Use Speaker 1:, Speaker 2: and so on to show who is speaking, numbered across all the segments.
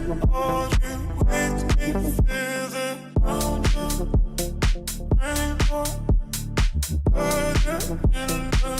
Speaker 1: Are you with me? Feel the rainbow, burden in the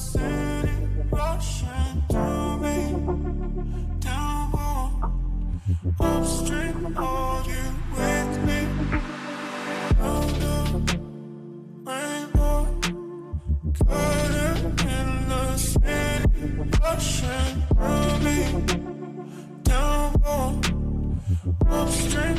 Speaker 1: city, rushing through me, downpour of street. Are you with me? Feel the rainbow, burden in the city, rushing through me, downpour.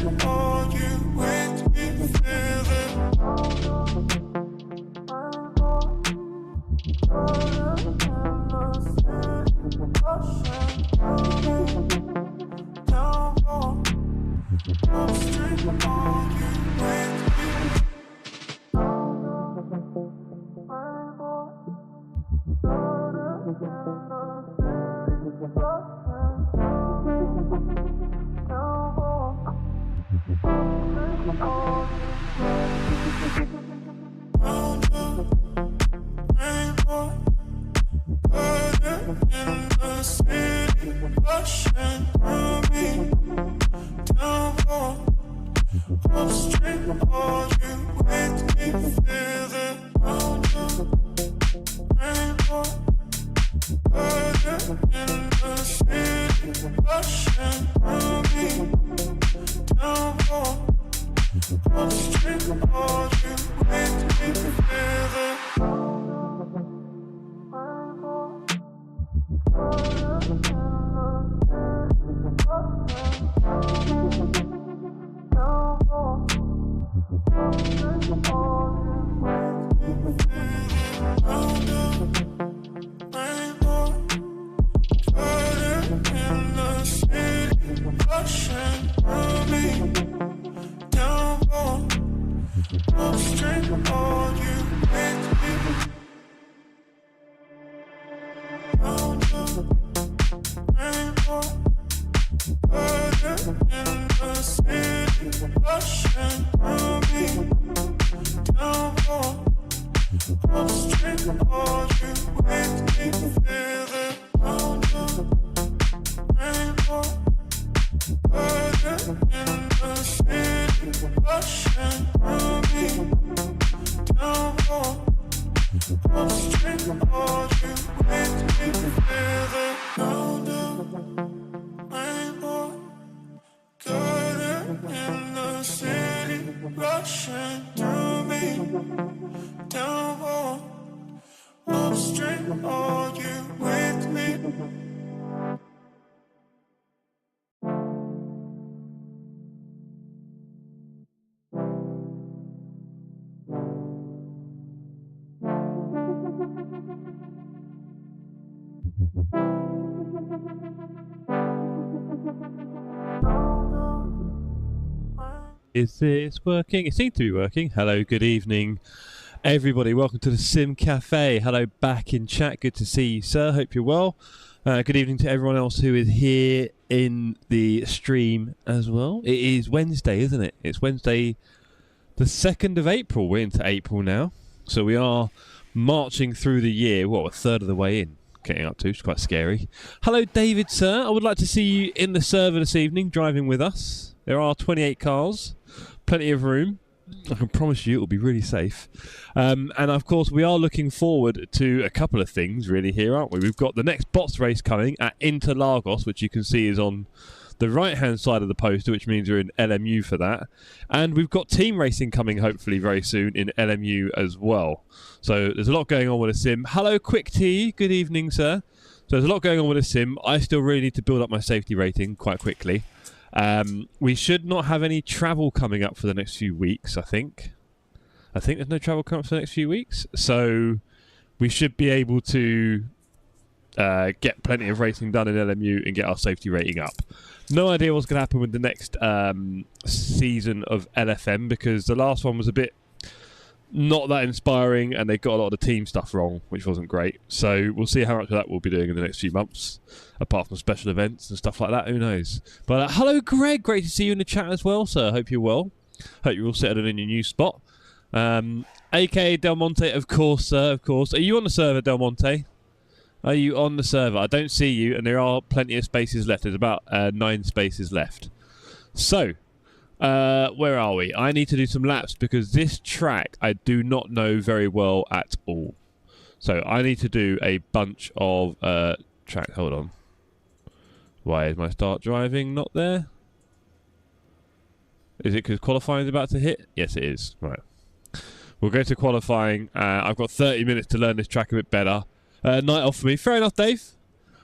Speaker 2: Is this working? It seems to be working. Hello, good evening, everybody. Welcome to the Sim Cafe. Hello, back in chat. Good to see you, sir. Hope you're well. Good evening to everyone else who is here in the stream as well. It is Wednesday, isn't it? It's Wednesday, the 2nd of April. We're into April now. So we are marching through the year. What, a third of the way in? Getting up to. It's quite scary. Hello, David, sir. I would like to see you in the server this evening, driving with us. There are 28 cars. Plenty of room. I can promise you it will be really safe. And of course, we are looking forward to a couple of things really here, aren't we? We've got the next bots race coming at Interlagos, which you can see is on the right-hand side of the poster, which means we're in LMU for that. And we've got team racing coming hopefully very soon in LMU as well. So there's a lot going on with the sim. Hello, Quick T. Good evening, sir. So there's a lot going on with the sim. I still really need to build up my safety rating quite quickly. We should not have any travel coming up for the next few weeks, I think. There's no travel coming up for the next few weeks. So we should be able to get plenty of racing done in LMU and get our safety rating up. No idea what's going to happen with the next season of LFM, because the last one was a bit not that inspiring and they got a lot of the team stuff wrong, which wasn't great. So we'll see how much of that we'll be doing in the next few months, apart from special events and stuff like that. Who knows? But hello, Greg. Great to see you in the chat as well, sir. Hope you're well. Hope you're all settled in your new spot. AKA Del Monte, of course, sir. Of course. Are you on the server, Del Monte? Are you on the server? I don't see you, and there are plenty of spaces left. There's about 9 spaces left. So, where are we? I need to do some laps because this track I do not know very well at all. So I need to do a bunch of track. Hold on. Why is my start driving not there? Is it because qualifying is about to hit? Yes, it is. Right. We'll go to qualifying. I've got 30 minutes to learn this track a bit better. Night off for me. Fair enough, Dave.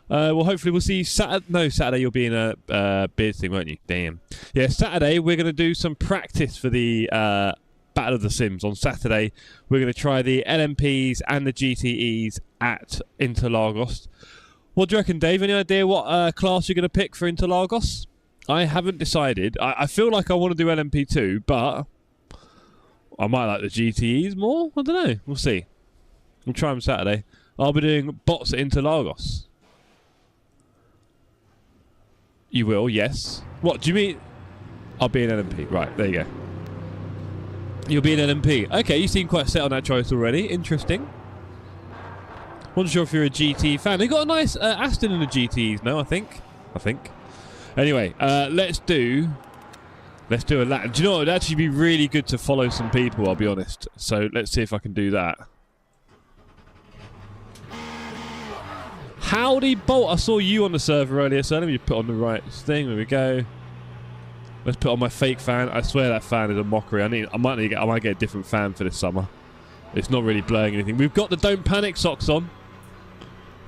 Speaker 2: Well, hopefully we'll see you Saturday. No, Saturday you'll be in a beard thing, won't you? Damn. Yeah, Saturday we're going to do some practice for the Battle of the Sims. On Saturday we're going to try the LMPs and the GTEs at Interlagos. What do you reckon, Dave? Any idea what class you're going to pick for Interlagos? I haven't decided. I feel like I want to do LMP2, but I might like the GTEs more. I don't know. We'll see. We'll try them Saturday. I'll be doing bots at Interlagos. You will, yes. What, do you mean? I'll be an LMP. Right, there you go. You'll be an LMP. Okay, you seem quite set on that choice already. Interesting. Wasn't sure if you're a GT fan. They got a nice Aston in the GTs now, I think. Anyway, let's do a lap. Do you know what? It'd actually be really good to follow some people, I'll be honest. So let's see if I can do that. Howdy, Bolt. I saw you on the server earlier, so let me put on the right thing. There we go. Let's put on my fake fan. I swear that fan is a mockery. I might get a different fan for this summer. It's not really blurring anything. We've got the Don't Panic socks on.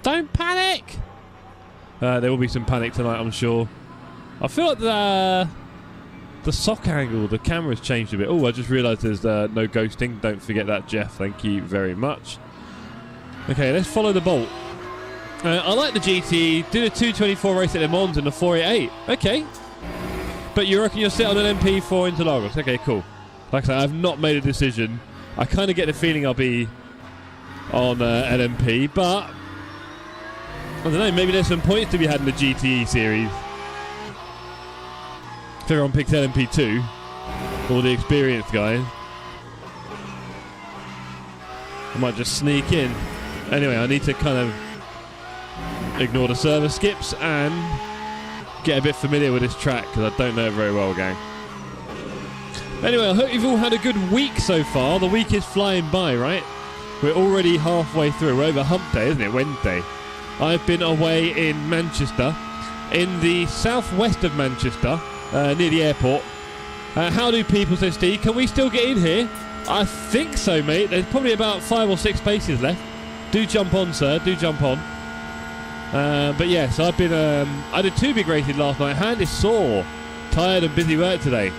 Speaker 2: Don't panic! There will be some panic tonight, I'm sure. I feel like the sock angle, the camera's changed a bit. Oh, I just realised there's no ghosting. Don't forget that, Jeff. Thank you very much. Okay, let's follow the Bolt. I like the GT. Did a 224 race at Le Mans in the 488. Okay. But you reckon you'll sit on an MP for Interlagos? Okay, cool. Like I said, I've not made a decision. I kind of get the feeling I'll be on LMP, but I don't know. Maybe there's some points to be had in the GTE series. If everyone picks LMP2, all the experienced guys, I might just sneak in. Anyway, I need to kind of ignore the server skips and get a bit familiar with this track because I don't know it very well, gang. Anyway, I hope you've all had a good week so far. The week is flying by, right? We're already halfway through. We're over hump day, isn't it? Wednesday. I've been away in Manchester, in the southwest of Manchester, near the airport. How do people, says Steve? Can we still get in here? I think so, mate. There's probably about 5 or 6 spaces left. Do jump on, sir. Do jump on. But yes, I've been. I did 2 big races last night. Hand is sore. Tired and busy work today.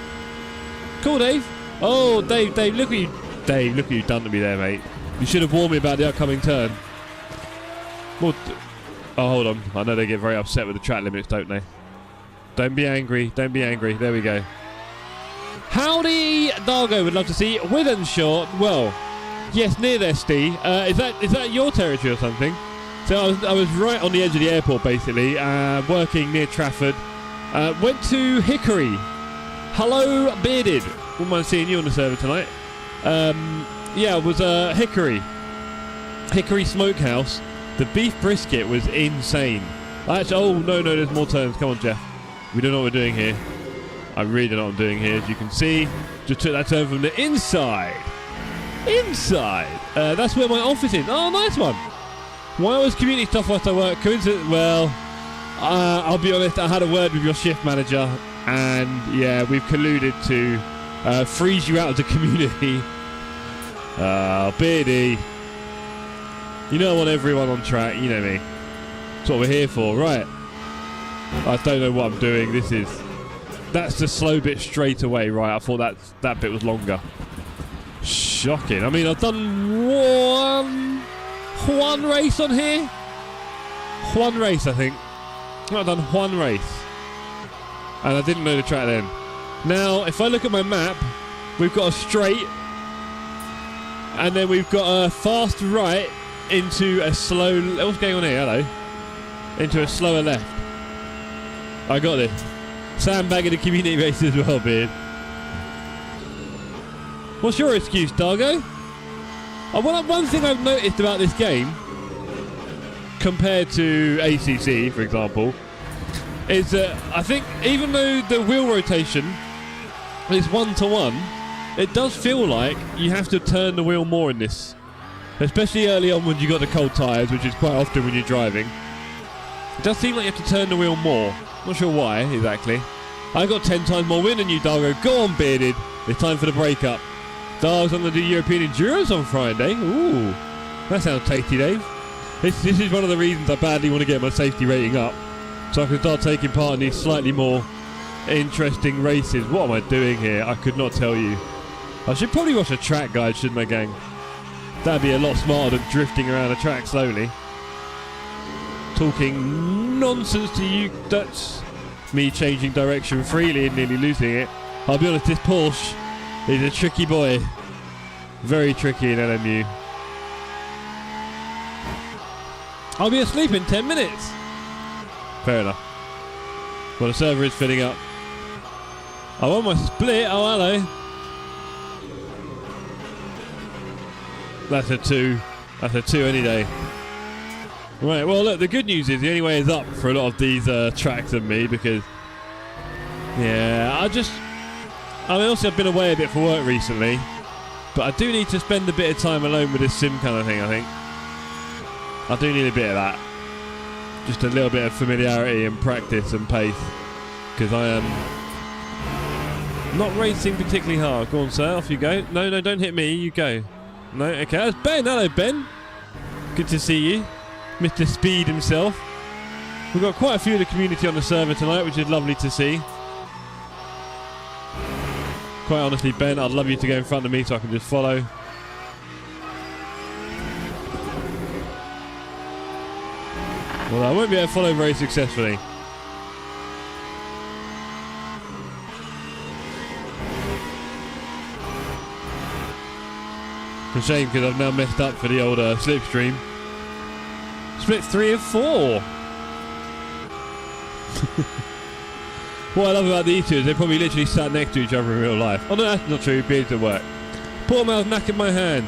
Speaker 2: Cool, Dave. Oh, Dave, look what you've done to me there, mate. You should have warned me about the upcoming turn. Well, oh, hold on. I know they get very upset with the track limits, don't they? Don't be angry. Don't be angry. There we go. Howdy, Dargo would love to see with and short. Well, yes, near there, Steve. Is that your territory or something? So I was right on the edge of the airport, basically, working near Trafford. Went to Hickory. Hello, Bearded. Wouldn't mind seeing you on the server tonight. Yeah, it was Hickory Smokehouse. The beef brisket was insane. Oh, no, there's more turns. Come on, Jeff. We don't know what we're doing here. I really don't know what I'm doing here, as you can see. Just took that turn from the inside. That's where my office is. Oh, nice one. Why was community stuff whilst I work? Coincidence? Well, I'll be honest, I had a word with your shift manager, and yeah, we've colluded to freeze you out of the community. Beardy. You know I want everyone on track, you know me. That's what we're here for, right? I don't know what I'm doing. That's the slow bit straight away, right? I thought that bit was longer. Shocking. I mean, I've done one race on here. One race, I think. I've done one race. And I didn't know the track then. Now, if I look at my map, we've got a straight. And then we've got a fast right into a slow... What's going on here? Hello. Into a slower left. I got this. Sandbagging the community race as well, Beard. What's your excuse, Dargo? One thing I've noticed about this game, compared to ACC, for example, is that I think even though the wheel rotation is 1-to-1, it does feel like you have to turn the wheel more in this. Especially early on when you got the cold tyres, which is quite often when you're driving. It does seem like you have to turn the wheel more. Not sure why, exactly. I got 10 times more win than you, Dargo. Go on, Bearded. It's time for the breakup. Darg's on the European Endurance on Friday. Ooh, that sounds tasty, Dave. This is one of the reasons I badly want to get my safety rating up, so I can start taking part in these slightly more interesting races. What am I doing here? I could not tell you. I should probably watch a track guide, shouldn't I, gang? That'd be a lot smarter than drifting around a track slowly. Talking nonsense to you, that's me changing direction freely and nearly losing it. I'll be honest, this Porsche is a tricky boy. Very tricky in LMU. I'll be asleep in 10 minutes. Fair enough. Well, the server is filling up. I want my split. Oh, hello. That's a 2. That's a 2 any day. Right, well, look, the good news is the only way is up for a lot of these tracks and me, because, yeah, I mean, also I've been away a bit for work recently, but I do need to spend a bit of time alone with this sim kind of thing, I think. I do need a bit of that. Just a little bit of familiarity and practice and pace, because I am not racing particularly hard. Go on, sir, off you go. No, don't hit me, you go. No, okay, that's Ben. Hello, Ben. Good to see you. Mr. Speed himself. We've got quite a few of the community on the server tonight, which is lovely to see. Quite honestly, Ben, I'd love you to go in front of me so I can just follow. Well, I won't be able to follow very successfully. It's a shame because I've now messed up for the old slipstream. Split 3 of 4. What I love about these two is they probably literally sat next to each other in real life. Oh no, that's not true. Beards at work. Poor man's knackered my hand.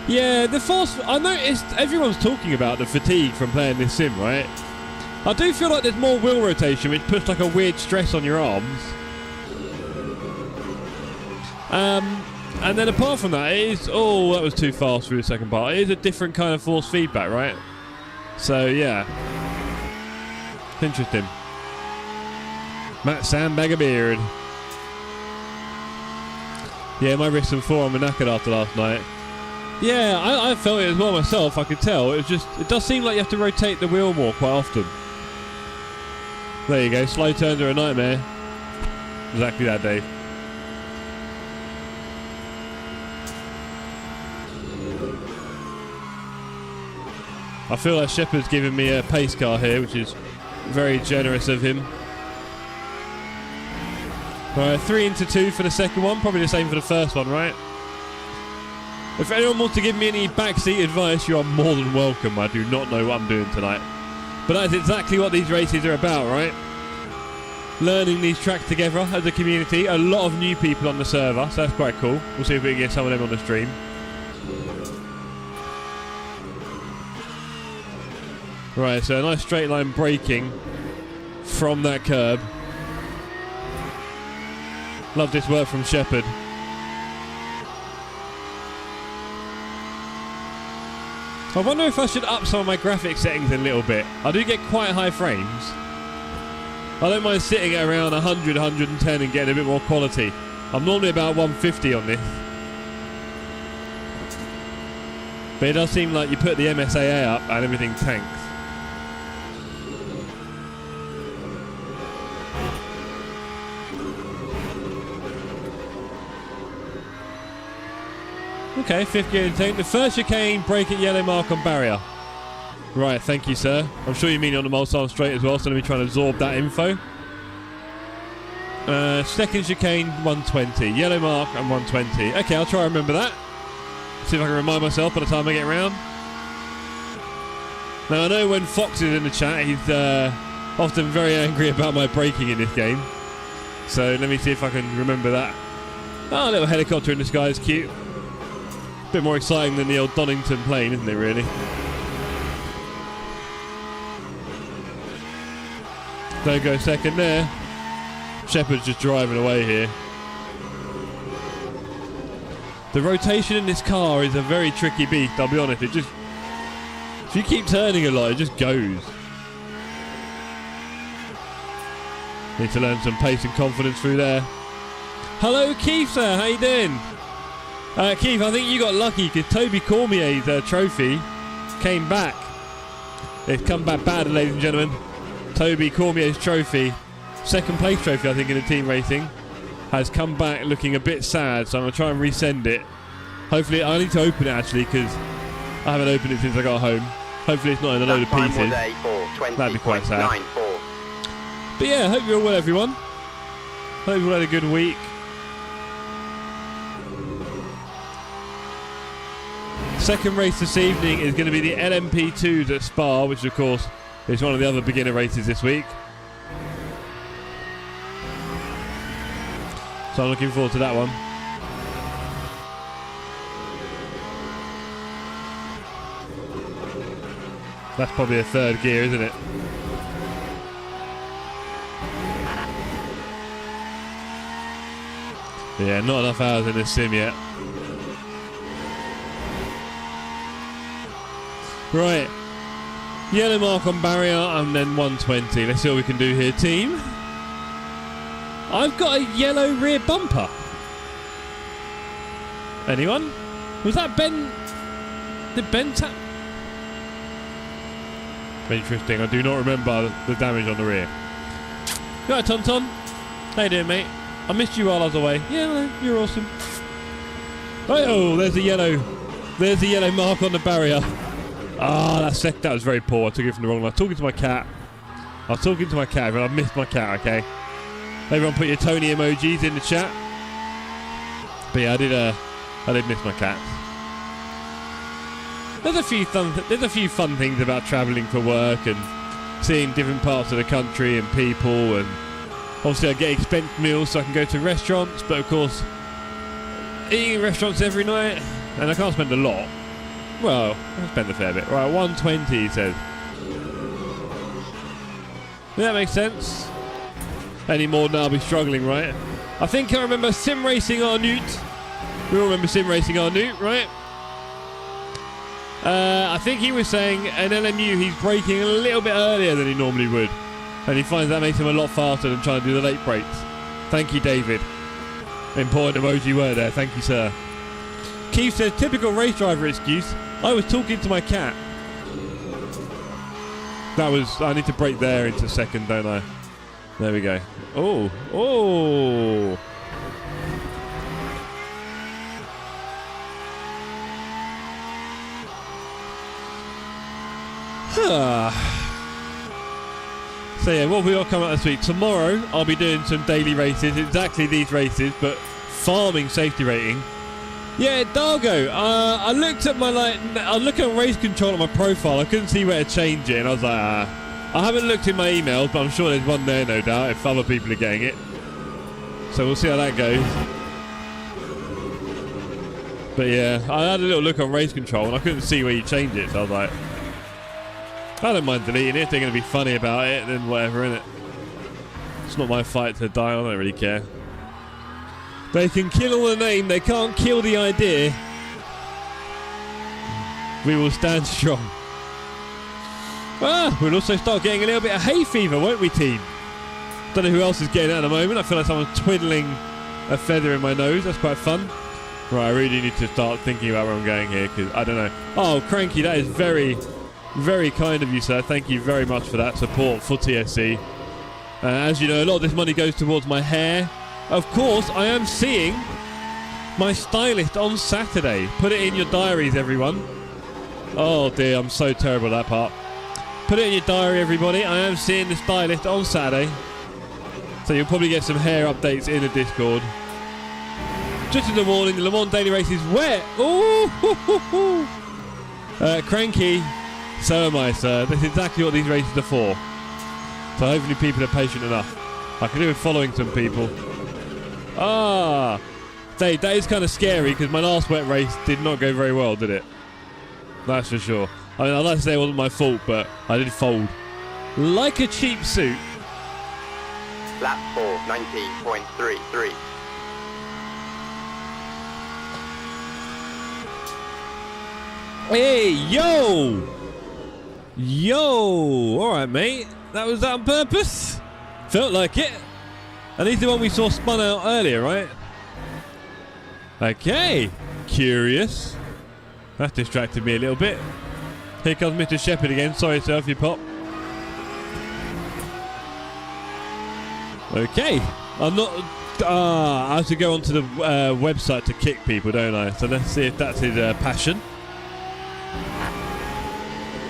Speaker 2: Yeah, the force. I noticed everyone's talking about the fatigue from playing this sim, right? I do feel like there's more wheel rotation, which puts like a weird stress on your arms. And then apart from that, it is... Oh, that was too fast for the second part. It is a different kind of force feedback, right? So, yeah. Interesting. Matt Sandbagger Beard. Yeah, my wrists and forearm were knackered after last night. Yeah, I felt it as well myself, I could tell. It does seem like you have to rotate the wheel more quite often. There you go, slow turns are a nightmare. Exactly that, Dave. I feel like Shepard's giving me a pace car here, which is very generous of him. Alright, 3 into 2 for the second one. Probably the same for the first one, right? If anyone wants to give me any backseat advice, you are more than welcome. I do not know what I'm doing tonight. But that's exactly what these races are about, right? Learning these tracks together as a community. A lot of new people on the server, so that's quite cool. We'll see if we can get some of them on the stream. Right, so a nice straight line braking from that curb. Love this work from Shepard. I wonder if I should up some of my graphics settings a little bit. I do get quite high frames. I don't mind sitting at around 100, 110 and getting a bit more quality. I'm normally about 150 on this. But it does seem like you put the MSAA up and everything tanks. Okay, 5th gear intake. The first chicane, brake at yellow mark on barrier. Right, thank you, sir. I'm sure you mean it on the Mulsanne straight as well, so let me try and absorb that info. Second chicane, 120. Yellow mark and 120. Okay, I'll try and remember that. See if I can remind myself by the time I get round. Now, I know when Fox is in the chat, he's often very angry about my braking in this game. So let me see if I can remember that. Oh, a little helicopter in the sky is cute. Bit more exciting than the old Donington plane, isn't it, really? Don't go second there. Shepard's just driving away here. The rotation in this car is a very tricky beast, I'll be honest. It just... if you keep turning a lot, it just goes. Need to learn some pace and confidence through there. Hello, Keith, sir. How you doing? Keith, I think you got lucky because Toby Cormier's trophy came back. It's come back bad, ladies and gentlemen. Toby Cormier's trophy, second place trophy, I think, in the team racing, has come back looking a bit sad, so I'm going to try and resend it. Hopefully, I need to open it actually because I haven't opened it since I got home. Hopefully, it's not in a load of pieces. That'd be quite sad. But yeah, hope you're all well, everyone. Hope you all had a good week. Second race this evening is going to be the LMP2s at Spa, which of course is one of the other beginner races this week. So I'm looking forward to that one. That's probably a third gear, isn't it? Yeah, not enough hours in this sim yet. Right. Yellow mark on barrier and then 120. Let's see what we can do here, team. I've got a yellow rear bumper. Anyone? Was that Ben? Did Ben tap? Interesting. I do not remember the damage on the rear. You alright, Tonton? How you doing, mate? I missed you while I was away. Yeah, you're awesome. Right, oh, there's the yellow. There's the yellow mark on the barrier. Ah, that was very poor. I took it from the wrong line. I was talking to my cat. I was talking to my cat, but I missed my cat, okay? Everyone put your Tony emojis in the chat. But yeah, I did miss my cat. There's a few fun things about travelling for work and seeing different parts of the country and people, and obviously I get expense meals so I can go to restaurants, but of course eating in restaurants every night, and I can't spend a lot. Well, I spend a fair bit. Right, 120 he says. That makes sense. Any more than I'll be struggling, right? I think I remember sim racing Arnoot. We all remember sim racing Arnoot, right? I think he was saying an LMU he's braking a little bit earlier than he normally would, and he finds that makes him a lot faster than trying to do the late brakes. Thank you, David. Important emoji word there. Thank you, sir. Keith says, typical race driver excuse. I was talking to my cat. I need to brake there into second, don't I? There we go. Oh. Oh. So yeah, what we got coming up this week? Tomorrow I'll be doing some daily races, exactly these races, but farming safety rating. Yeah, Dargo. I looked at my I looked at race control on my profile. I couldn't see where to change it, and I was like, I haven't looked in my emails, but I'm sure there's one there, no doubt, if other people are getting it. So we'll see how that goes. But yeah, I had a little look on race control, and I couldn't see where you change it. So I was like, I don't mind deleting it. If they're going to be funny about it, then whatever, innit? It's not my fight to die on. I don't really care. They can kill the name. They can't kill the idea. We will stand strong. We'll also start getting a little bit of hay fever, won't we, team? Don't know who else is getting it at the moment. I feel like someone's twiddling a feather in my nose. That's quite fun. Right, I really need to start thinking about where I'm going here, because I don't know. Oh, Cranky, that is very, very kind of you, sir. Thank you very much for that support for TSC. As you know, a lot of this money goes towards my hair. Of course, I am seeing my stylist on Saturday. Put it in your diaries, everyone. Oh dear, I'm so terrible at that part. Put it in your diary, everybody. I am seeing the stylist on Saturday. So you'll probably get some hair updates in the Discord. Just in the morning, the Le Mans Daily Race is wet. Ooh, Cranky. So am I, sir. That's exactly what these races are for. So hopefully people are patient enough. I can do with following some people. Dave, that is kind of scary because my last wet race did not go very well, did it? That's for sure. I mean, I'd like to say it wasn't my fault, but I did fold. Like a cheap suit.
Speaker 3: Lap 4, 19.33.
Speaker 2: Hey, yo! Yo! Alright, mate. That was that on purpose? Felt like it. And he's the one we saw spun out earlier, right? Okay. Curious. That distracted me a little bit. Here comes Mr. Shepherd again. Sorry, sir, if you pop. Okay. I'm not... I have to go onto the website to kick people, don't I? So let's see if that's his passion.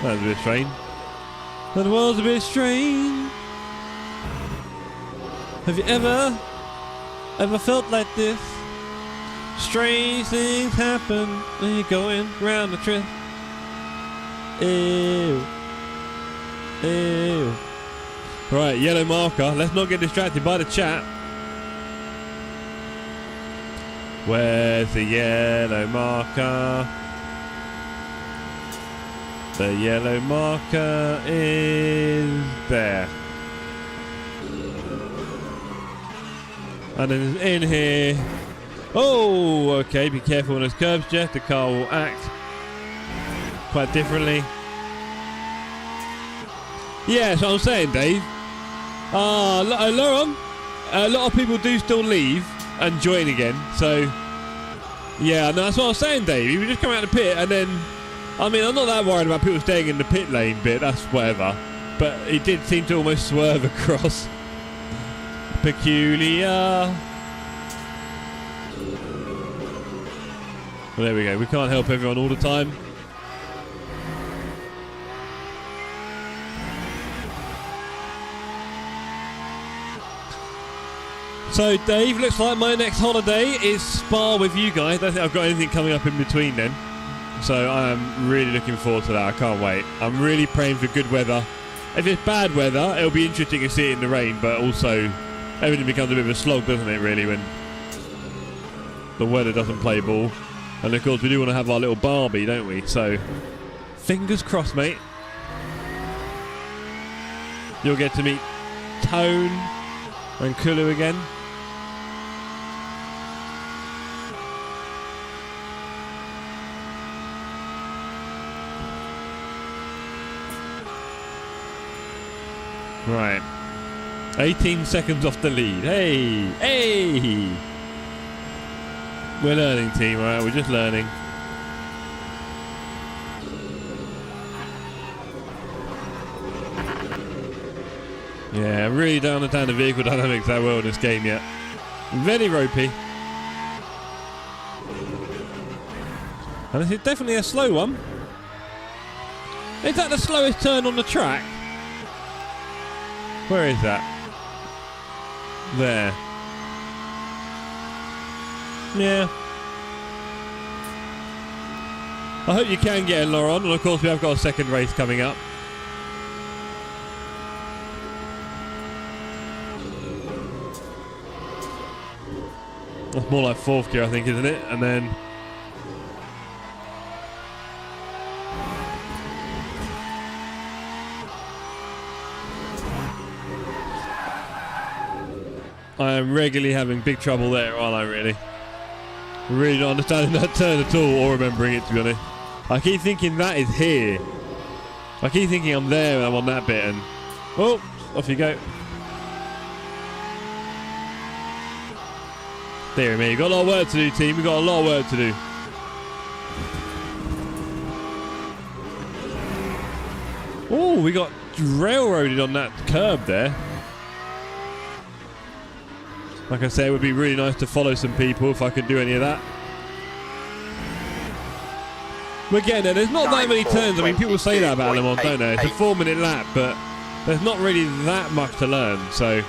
Speaker 2: That was a bit strange. That was a bit strange. Have you ever felt like this? Strange things happen when you're going round the trip. Ew. Ew. Right, yellow marker. Let's not get distracted by the chat. Where's the yellow marker? The yellow marker is there. And then in here. Oh, okay. Be careful on those curbs, Jeff. The car will act quite differently. Yeah, so I'm saying, Dave. Laurent, a lot of people do still leave and join again. So, yeah, no, that's what I was saying, Dave. You just come out of the pit and then. I mean, I'm not that worried about people staying in the pit lane bit. That's whatever. But it did seem to almost swerve across. Peculiar. Well, there we go. We can't help everyone all the time. So, Dave, looks like my next holiday is Spa with you guys. I don't think I've got anything coming up in between then. So I'm really looking forward to that. I can't wait. I'm really praying for good weather. If it's bad weather, it'll be interesting to see it in the rain, but also everything becomes a bit of a slog, doesn't it, really, when the weather doesn't play ball. And of course, we do want to have our little Barbie, don't we? So, fingers crossed, mate. You'll get to meet Tone and Kulu again. Right. 18 seconds off the lead. Hey! Hey! We're learning, team, right? We're just learning. Yeah, I really don't understand the vehicle dynamics that well in this game yet. Very ropey. And this is definitely a slow one. Is that the slowest turn on the track? Where is that? There. Yeah. I hope you can get in, Laurent, and of course we have got a second race coming up. That's more like fourth gear, I think, isn't it? And then... I am regularly having big trouble there, aren't I, really? Really not understanding that turn at all, or remembering it, to be honest. I keep thinking that is here. I keep thinking I'm there and I'm on that bit, and... Oh, off you go. Dear me, we've got a lot of work to do, team. We've got a lot of work to do. Oh, we got railroaded on that curb there. Like I say, it would be really nice to follow some people if I could do any of that. We're getting there. There's not that many turns. I mean, people say that about them, don't they? It's a 4-minute lap, but there's not really that much to learn. So,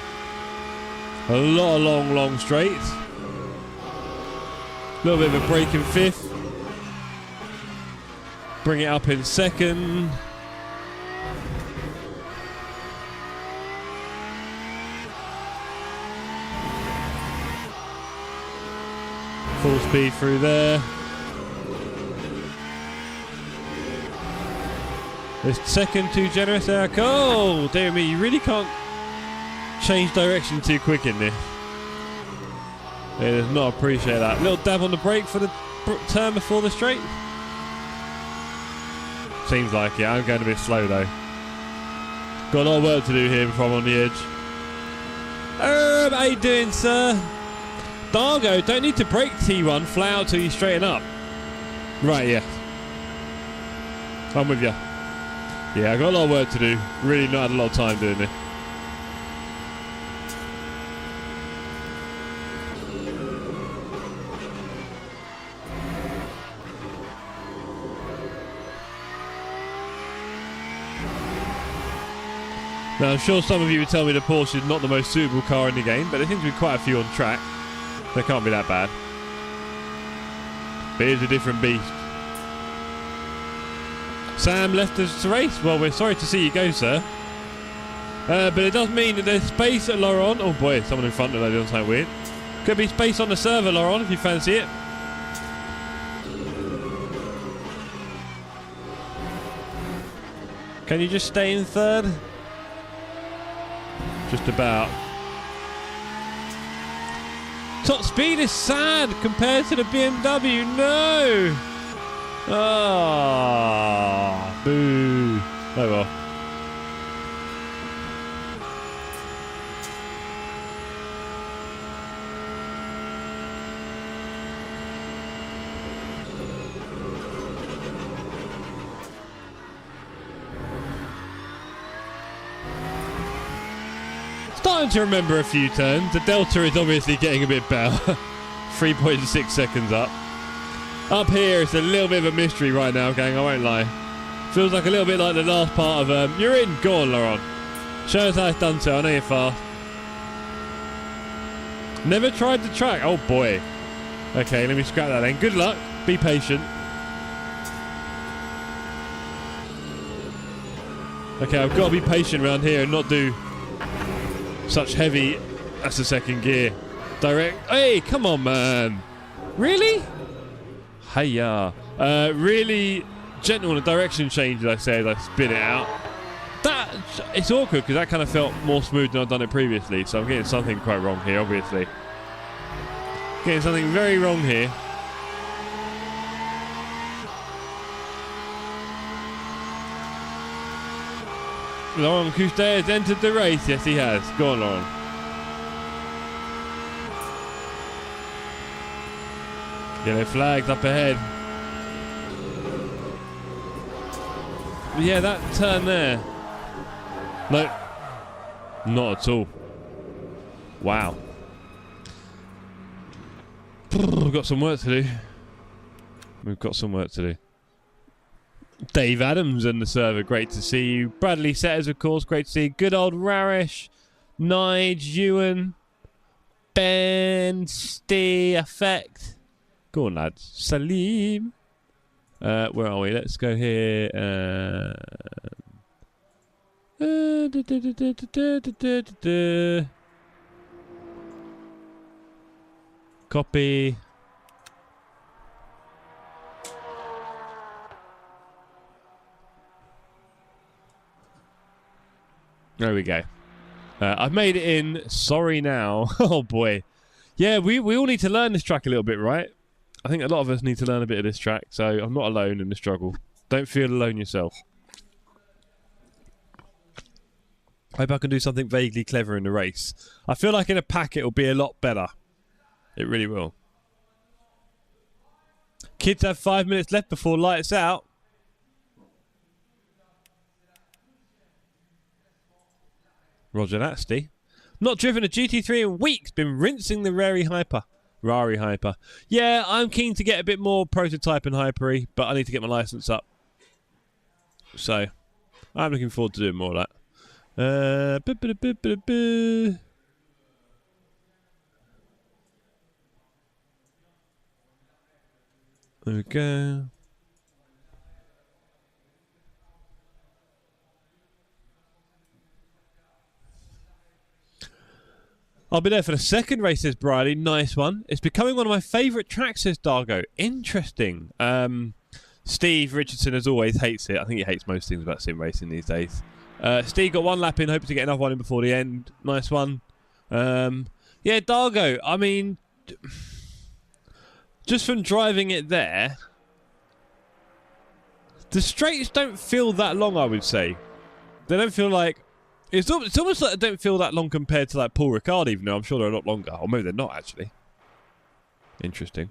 Speaker 2: a lot of long straights. A little bit of a break in fifth. Bring it up in second. Full speed through there. This second too generous there. Oh, dear me, you really can't change direction too quick in this. It does not appreciate that. Little dab on the brake for the turn before the straight. Seems like it. I'm going a bit slow though. Got a lot of work to do here before I'm on the edge. How you doing, sir? Dargo, don't need to brake T1 flat out till you straighten up. Right, yeah. I'm with you. Yeah, I've got a lot of work to do. Really not had a lot of time doing it. Now, I'm sure some of you would tell me the Porsche is not the most suitable car in the game, but there seems to be quite a few on track. They can't be that bad. But it is a different beast. Sam left us to race. Well, we're sorry to see you go, sir. But it does mean that there's space at Laurent. Oh boy, someone in front of that doesn't sound weird. Could be space on the server, Laurent, if you fancy it. Can you just stay in third? Just about. Top speed is sad compared to the BMW. No! Ah, boo. Oh well. Starting to remember a few turns. The Delta is obviously getting a bit better. 3.6 seconds up. Up here, it's a little bit of a mystery right now, gang, I won't lie. Feels like a little bit like the last part of, you're in, go on, Laurent. Show us how it's done so, I know you're fast. Never tried the track, oh boy. Okay, let me scrap that then. Good luck, be patient. Okay, I've got to be patient around here and not do such heavy, that's the second gear. Direct, hey, come on, man. Really? Hiya. Really gentle on the direction change, I say, as I spin it out. That, it's awkward because that kind of felt more smooth than I've done it previously, so I'm getting something quite wrong here, obviously. Getting something very wrong here. Laurent Cousteau has entered the race. Yes, he has. Go on, Laurent. Yellow flags up ahead. Yeah, that turn there. No. Not at all. Wow. We've got some work to do. We've got some work to do. Dave Adams and the server, great to see you. Bradley Setters, of course, great to see you. Good old Rarish, Nige, Ewan, Ben, Stee, Effect. Go on, lads. Salim. Where are we? Let's go here. Copy. There we go. I've made it in. Sorry now. Oh boy. Yeah, we all need to learn this track a little bit, right? I think a lot of us need to learn a bit of this track, so I'm not alone in the struggle. Don't feel alone yourself. Hope I can do something vaguely clever in the race. I feel like in a pack it'll be a lot better. It really will. Kids have 5 minutes left before lights out. Roger that, Steve. Not driven a GT3 in weeks. Been rinsing the Rari Hyper. Yeah, I'm keen to get a bit more prototype and hypery, but I need to get my license up. So, I'm looking forward to doing more of that. There we go. I'll be there for the second race, says Briley. Nice one. It's becoming one of my favourite tracks, says Dargo. Interesting. Steve Richardson, as always, hates it. I think he hates most things about sim racing these days. Steve got one lap in, hoping to get another one in before the end. Nice one. Yeah, Dargo, I mean, just from driving it there, the straights don't feel that long, I would say. They don't feel like... It's almost like they don't feel that long compared to like Paul Ricard, even though I'm sure they're a lot longer. Or maybe they're not, actually. Interesting.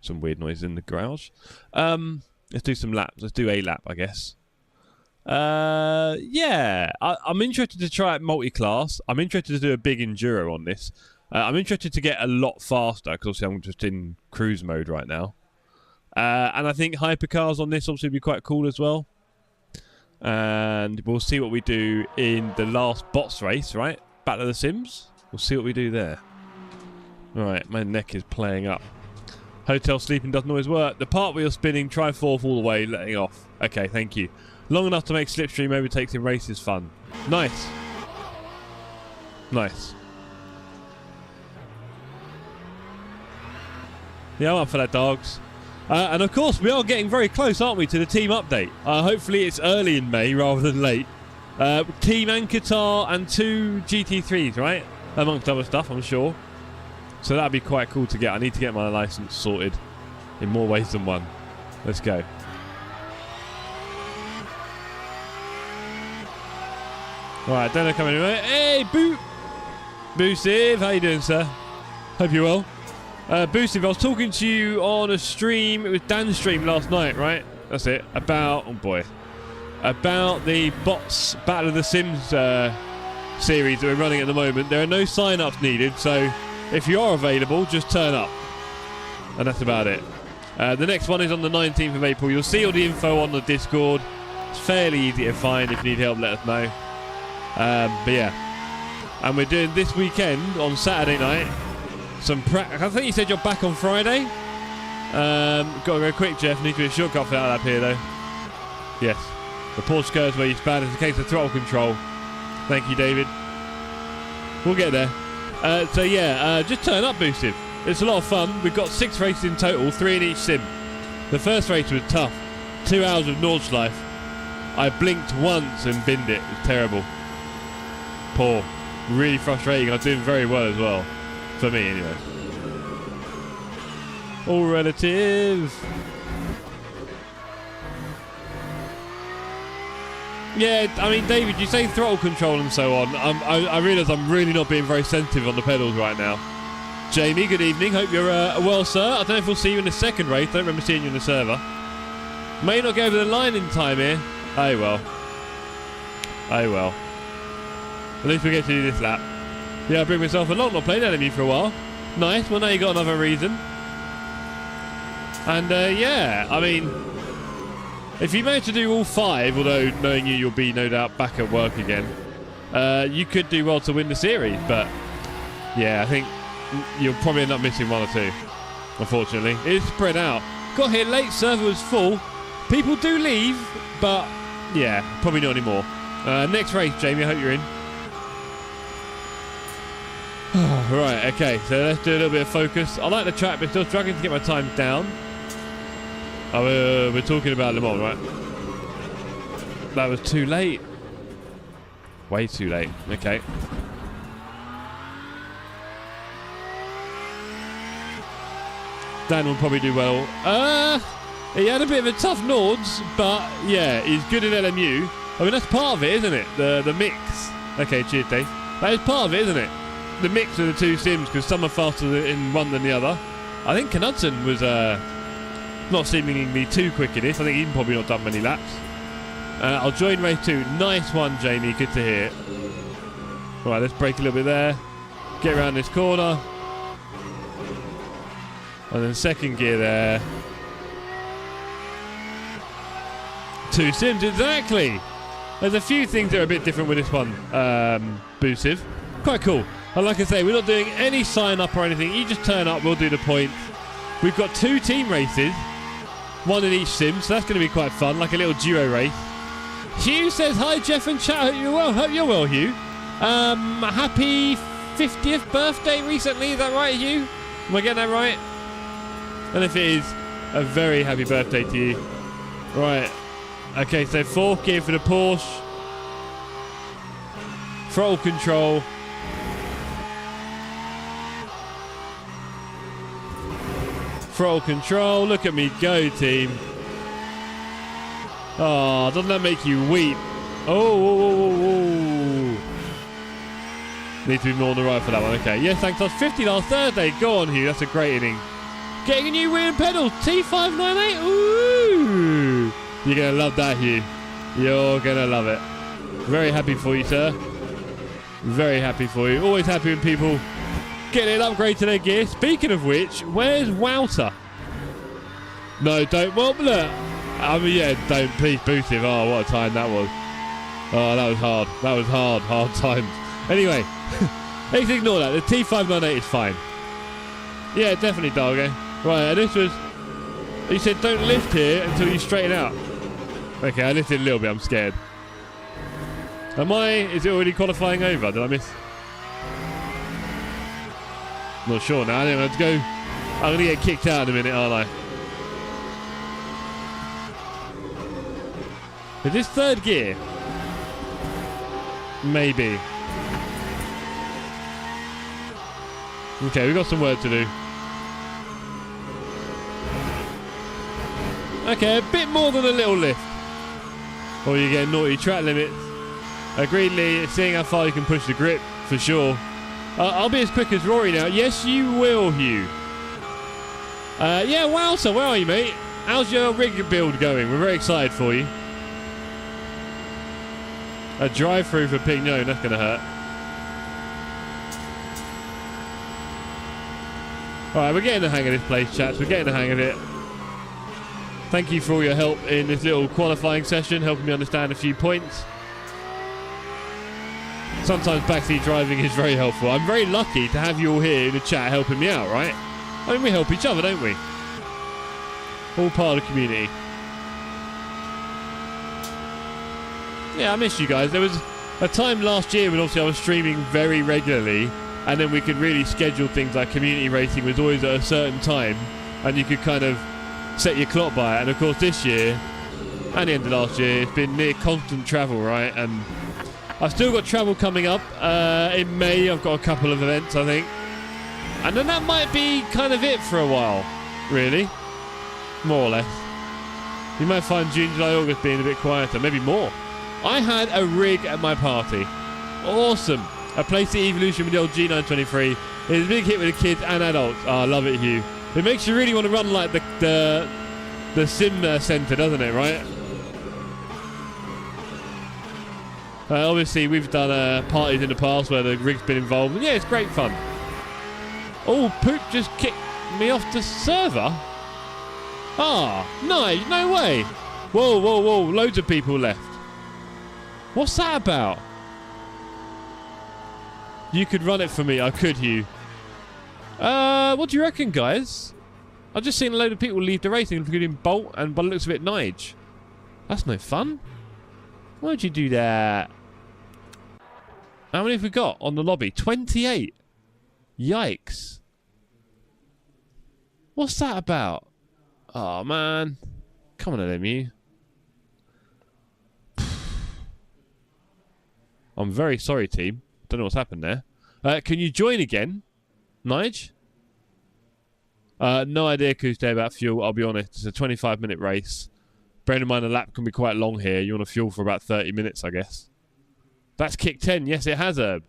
Speaker 2: Some weird noise in the garage. Let's do some laps. Let's do a lap, I guess. Yeah. I'm interested to try it multi-class. I'm interested to do a big enduro on this. I'm interested to get a lot faster, because obviously I'm just in cruise mode right now. And I think hypercars on this obviously would be quite cool as well. And we'll see what we do in the last bots race, right? Battle of the Sims. We'll see what we do there. Right, my neck is playing up. Hotel sleeping doesn't always work. The part wheel spinning, try fourth all the way, letting off. Okay, thank you. Long enough to make slipstream overtakes in races fun. Nice. Nice. Yeah, I'm up for that, dogs. And of course, we are getting very close, aren't we, to the team update. Hopefully it's early in May rather than late. Team and Qatar and 2 GT3s, right? Amongst other stuff, I'm sure. So that'd be quite cool to get. I need to get my license sorted in more ways than one. Let's go. Alright, Dano coming in. Hey, Boosiv, how you doing, sir? Hope you're well. Boosiv, I was talking to you on a stream. It was Dan's stream last night, right? That's it. About, oh boy. About the bots Battle of the Sims series that we're running at the moment. There are no sign-ups needed, so if you are available, just turn up. And that's about it. The next one is on the 19th of April. You'll see all the info on the Discord. It's fairly easy to find. If you need help, let us know. But yeah. And we're doing this weekend on Saturday night. I think you said you're back on Friday. Got to go quick, Jeff. Need to be a shortcut for that lap here, though. Yes. The Porsche curves where you span is the case of throttle control. Thank you, David. We'll get there. So yeah, just turn up, Boosted. It's a lot of fun. We've got 6 races in total, 3 in each sim. The first race was tough. 2 hours of Nordschleife. I blinked once and binned it. It was terrible. Poor. Really frustrating. I was doing very well as well. For me, anyway. All relative. Yeah, I mean, David, you say throttle control and so on. I realise I'm really not being very sensitive on the pedals right now. Jamie, good evening. Hope you're well, sir. I don't know if we'll see you in the second race. I don't remember seeing you in the server. May not go over the line in time here. Oh well. Oh well. At least we get to do this lap. Yeah, I bring myself along. Not played enemy for a while. Nice. Well, now you got another reason. And yeah, I mean, If you manage to do all 5, although knowing you'll be no doubt back at work again, you could do well to win the series. But yeah, I think you'll probably end up missing 1 or 2. Unfortunately, it's spread out. Got here late, server was full. People do leave, but yeah, probably not anymore. Next race, Jamie, I hope you're in. Right, okay, so let's do a little bit of focus. I like the track, but still struggling to get my time down. Oh, we're talking about Le Mans, right? That was too late. Way too late. Okay. Dan will probably do well. He had a bit of a tough Nords, but yeah, he's good in LMU. I mean, that's part of it, isn't it? The mix. Okay, cheers, Dave. That is part of it, isn't it? The mix of the 2 sims, because some are faster in one than the other. I think Knudsen was not seemingly too quick in this. I think he's probably not done many laps. I'll join race 2. Nice one, Jamie. Good to hear. All right, let's brake a little bit there. Get around this corner. And then second gear there. 2 sims, exactly. There's a few things that are a bit different with this one, Boosiv. Quite cool. And like I say, we're not doing any sign up or anything. You just turn up, we'll do the points. We've got 2 team races, 1 in each sim, so that's going to be quite fun, like a little duo race. Hugh says, hi Jeff and chat, hope you're well. Hope you're well, Hugh. Happy 50th birthday recently, is that right, Hugh? Am I getting that right? And if it is, a very happy birthday to you. Right, okay, so 4th gear for the Porsche. Throttle control. Throttle control, look at me go, team. Oh, doesn't that make you weep? Oh. Need to be more on the right for that one, okay. Yes, thanks, that's 50 last Thursday. Go on, Hugh, that's a great inning. Getting a new wheel and pedals, T598, ooh. You're going to love that, Hugh. You're going to love it. Very happy for you, sir. Very happy for you. Always happy when people getting an upgrade to their gear. Speaking of which, where's Wouter? No, don't. Well, look. I mean, yeah, don't. Please boost him. Oh, what a time that was. Oh, that was hard. That was hard. Hard times. Anyway, let's ignore that. The T598 is fine. Yeah, definitely, Dargo. Right, and this was... You said don't lift here until you straighten out. Okay, I lifted a little bit. I'm scared. Am I... Is it already qualifying over? Did I miss... Not sure now. I think I'm going to get kicked out in a minute, aren't I? Is this 3rd gear? Maybe. Okay, we've got some work to do. Okay, a bit more than a little lift. Or you get naughty track limits. Agreedly, seeing how far you can push the grip, for sure. I'll be as quick as Rory now. Yes, you will, Hugh. Yeah, wow, so where are you, mate? How's your rig build going? We're very excited for you. A drive-through for Pignon, that's going to hurt. Alright, we're getting the hang of this place, chaps. We're getting the hang of it. Thank you for all your help in this little qualifying session, helping me understand a few points. Sometimes backseat driving is very helpful. I'm very lucky to have you all here in the chat helping me out, right? I mean, we help each other, don't we? All part of the community. Yeah, I miss you guys. There was a time last year when obviously I was streaming very regularly, and then we could really schedule things like community racing was always at a certain time, and you could kind of set your clock by it. And of course this year, and the end of last year, it's been near constant travel, right? And I've still got travel coming up. In May, I've got a couple of events, I think. And then that might be kind of it for a while, really. More or less. You might find June, July, August being a bit quieter, maybe more. I had a rig at my party. Awesome. I placed the Evolution with the old G923. It's a big hit with the kids and adults. Oh, I love it, Hugh. It makes you really want to run like the sim centre, doesn't it, right? Obviously, we've done parties in the past where the rig's been involved. And yeah, it's great fun. Oh, Poop just kicked me off the server? Ah, nice. No way. Whoa, whoa, whoa. Loads of people left. What's that about? You could run it for me. I could, Hugh. What do you reckon, guys? I've just seen a load of people leave the racing, including Bolt and, by the looks of it, Nige. That's no fun. Why'd you do that? How many have we got on the lobby? 28. Yikes. What's that about? Oh, man. Come on, LMU. I'm very sorry, team. Don't know what's happened there. Can you join again, Nige? No idea, Kuste, about fuel. I'll be honest. It's a 25-minute race. Bearing in mind the lap can be quite long here. You want to fuel for about 30 minutes, I guess. That's kick 10. Yes, it has, Herb.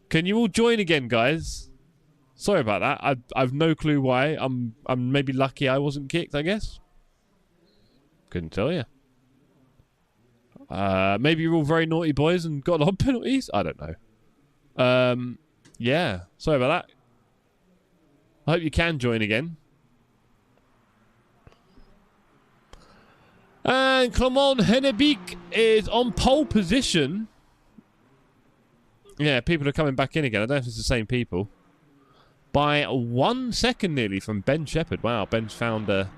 Speaker 2: Can you all join again, guys? Sorry about that. I've no clue why. I'm maybe lucky I wasn't kicked, I guess. Couldn't tell you. Maybe you're all very naughty boys and got a lot of penalties. I don't know. Yeah. Sorry about that. I hope you can join again. And Clement Hennebeek is on pole position. Yeah, people are coming back in again. I don't know if it's the same people. By 1 second nearly from Ben Shepherd. Wow, Ben's found a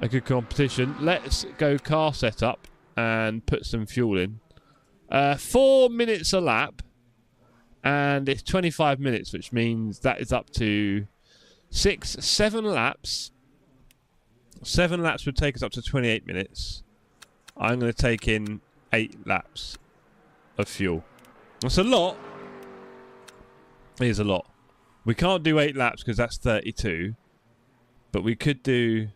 Speaker 2: good competition. Let's go car setup and put some fuel in. 4 minutes a lap. And it's 25 minutes, which means that is up to 7 laps. 7 laps would take us up to 28 minutes. I'm going to take in 8 laps of fuel. That's a lot. It is a lot. We can't do 8 laps because that's 32. But we could do...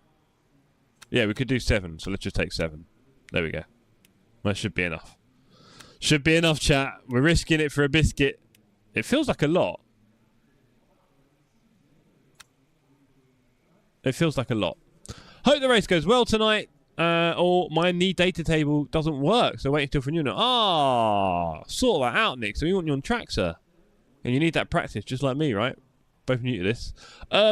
Speaker 2: Yeah, we could do 7. So let's just take 7. There we go. That should be enough. Should be enough, chat. We're risking it for a biscuit. It feels like a lot. It feels like a lot. Hope the race goes well tonight. Or my knee data table doesn't work. So wait until for new. Sort that out, Nick. So we want you on track, sir. And you need that practice, just like me, right? Both new to this.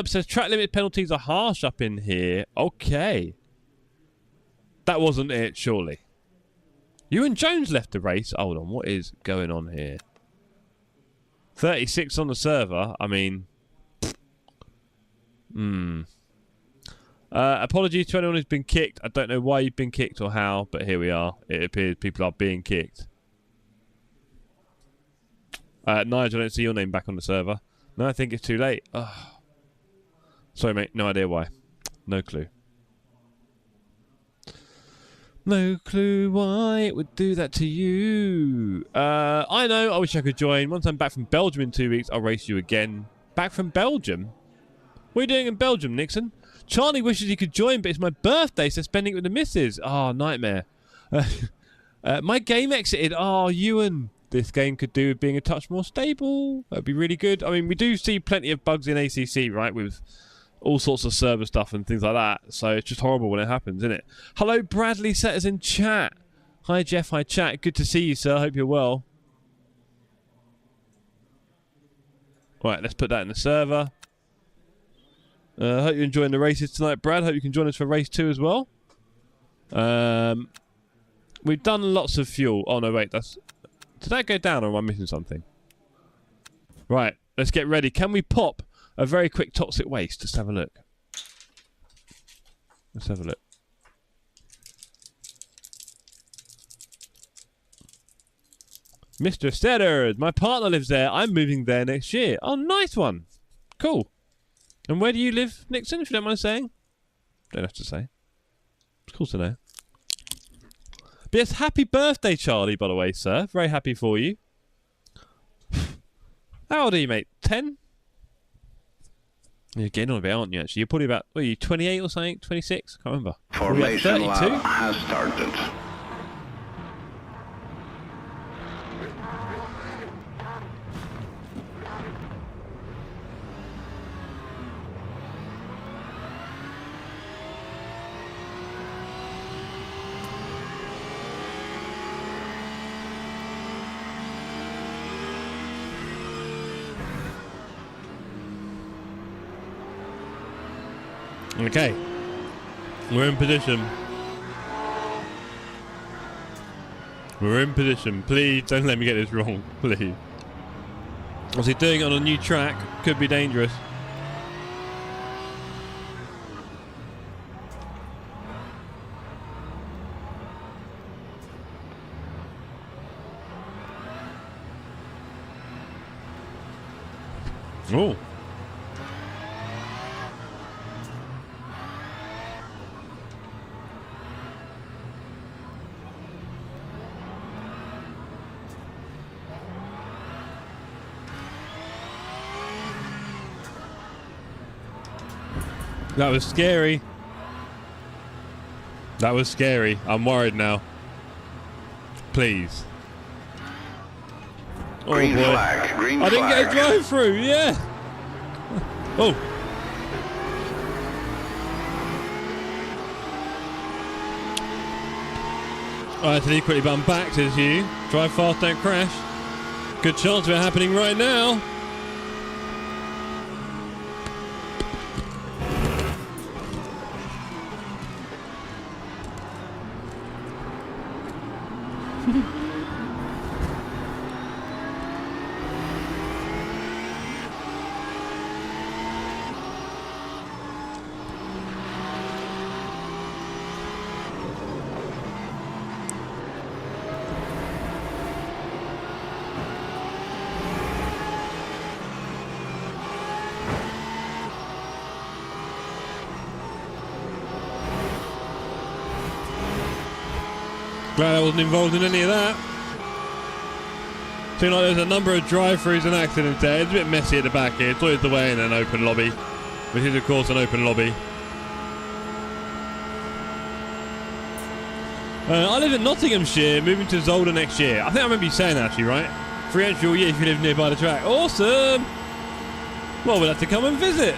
Speaker 2: Says track limit penalties are harsh up in here. Okay. That wasn't it, surely. You and Jones left the race. Hold on, what is going on here? 36 on the server. I mean... apologies to anyone who's been kicked. I don't know why you've been kicked or how, but here we are. It appears people are being kicked. Nigel, I don't see your name back on the server. No, I think it's too late. Oh. Sorry, mate. No idea why. No clue. No clue why it would do that to you. I know. I wish I could join. Once I'm back from Belgium in 2 weeks, I'll race you again. Back from Belgium? What are you doing in Belgium, Nixon? Charlie wishes he could join, but it's my birthday, so spending it with the missus. Oh, nightmare. My game exited. Oh, Ewan. This game could do with being a touch more stable. That'd be really good. I mean, we do see plenty of bugs in ACC, right, with all sorts of server stuff and things like that. So it's just horrible when it happens, isn't it? Hello, Bradley Setters in chat. Hi, Jeff. Hi, chat. Good to see you, sir. Hope you're well. Right, let's put that in the server. Hope you're enjoying the races tonight, Brad. Hope you can join us for race 2 as well. We've done lots of fuel. Oh, no, wait. Did that go down or am I missing something? Right, let's get ready. Can we pop a very quick toxic waste? Let's have a look. Let's have a look. Mr. Steddard, my partner lives there. I'm moving there next year. Oh, nice one. Cool. And where do you live, Nixon, if you don't mind saying? Don't have to say. It's cool to know. But yes, happy birthday, Charlie, by the way, sir. Very happy for you. How old are you, mate? 10? You're getting on a bit, aren't you, actually? You're probably about, what are you, 28 or something? 26? Can't remember.
Speaker 4: Formation lap has started.
Speaker 2: Okay, we're in position. We're in position. Please don't let me get this wrong. Please. Obviously, doing it on a new track could be dangerous. Oh. That was scary. That was scary. I'm worried now. Please. Oh
Speaker 4: Green
Speaker 2: boy.
Speaker 4: flag. Green
Speaker 2: I didn't get a
Speaker 4: flag.
Speaker 2: drive through, yeah. Oh. Alright, Anthony, quickly button back to you. Drive fast, don't crash. Good chance of it happening right now. Glad I wasn't involved in any of that. Seems like there's a number of drive-throughs and accidents there. It's a bit messy at the back here. It's always the way in an open lobby, which is of course an open lobby. I live in Nottinghamshire, moving to Zolder next year. I think I remember you saying that actually, right? 3 actual years if you live nearby the track. Awesome! Well, we'll have to come and visit.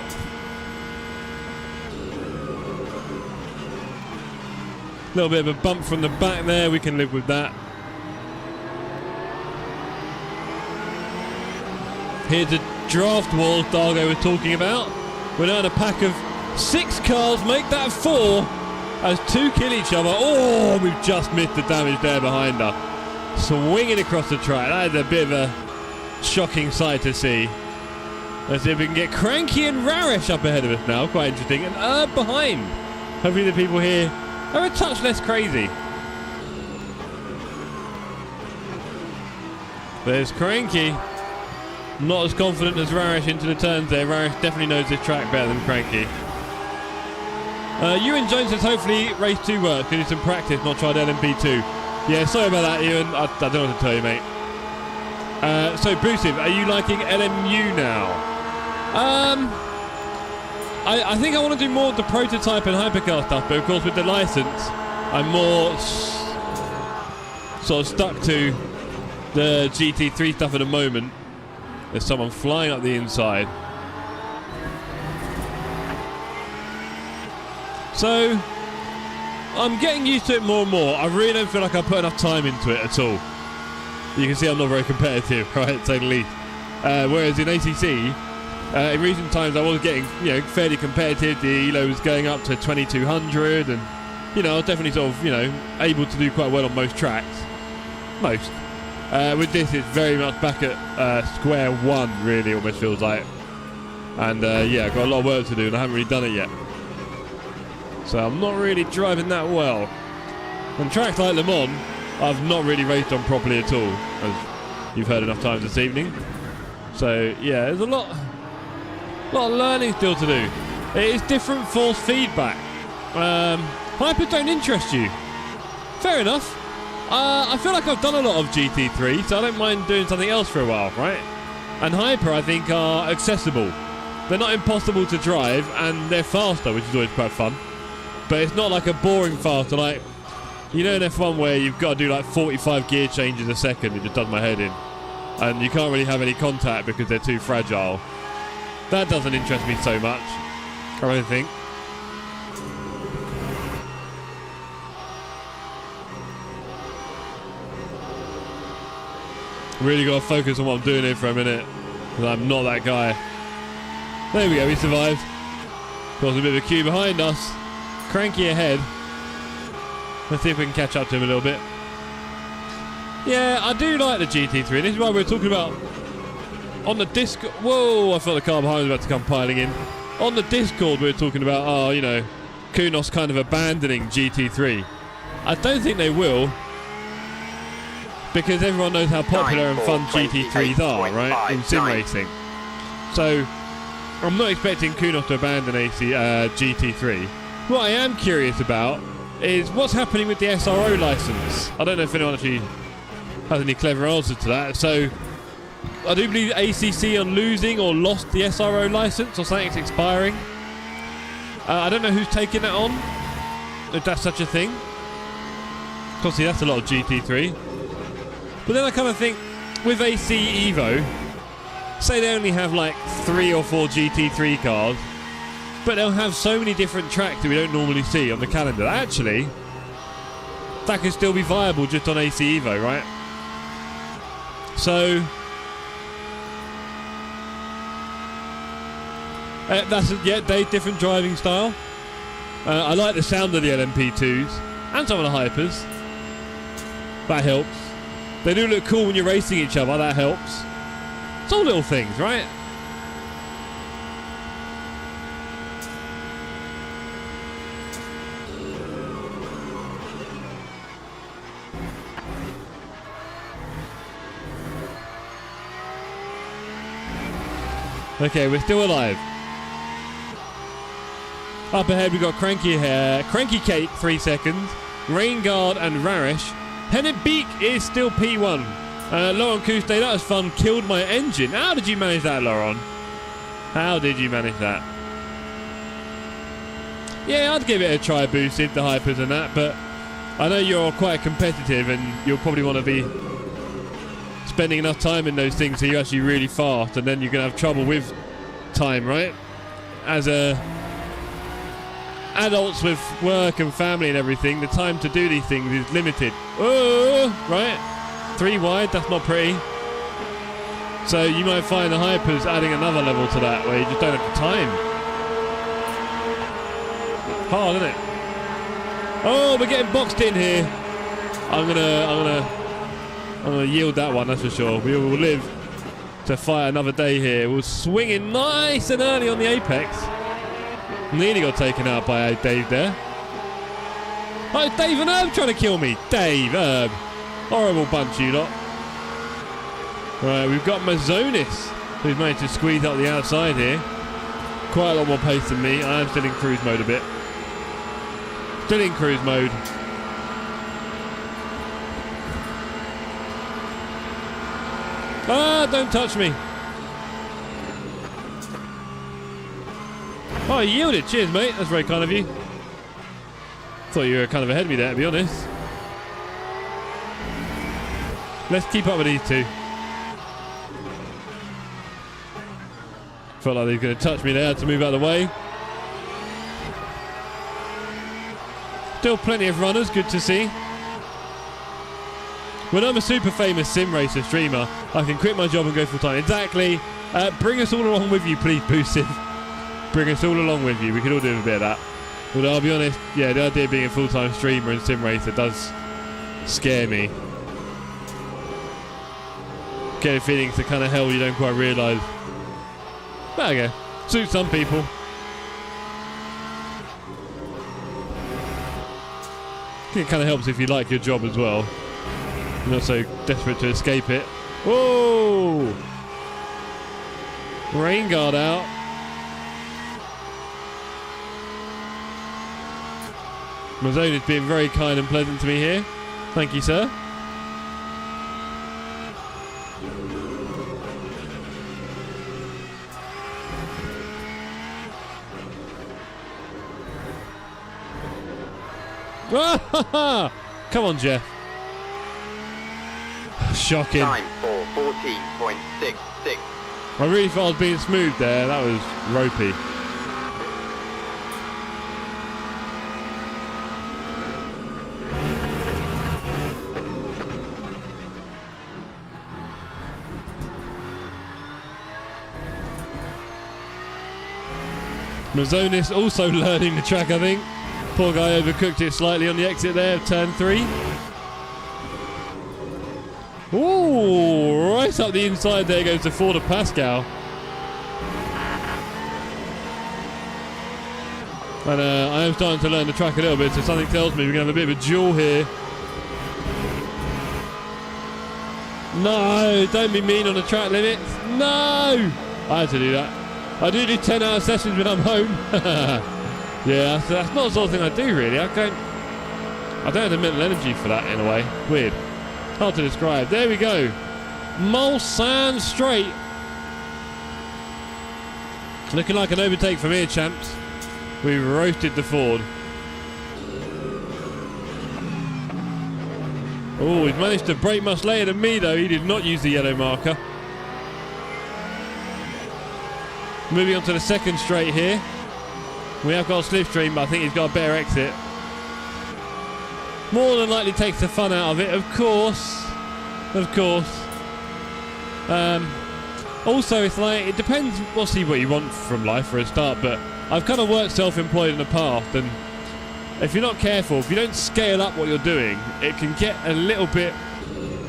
Speaker 2: A little bit of a bump from the back there, we can live with that. Here's the draft wall Dargo was talking about. We're now in a pack of 6 cars, make that 4 as 2 kill each other. Oh, we've just missed the damage there behind her. Swinging across the track, that is a bit of a shocking sight to see. Let's see if we can get Cranky and Rarish up ahead of us now, quite interesting, and Herb behind. Hopefully the people here are a touch less crazy. There's Cranky. Not as confident as Rarish into the turns there. Rarish definitely knows this track better than Cranky. Ewan Jones says hopefully race 2 works. Need some practice, not tried LMP2. Yeah, sorry about that, Ewan. I don't know what to tell you, mate. So, Boosiv, are you liking LMU now? I think I want to do more of the prototype and hypercar stuff, but of course with the license, I'm more sort of stuck to the GT3 stuff at the moment. There's someone flying up the inside. So, I'm getting used to it more and more. I really don't feel like I put enough time into it at all. You can see I'm not very competitive, right, to say the least. Whereas in ACC, in recent times I was getting, fairly competitive. The ELO was going up to 2200 and, I was definitely sort of, able to do quite well on most tracks. Most. With this, it's very much back at square one, really, almost feels like. And, I've got a lot of work to do and I haven't really done it yet. So I'm not really driving that well. On tracks like Le Mans, I've not really raced on properly at all, as you've heard enough times this evening. So, yeah, there's a lot of learning still to do. It is different force feedback. Hyper don't interest you. Fair enough. I feel like I've done a lot of GT3, so I don't mind doing something else for a while, right? And Hyper, I think, are accessible. They're not impossible to drive, and they're faster, which is always quite fun. But it's not like a boring faster, like, in F1 where you've got to do like 45 gear changes a second, it just does my head in. And you can't really have any contact because they're too fragile. That doesn't interest me so much, I don't think. Really got to focus on what I'm doing here for a minute, because I'm not that guy. There we go, we survived. Got a bit of a queue behind us. Cranky ahead. Let's see if we can catch up to him a little bit. Yeah, I do like the GT3. This is why we're talking about on the Discord. Whoa, I thought the car behind was about to come piling in. On the Discord, we were talking about, oh, you know, Kunos kind of abandoning GT3. I don't think they will, because everyone knows how popular and fun GT3s are, right, in sim racing. So I'm not expecting Kunos to abandon GT3. What I am curious about is what's happening with the SRO license. I don't know if anyone actually has any clever answers to that. So I do believe ACC are losing or lost the SRO license, or something's expiring. I don't know who's taking that on, if that's such a thing. Obviously that's a lot of GT3. But then I kind of think, with AC Evo, say they only have like 3 or 4 GT3 cars, but they'll have so many different tracks that we don't normally see on the calendar. Actually, that could still be viable just on AC Evo, right? So that's a different driving style. I like the sound of the LMP2s and some of the hypers. That helps. They do look cool when you're racing each other. That helps. It's all little things, right? Okay, we're still alive. Up ahead, we've got Cranky Hair, Cranky Cake, 3 seconds, Rain Guard and Rarish. Pennant Beak is still P1. Laurent Couste, that was fun, killed my engine. How did you manage that, Laurent? How did you manage that? Yeah, I'd give it a try, boosted, the hypers and that, but I know you're quite competitive and you'll probably want to be spending enough time in those things so you're actually really fast, and then you're going to have trouble with time, right? As adults with work and family and everything, the time to do these things is limited. Oh, right? 3 wide, that's not pretty. So you might find the hypers adding another level to that where you just don't have the time. Hard, isn't it? Oh, we're getting boxed in here. I'm gonna yield that one, that's for sure. We will live to fight another day here. We're swinging nice and early on the apex. Nearly got taken out by Dave there. Oh, Dave and Herb trying to kill me. Dave, Herb. Horrible bunch, you lot. Right, we've got Mazonis, who's managed to squeeze up the outside here. Quite a lot more pace than me. I am still in cruise mode a bit. Still in cruise mode. Ah, don't touch me. Oh, you yielded. Cheers, mate. That's very kind of you. Thought you were kind of ahead of me there, to be honest. Let's keep up with these two. Felt like they were going to touch me there. Had to move out of the way. Still plenty of runners. Good to see. When I'm a super famous sim racer streamer, I can quit my job and go full time. Exactly. Bring us all along with you, please, Boosted. Bring us all along with you. We could all do a bit of that. But I'll be honest, yeah, the idea of being a full-time streamer and sim racer does scare me. Getting feelings the kind of hell you don't quite realise. But okay, suits some people. I think it kind of helps if you like your job as well. You're not so desperate to escape it. Whoa! Rain guard out. Mazzone is being very kind and pleasant to me here. Thank you, sir. Come on, Jeff. Shocking.
Speaker 3: Time for 14.66.
Speaker 2: I really thought I was being smooth there. That was ropey. Mazonis also learning the track, I think. Poor guy overcooked it slightly on the exit there of turn 3. Ooh, right up the inside there goes the Ford of Pascal. And I am starting to learn the track a little bit, so something tells me we're going to have a bit of a duel here. No, don't be mean on the track limits. No! I had to do that. I do 10-hour sessions when I'm home. Yeah, that's not the sort of thing I do, really. I don't have the mental energy for that, in a way. Weird. Hard to describe. There we go. Mulsanne straight. Looking like an overtake from here, champs. We roasted the Ford. Oh, he's managed to brake much later than me, though. He did not use the yellow marker. Moving on to the second straight here. We have got a slipstream, but I think he's got a better exit. More than likely takes the fun out of it, of course. Of course. Also, it's like, it depends, we'll see what you want from life for a start, but I've kind of worked self-employed in the past, and if you're not careful, if you don't scale up what you're doing, it can get a little bit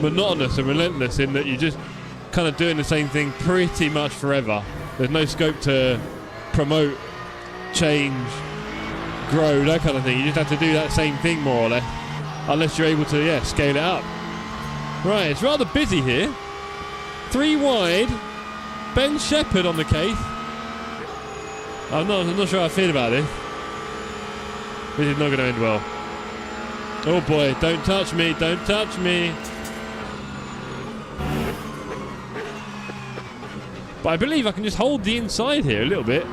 Speaker 2: monotonous and relentless in that you're just kind of doing the same thing pretty much forever. There's no scope to promote, change, grow, that kind of thing. You just have to do that same thing more or less, unless you're able to, yeah, scale it up. Right, it's rather busy here. 3 wide. Ben Shepherd on the case. I'm not sure how I feel about this. This is not going to end well. Oh boy, don't touch me, don't touch me. But I believe I can just hold the inside here a little bit.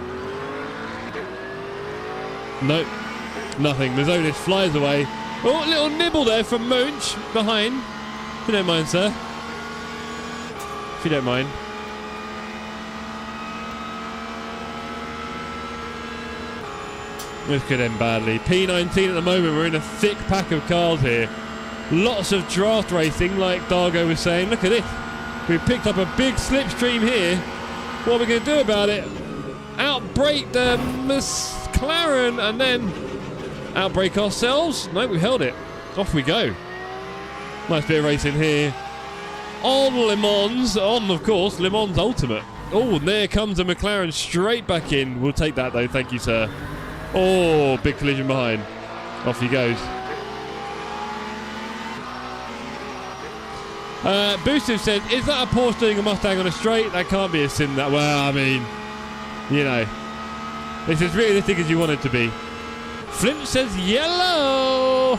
Speaker 2: Nope, nothing. Mazonis flies away. Oh, a little nibble there from Munch behind. If you don't mind, sir. If you don't mind. This could end badly. P19 at the moment. We're in a thick pack of cars here. Lots of draft racing, like Dargo was saying. Look at this. We've picked up a big slipstream here. What are we going to do about it? Outbrake the McLaren and then outbrake ourselves? No, we held it. Off we go. Nice bit of racing here. On Le Mans. On, of course, Le Mans Ultimate. Oh, and there comes a McLaren straight back in. We'll take that, though. Thank you, sir. Oh, big collision behind. Off he goes. Boosted said, is that a Porsche doing a Mustang on a straight? That can't be a sim that. Well, I mean, you know, it's as realistic as you want it to be. Flint says yellow.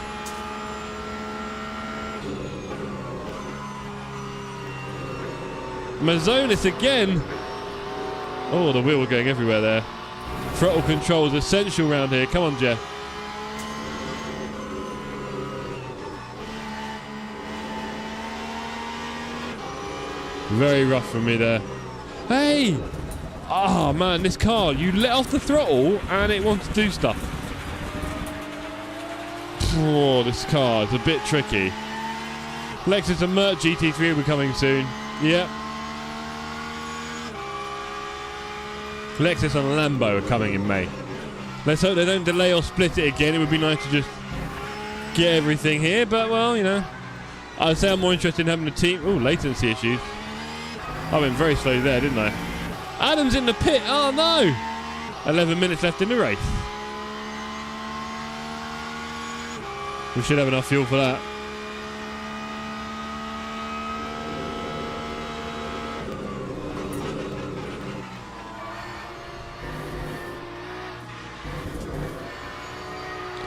Speaker 2: Mazonis again. Oh, the wheel going everywhere there. Throttle control is essential around here. Come on, Jeff. Very rough from me there. Hey! Oh, man, this car. You let off the throttle and it wants to do stuff. Oh, this car is a bit tricky. Lexus and Mert GT3 will be coming soon. Yep. Lexus and Lambo are coming in May. Let's hope they don't delay or split it again. It would be nice to just get everything here, but well, you know. I'd say I'm more interested in having a team. Ooh, latency issues. I went very slow there, didn't I? Adam's in the pit. Oh no! 11 minutes left in the race. We should have enough fuel for that.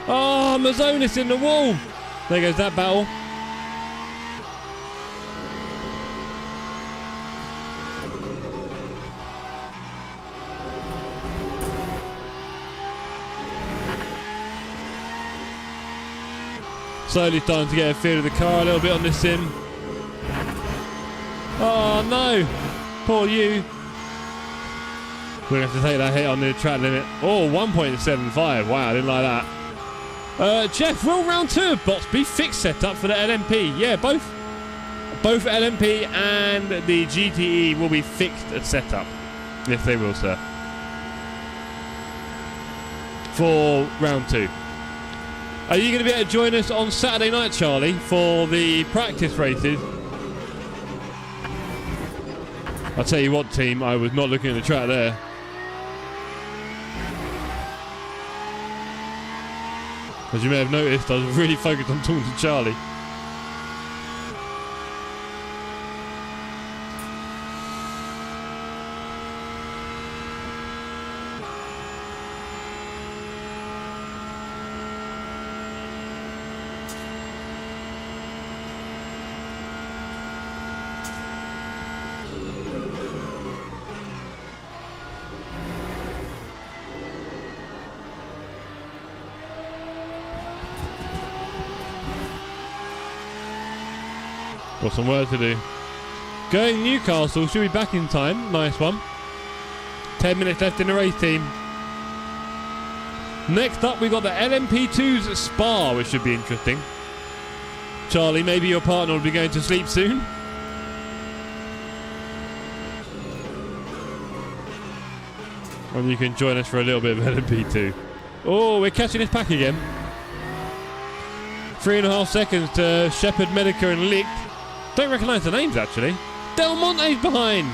Speaker 2: Oh, Mazonis in the wall. There goes that battle. Slowly starting to get a feel of the car a little bit on this sim. Oh no, poor you. We're going to have to take that hit on the track limit. Oh, 1.75. Wow, I didn't like that. Jeff, will round 2 of bots be fixed setup for the LMP? Yeah, both LMP and the GTE will be fixed at setup. Yes, they will, sir. For round 2. Are you going to be able to join us on Saturday night, Charlie, for the practice races? I'll tell you what, team, I was not looking at the track there. As you may have noticed, I was really focused on talking to Charlie. Got some work to do. Going Newcastle, should be back in time. Nice one. 10 minutes left in the race, team. Next up, we got the LMP2s at Spa, which should be interesting. Charlie, maybe your partner will be going to sleep soon. And you can join us for a little bit of LMP2. Oh, we're catching this pack again. 3.5 seconds to Shepard, Medica and Licht. Don't recognise the names, actually. Del Monte's behind.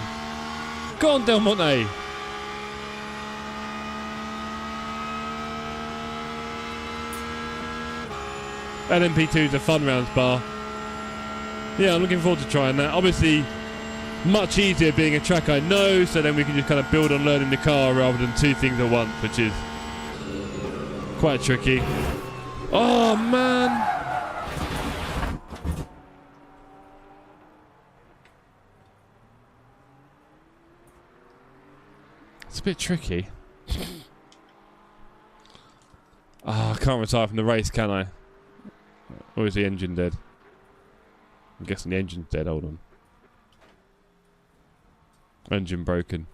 Speaker 2: Go on, Del Monte. LMP2's a fun round, Spa. Yeah, I'm looking forward to trying that. Obviously, much easier being a track I know, so then we can just kind of build on learning the car rather than two things at once, which is quite tricky. Oh, man. It's a bit tricky. I can't retire from the race, can I? Or is the engine dead? I'm guessing the engine's dead. Hold on. Engine broken.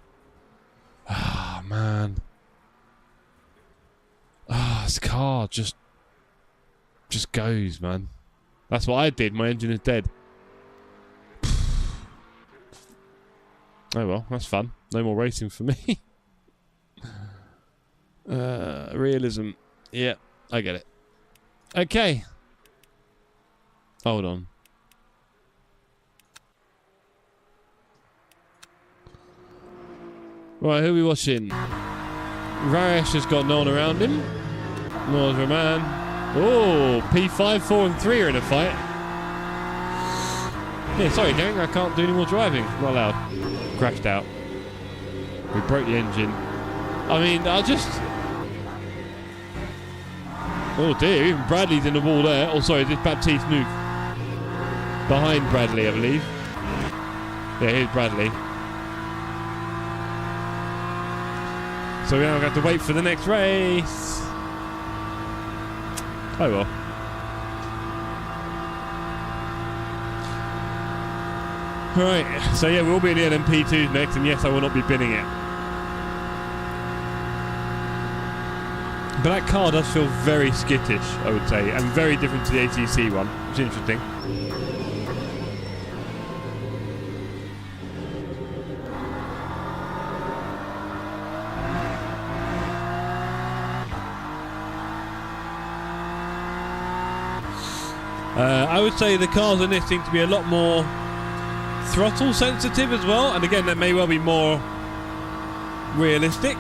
Speaker 2: Ah, man. Ah, this car just goes, man. That's what I did. My engine is dead. Oh well, that's fun. No more racing for me. Realism. Yeah, I get it. Okay. Hold on. Right, who are we watching? Raresh has got no one around him. Nor's Roman. Oh, P5, 4 and 3 are in a fight. Yeah, sorry gang, I can't do any more driving. Not allowed. Crashed out. We broke the engine. I mean, I just... Oh dear, even Bradley's in the wall there. Oh sorry, this Baptiste Nuke. Behind Bradley, I believe. Yeah, here's Bradley. So we're now going to have to wait for the next race. Oh well. Right, so yeah, we'll be in the LMP2 next, and yes, I will not be binning it. But that car does feel very skittish, I would say, and very different to the ATC one, which is interesting. I would say the cars in this seem to be a lot more throttle sensitive as well, and again that may well be more realistic.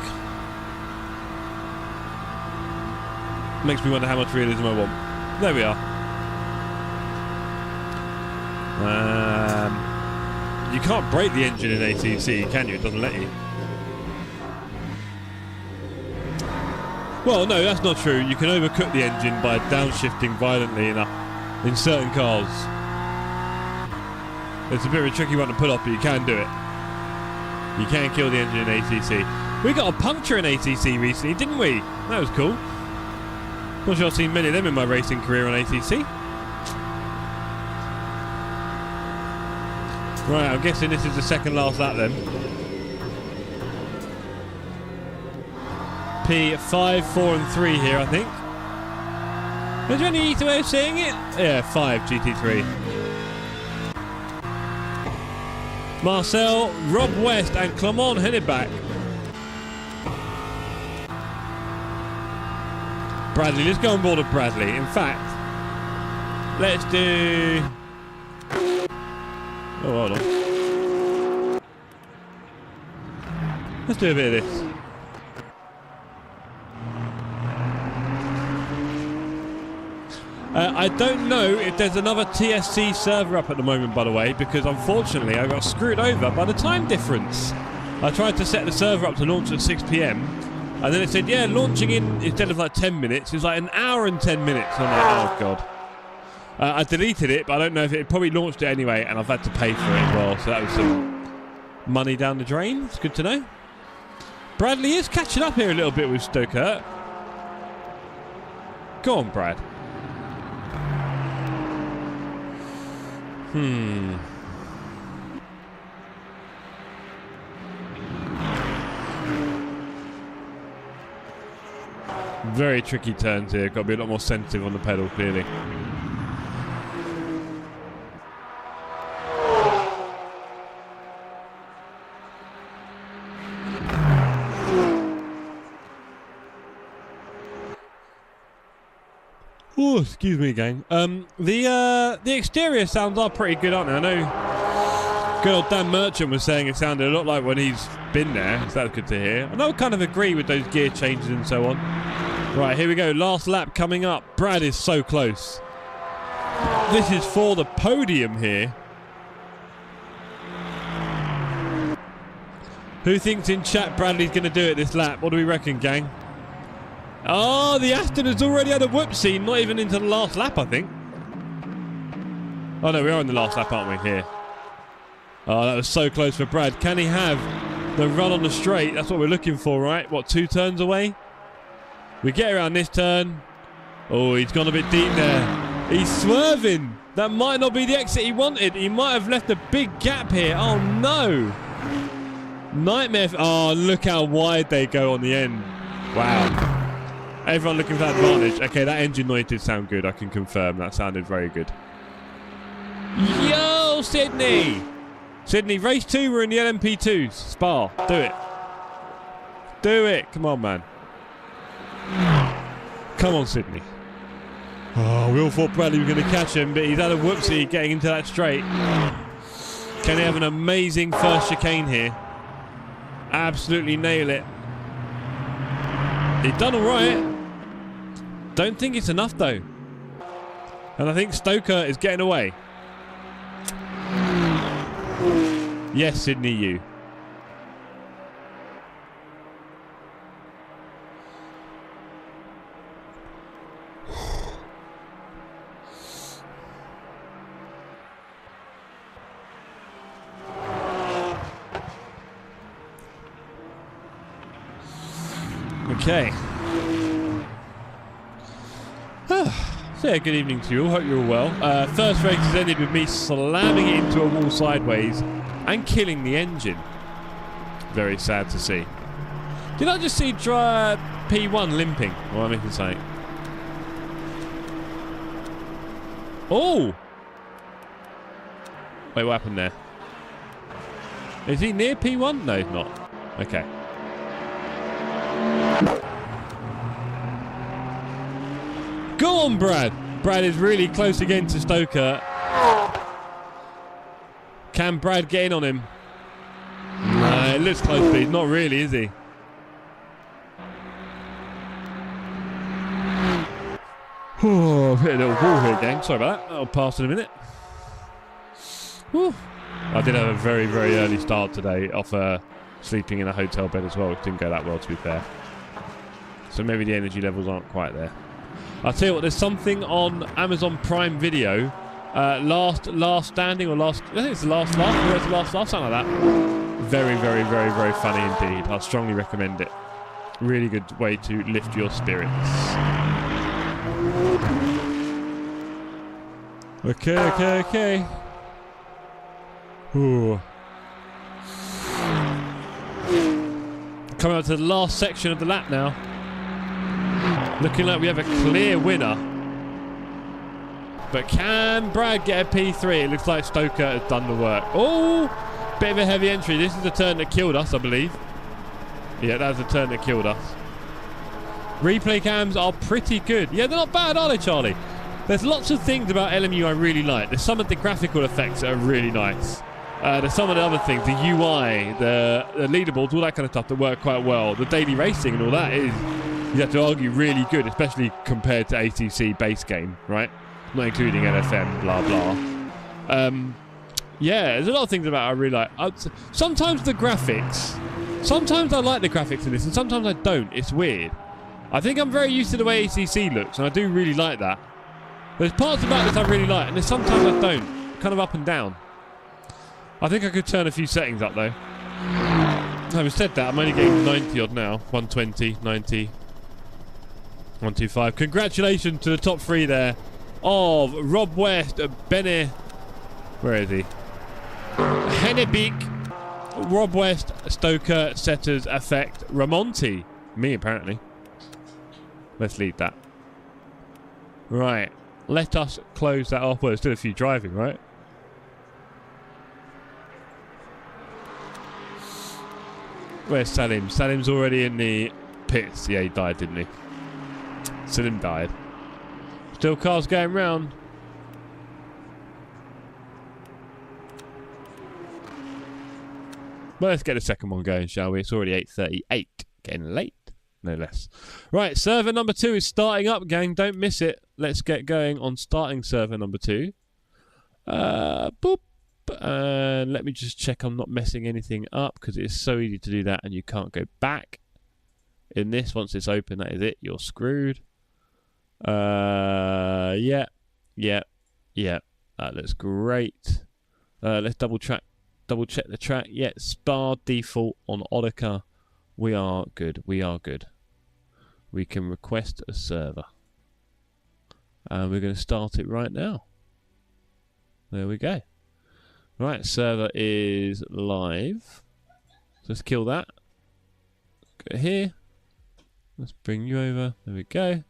Speaker 2: Makes me wonder how much realism I want. There we are. You can't brake the engine in ATC, can you? It doesn't let you. Well, no, that's not true. You can overcook the engine by downshifting violently in certain cars. It's a bit of a tricky one to pull off, but you can do it. You can kill the engine in ATC. We got a puncture in ATC recently, didn't we? That was cool. Not sure I've seen many of them in my racing career on ATC. Right, I'm guessing this is the second last lap then. P5, 4 and 3 here, I think. Is there any easy way of saying it? Yeah, 5 GT3. Marcel, Rob West and Clement headed back. Bradley, let's go on board with Bradley. In fact, let's do... Oh, hold on. Let's do a bit of this. I don't know if there's another TSC server up at the moment, by the way, because unfortunately I got screwed over by the time difference. I tried to set the server up to launch at 6 PM, and then it said, yeah, launching in instead of like 10 minutes, it was like an hour and 10 minutes. I'm like, oh God. I deleted it, but I don't know if it probably launched it anyway, and I've had to pay for it as well, so that was some money down the drain. It's good to know. Bradley is catching up here a little bit with Stoker. Go on, Brad. Very tricky turns here. Got to be a lot more sensitive on the pedal, clearly. Oh, excuse me, gang. The exterior sounds are pretty good, aren't they? I know good old Dan Merchant was saying it sounded a lot like when he's been there, so that's good to hear. And I kind of agree with those gear changes and so on. Right, here we go. Last lap coming up. Brad is so close. This is for the podium here. Who thinks in chat Bradley's going to do it this lap? What do we reckon, gang? Oh, the Aston has already had a whoopsie, not even into the last lap, I think. Oh, no, we are in the last lap, aren't we, here? Oh, that was so close for Brad. Can he have the run on the straight? That's what we're looking for, right? What, 2 turns away? We get around this turn. Oh, he's gone a bit deep there. He's swerving. That might not be the exit he wanted. He might have left a big gap here. Oh, no. Nightmare. Oh, look how wide they go on the end. Wow. Everyone looking for that advantage. Okay, that engine noise did sound good. I can confirm. That sounded very good. Yo, Sydney! Sydney, race 2. We're in the LMP2s. Spa. Do it. Do it. Come on, man. Come on, Sydney. Oh, we all thought Bradley was going to catch him, but he's had a whoopsie getting into that straight. Can he have an amazing first chicane here? Absolutely nail it. He's done all right. Don't think it's enough, though. And I think Stoker is getting away. Yes, Sydney, you. Okay. So yeah, good evening to you all. Hope you're all well. First race has ended with me slamming it into a wall sideways and killing the engine. Very sad to see. Did I just see P1 limping? Or am I making something? Oh! Wait, what happened there? Is he near P1? No, he's not. Okay. Go on, Brad. Brad is really close again to Stoker. Can Brad get in on him? No, it looks close, but he's not really, is he? Oh, I've hit a little wall here, gang. Sorry about that. That'll pass in a minute. Whew. I did have a very, very early start today off sleeping in a hotel bed as well, which didn't go that well, to be fair. So maybe the energy levels aren't quite there. I'll tell you what, there's something on Amazon Prime Video, last standing, or last, I think it's the last laugh, where's the last laugh, something like that. Very, very, very, very funny indeed. I strongly recommend it. Really good way to lift your spirits. Okay. Ooh. Coming up to the last section of the lap now. Looking like we have a clear winner. But can Brad get a P3? It looks like Stoker has done the work. Oh, bit of a heavy entry. This is the turn that killed us, I believe. Yeah, that's the turn that killed us. Replay cams are pretty good. Yeah, they're not bad, are they, Charlie? There's lots of things about LMU I really like. There's some of the graphical effects that are really nice. There's some of the other things, the UI, the leaderboards, all that kind of stuff that work quite well. The daily racing and all that is, you have to argue, really good, especially compared to ACC base game, right? Not including NFM, blah, blah. Yeah, there's a lot of things about it I really like. Sometimes the graphics, sometimes I like the graphics in this, and sometimes I don't. It's weird. I think I'm very used to the way ACC looks, and I do really like that. There's parts about this I really like, and there's sometimes I don't. Kind of up and down. I think I could turn a few settings up, though. Having said that, I'm only getting 90 odd now. 120, 90, 125. Congratulations to the top 3 there of Rob West, Bene... Where is he? Hennebeek, Rob West, Stoker, Setters, Effect, Ramonti. Me, apparently. Let's leave that. Right. Let us close that off. Well, there's still a few driving, right? Where's Salim? Salim's already in the pits. Yeah, he died, didn't he? Salim died. Still cars going round. Well, let's get the second one going, shall we? It's already 8:38. Getting late, no less. Right, server number 2 is starting up, gang. Don't miss it. Let's get going on starting server number 2. Boop. And let me just check I'm not messing anything up, because it's so easy to do that and you can't go back. In this, once it's open, that is it. You're screwed. Yeah. That looks great. Let's double check the track. Yeah, Spa default on Odaka. We are good. We are good. We can request a server. And we're going to start it right now. There we go. Right, server is live. Let's kill that. Go here. Let's bring you over. There we go.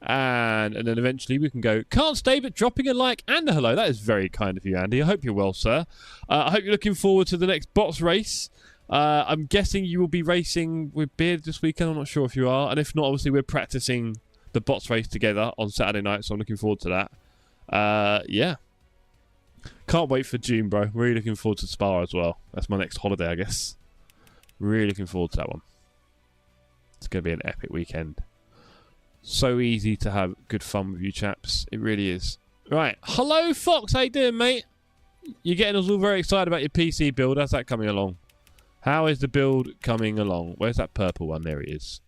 Speaker 2: And then eventually we can go, can't stay but dropping a like and a hello. That is very kind of you, Andy. I hope you're well, sir. I hope you're looking forward to the next bots race. I'm guessing you will be racing with Beard this weekend. I'm not sure if you are. And if not, obviously we're practicing the bots race together on Saturday night, so I'm looking forward to that. Yeah. Can't wait for June, bro. Really looking forward to Spa as well. That's my next holiday, I guess. Really looking forward to that one. It's going to be an epic weekend. So easy to have good fun with you chaps. It really is. Right. Hello, Fox. How you doing, mate? You're getting us all very excited about your PC build. How's that coming along? How is the build coming along? Where's that purple one? There it is.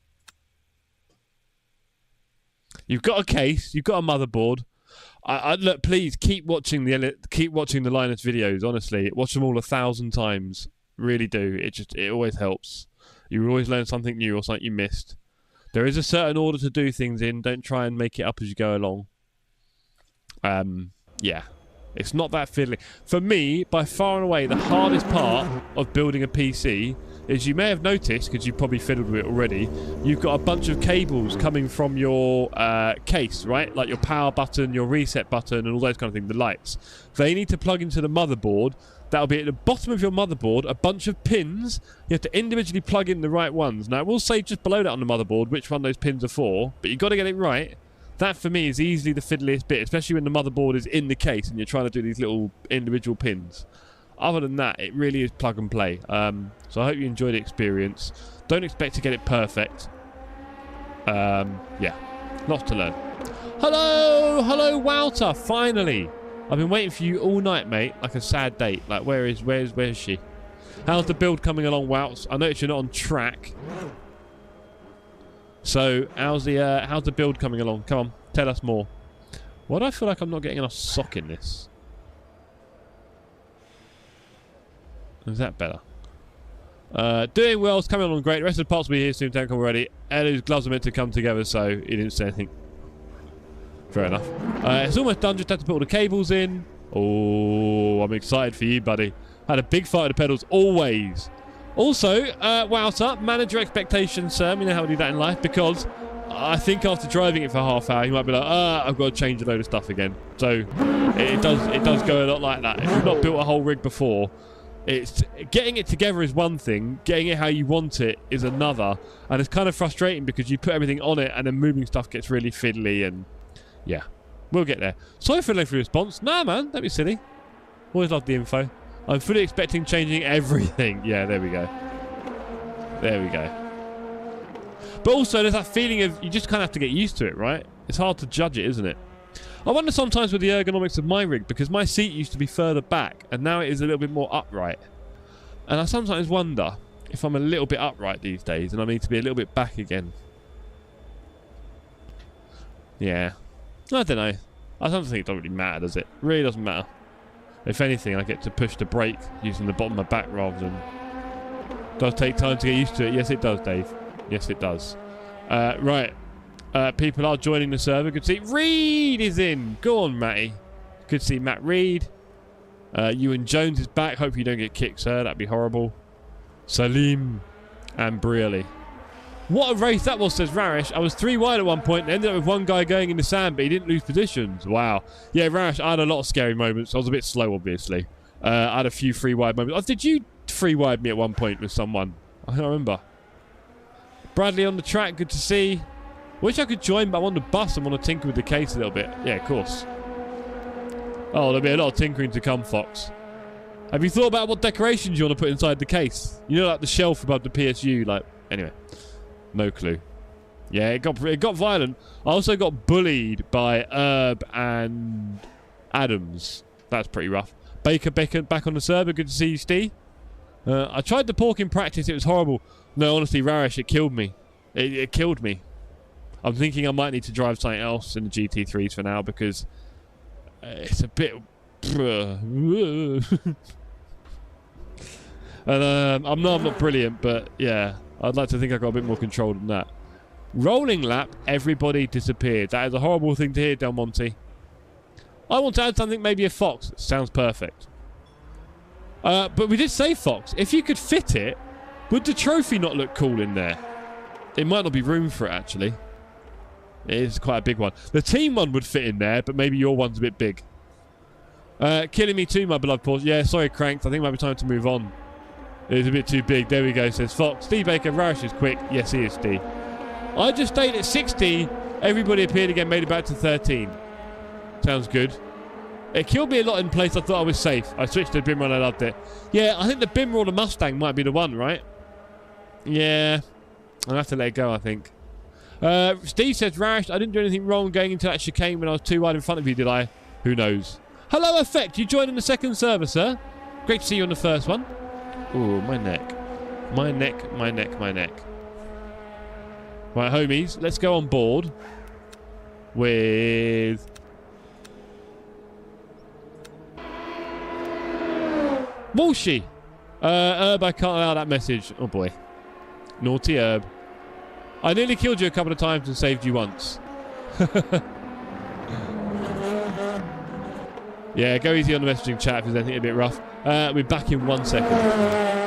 Speaker 2: You've got a case. You've got a motherboard. Look, please keep watching the Linus videos. Honestly, watch them all 1,000 times. Really do. It always helps. You always learn something new or something you missed. There is a certain order to do things in. Don't try and make it up as you go along. Yeah. It's not that fiddly. For me, by far and away, the hardest part of building a PC is, you may have noticed, because you've probably fiddled with it already, you've got a bunch of cables coming from your case, right? Like your power button, your reset button, and all those kind of things, the lights. They need to plug into the motherboard. That'll be at the bottom of your motherboard, a bunch of pins. You have to individually plug in the right ones. Now, it will say just below that on the motherboard which one those pins are for, but you've got to get it right. That, for me, is easily the fiddliest bit, especially when the motherboard is in the case and you're trying to do these little individual pins. Other than that, it really is plug and play. So I hope you enjoy the experience. Don't expect to get it perfect. Yeah, lots to learn. Hello, Walter, finally. I've been waiting for you all night, mate, like a sad date. Like, where's she? How's the build coming along, Waltz? I noticed you're not on track. So, how's the build coming along? Come on, tell us more. Why do I feel like I'm not getting enough sock in this? Is that better? Doing well, it's coming along great. The rest of the parts will be here soon, don't come already. Elu's gloves are meant to come together, so he didn't say anything. Fair enough. It's almost done, just have to put all the cables in. Oh, I'm excited for you, buddy. Had a big fight with the pedals, always. Also, Wowza, manage your expectations, sir. You know how we do that in life, because I think after driving it for half hour, you might be like, I've got to change a load of stuff again. So it does go a lot like that. If you've not built a whole rig before, it's getting it together is one thing, getting it how you want it is another, and it's kind of frustrating because you put everything on it and then moving stuff gets really fiddly, and yeah, we'll get there. Sorry for the lengthy response. Nah, man, don't be silly. Always love the info. I'm fully expecting changing everything. Yeah, there we go. There we go. But also, there's that feeling of you just kind of have to get used to it, right? It's hard to judge it, isn't it? I wonder sometimes with the ergonomics of my rig, because my seat used to be further back, and now it is a little bit more upright. And I sometimes wonder if I'm a little bit upright these days, and I need to be a little bit back again. Yeah. I don't know. I don't think it doesn't really matter, does it? It really doesn't matter. If anything, I get to push the brake using the bottom of my back rather than... It does take time to get used to it. Yes, it does, Dave. Yes, it does. Right. People are joining the server. Good to see Reed is in. Go on, Matty. Good to see Matt Reed. Ewan Jones is back. Hope you don't get kicked, sir. That'd be horrible. Salim and Briali. What a race that was, says Rarish. I was 3 wide at one point and ended up with one guy going in the sand, but he didn't lose positions. Wow. Yeah, Rarish, I had a lot of scary moments. I was a bit slow, obviously. I had a few 3 wide moments. Oh, did you 3 wide me at one point with someone? I don't remember. Bradley on the track. Good to see. Wish I could join, but I'm on the bus. I want to tinker with the case a little bit. Yeah, of course. Oh, there'll be a lot of tinkering to come, Fox. Have you thought about what decorations you want to put inside the case? You know, like the shelf above the PSU. Like, anyway, no clue. Yeah, it got violent. I also got bullied by Herb and Adams. That's pretty rough. Baker back on the server. Good to see you, Steve. I tried the pork in practice. It was horrible. No, honestly, Rarish, it killed me. It killed me. I'm thinking I might need to drive something else in the GT3s for now because it's a bit... and I'm not brilliant, but yeah, I'd like to think I got a bit more control than that. Rolling lap, everybody disappeared. That is a horrible thing to hear, Del Monte. I want to add something, maybe a Fox. Sounds perfect. But we did say Fox. If you could fit it, would the trophy not look cool in there? It might not be room for it, actually. It is quite a big one. The team one would fit in there, but maybe your one's a bit big. Killing me too, my beloved Paul. Yeah, sorry, Cranked. I think it might be time to move on. It's a bit too big. There we go, says Fox. Steve Baker, Rarish is quick. Yes, he is, Steve. I just stayed at 60. Everybody appeared again, made it back to 13. Sounds good. It killed me a lot in place. I thought I was safe. I switched to the Bimmer and I loved it. Yeah, I think the Bimmer or the Mustang might be the one, right? Yeah. I'll have to let it go, I think. Steve says, Rash, I didn't do anything wrong going into that chicane when I was too wide in front of you, did I? Who knows? Hello, Effect. You joined in the second server, sir. Great to see you on the first one. Ooh, my neck. My neck, my neck, my neck. Right, homies, let's go on board with... Walshy. Herb, I can't allow that message. Oh, boy. Naughty Herb. I nearly killed you a couple of times and saved you once. Yeah, go easy on the messaging chat if there's anything a bit rough. We're back in 1 second.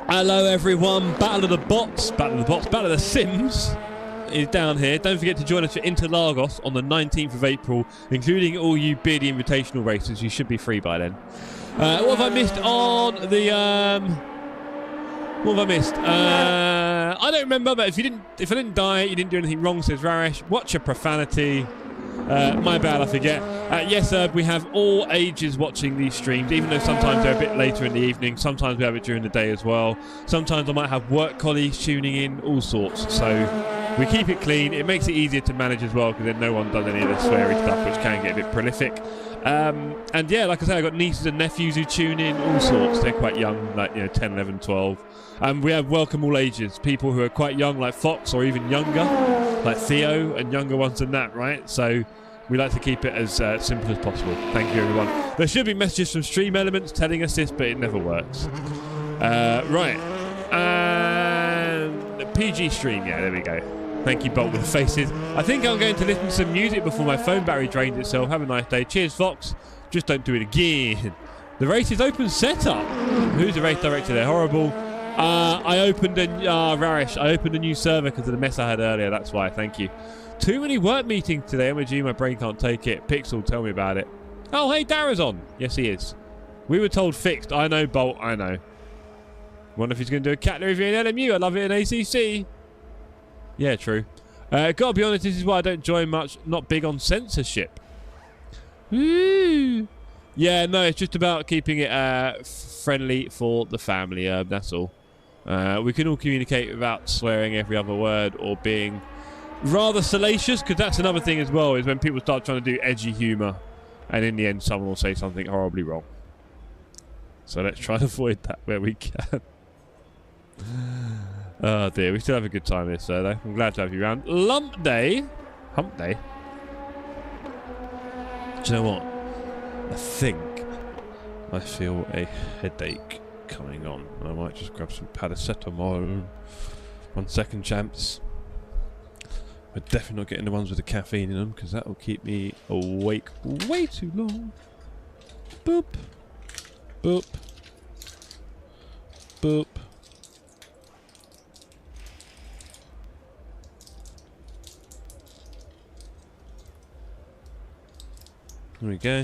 Speaker 2: Hello everyone, Battle of the Bots, Battle of the Sims is down here. Don't forget to join us for Interlagos on the 19th of April, including all you beardy invitational racers. You should be free by then. What have I missed on the... what have I missed? I don't remember, but if I didn't die, you didn't do anything wrong, says Raresh. Watch your profanity. My bad, I forget. Yes, we have all ages watching these streams, even though sometimes they're a bit later in the evening. Sometimes we have it during the day as well. Sometimes I might have work colleagues tuning in, all sorts. So we keep it clean. It makes it easier to manage as well, because then no one does any of the sweary stuff, which can get a bit prolific. And yeah, like I said, I've got nieces and nephews who tune in, all sorts. They're quite young, like 10, 11, 12. And we have welcome all ages. People who are quite young, like Fox, or even younger, like Theo, and younger ones than that, right? So we like to keep it as simple as possible. Thank you, everyone. There should be messages from Stream Elements telling us this, but it never works. Right. And PG stream. Yeah, there we go. Thank you, Bolt with the faces. I think I'm going to listen to some music before my phone battery drains itself. Have a nice day. Cheers, Fox. Just don't do it again. The race is open setup. Who's the race director there? Horrible. I opened Rarish. I opened a new server because of the mess I had earlier. That's why. Thank you. Too many work meetings today. MG, my brain can't take it. Pixel, tell me about it. Oh, hey, Dara's on. Yes, he is. We were told fixed. I know, Bolt. I know. Wonder if he's going to do a cat review in LMU. I love it in ACC. Yeah, true. Gotta be honest, this is why I don't join much. Not big on censorship. Woo! Yeah, no, it's just about keeping it friendly for the family. That's all. We can all communicate without swearing every other word or being rather salacious, because that's another thing as well, is when people start trying to do edgy humour and in the end someone will say something horribly wrong. So let's try and avoid that where we can. Oh dear, we still have a good time here, sir, though. I'm glad to have you around. Hump day. Do you know what? I think I feel a headache coming on. I might just grab some paracetamol. 1 second, champs. We're definitely not getting the ones with the caffeine in them, because that will keep me awake way too long. Boop. Boop. Boop. There we go.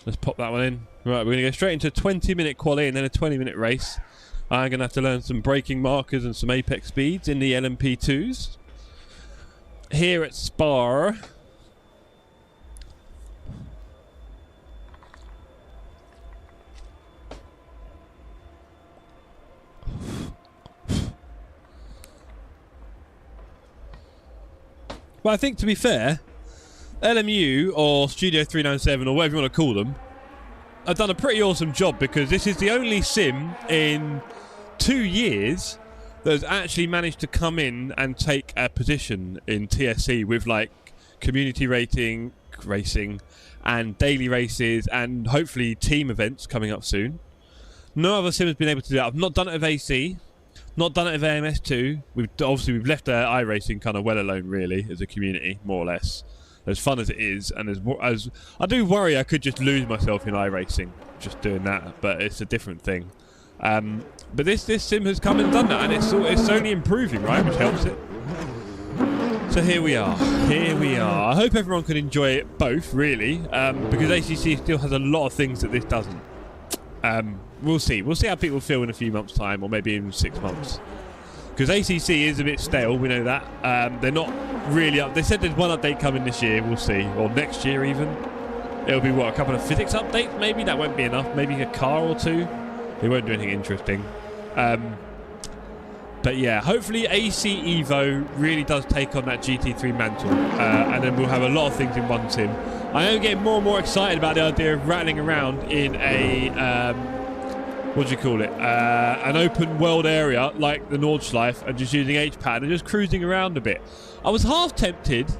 Speaker 2: Let's pop that one in. Right, we're going to go straight into a 20-minute quali and then a 20-minute race. I'm going to have to learn some braking markers and some apex speeds in the LMP2s. Here at Spa. Well, I think, to be fair, LMU or Studio 397 or whatever you want to call them have done a pretty awesome job, because this is the only sim in 2 years that has actually managed to come in and take a position in TSC with like community rating, racing and daily races and hopefully team events coming up soon. No other sim has been able to do that. I've not done it with AC, not done it with AMS2. We've left iRacing kind of well alone, really, as a community, more or less. As fun as it is, and as I do worry I could just lose myself in iRacing just doing that, but it's a different thing. But this sim has come and done that, and it's only improving, right, which helps it. So here we are. I hope everyone can enjoy it both, really, because ACC still has a lot of things that this doesn't. We'll see how people feel in a few months' time, or maybe in 6 months. Because ACC is a bit stale, we know that. They're not really up. They said there's one update coming this year, we'll see. Or next year even. It'll be, what, a couple of physics updates maybe? That won't be enough. Maybe a car or two. They won't do anything interesting. But yeah, hopefully AC Evo really does take on that GT3 mantle. And then we'll have a lot of things in one sim. I am getting more and more excited about the idea of rattling around in a... what do you call it? An open world area like the Nordschleife, and just using H-pad and just cruising around a bit. I was half tempted.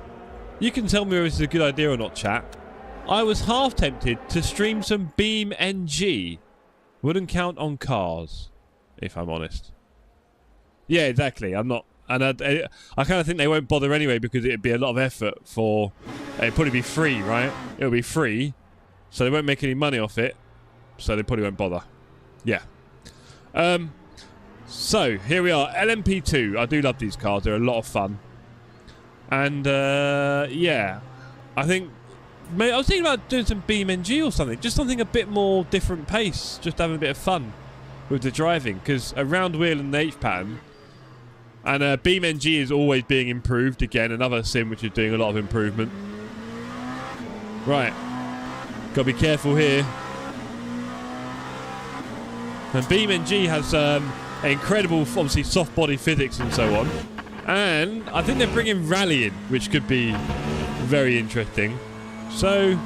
Speaker 2: You can tell me whether this is a good idea or not, chat. I was half tempted to stream some Beam NG. Wouldn't count on cars, if I'm honest. Yeah, exactly. I'm not, and I kind of think they won't bother anyway, because it'd be a lot of effort for. It'd probably be free, right? It'll be free, so they won't make any money off it. So they probably won't bother. Yeah. So, here we are, LMP2. I do love these cars. They're a lot of fun. And, yeah. I think... Mate, I was thinking about doing some BeamNG or something. Just something a bit more different pace. Just having a bit of fun with the driving. Because a round wheel and the H pattern... And BeamNG is always being improved. Again, another sim which is doing a lot of improvement. Right. Got to be careful here. And BeamNG has incredible, obviously, soft body physics and so on. And I think they're bringing rallying, which could be very interesting. So,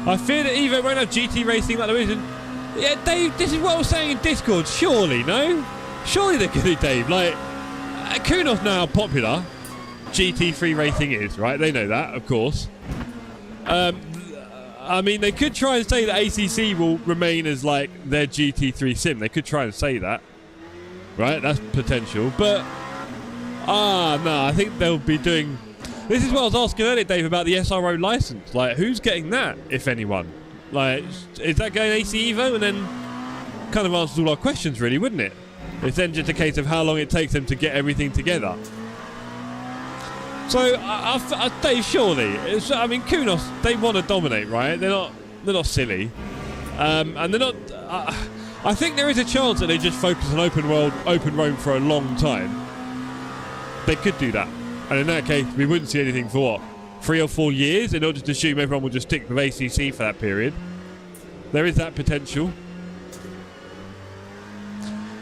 Speaker 2: I fear that Evo won't have GT racing like there isn't. Yeah, Dave, this is what I was saying in Discord. Surely, no? Surely they're going to, Dave. Like, Kunos now how popular GT3 racing is, right? They know that, of course. I mean, they could try and say that ACC will remain as, like, their GT3 sim. They could try and say that. Right? That's potential. But, no, I think they'll be doing... This is what I was asking earlier, Dave, about the SRO license. Like, who's getting that, if anyone? Like, is that going AC Evo? And then kind of answers all our questions, really, wouldn't it? It's then just a case of how long it takes them to get everything together. So, Dave, surely, I mean, Kunos, they want to dominate, right? They're not silly, and they're not. I think there is a chance that they just focus on open road for a long time. They could do that, and in that case, we wouldn't see anything for what, 3 or 4 years, and not just assume everyone will just stick with ACC for that period. There is that potential.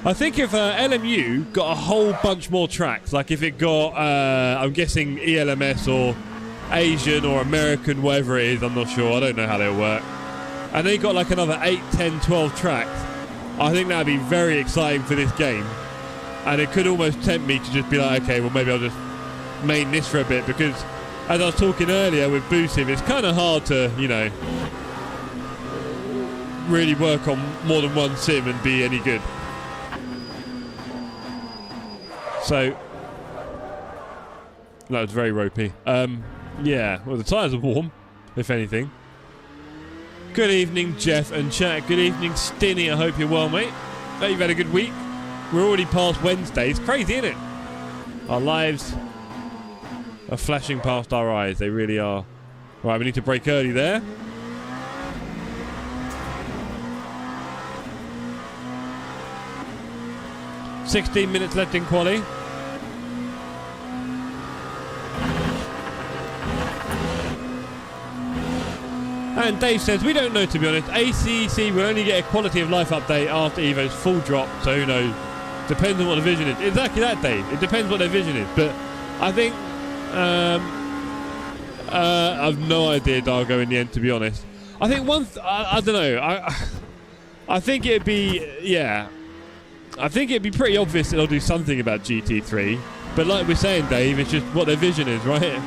Speaker 2: I think if LMU got a whole bunch more tracks, like if it got, I'm guessing ELMS or Asian or American, whatever it is, I'm not sure, I don't know how they'll work, and they got like another 8, 10, 12 tracks, I think that would be very exciting for this game, and it could almost tempt me to just be like, okay, well maybe I'll just main this for a bit, because as I was talking earlier with Boosim, it's kind of hard to, you know, really work on more than one sim and be any good. So, that was very ropey. Yeah, well, the tyres are warm, if anything. Good evening, Jeff and chat. Good evening, Stinny. I hope you're well, mate. Hope you've had a good week. We're already past Wednesday. It's crazy, isn't it? Our lives are flashing past our eyes. They really are. Right, we need to brake early there. $16 minutes left in quali. And Dave says, we don't know, to be honest. ACC will only get a quality of life update after Evo's full drop, so who knows? Depends on what the vision is. Exactly that, Dave. It depends what their vision is. But I think... I've no idea, Dargo, in the end, to be honest. I think I don't know. I think it'd be... Yeah. I think it'd be pretty obvious that they'll do something about GT3. But like we're saying, Dave, it's just what their vision is, right?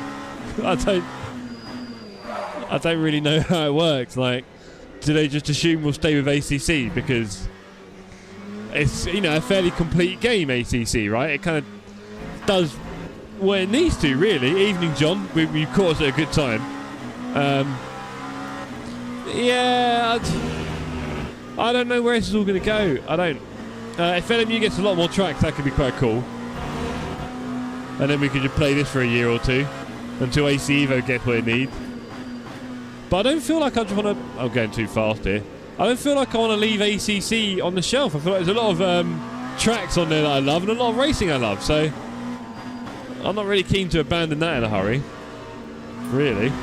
Speaker 2: I don't really know how it works. Like, do they just assume we'll stay with ACC because it's, you know, a fairly complete game, ACC, right? It kind of does what it needs to, really. Evening, John. You caught us at a good time. Yeah, I don't know where this is all going to go. I don't. If LMU gets a lot more tracks, that could be quite cool. And then we could just play this for a year or two until AC Evo gets what it needs. But I don't feel like I just want to... I'm going too fast here. I don't feel like I want to leave ACC on the shelf. I feel like there's a lot of tracks on there that I love and a lot of racing I love. So I'm not really keen to abandon that in a hurry. Really.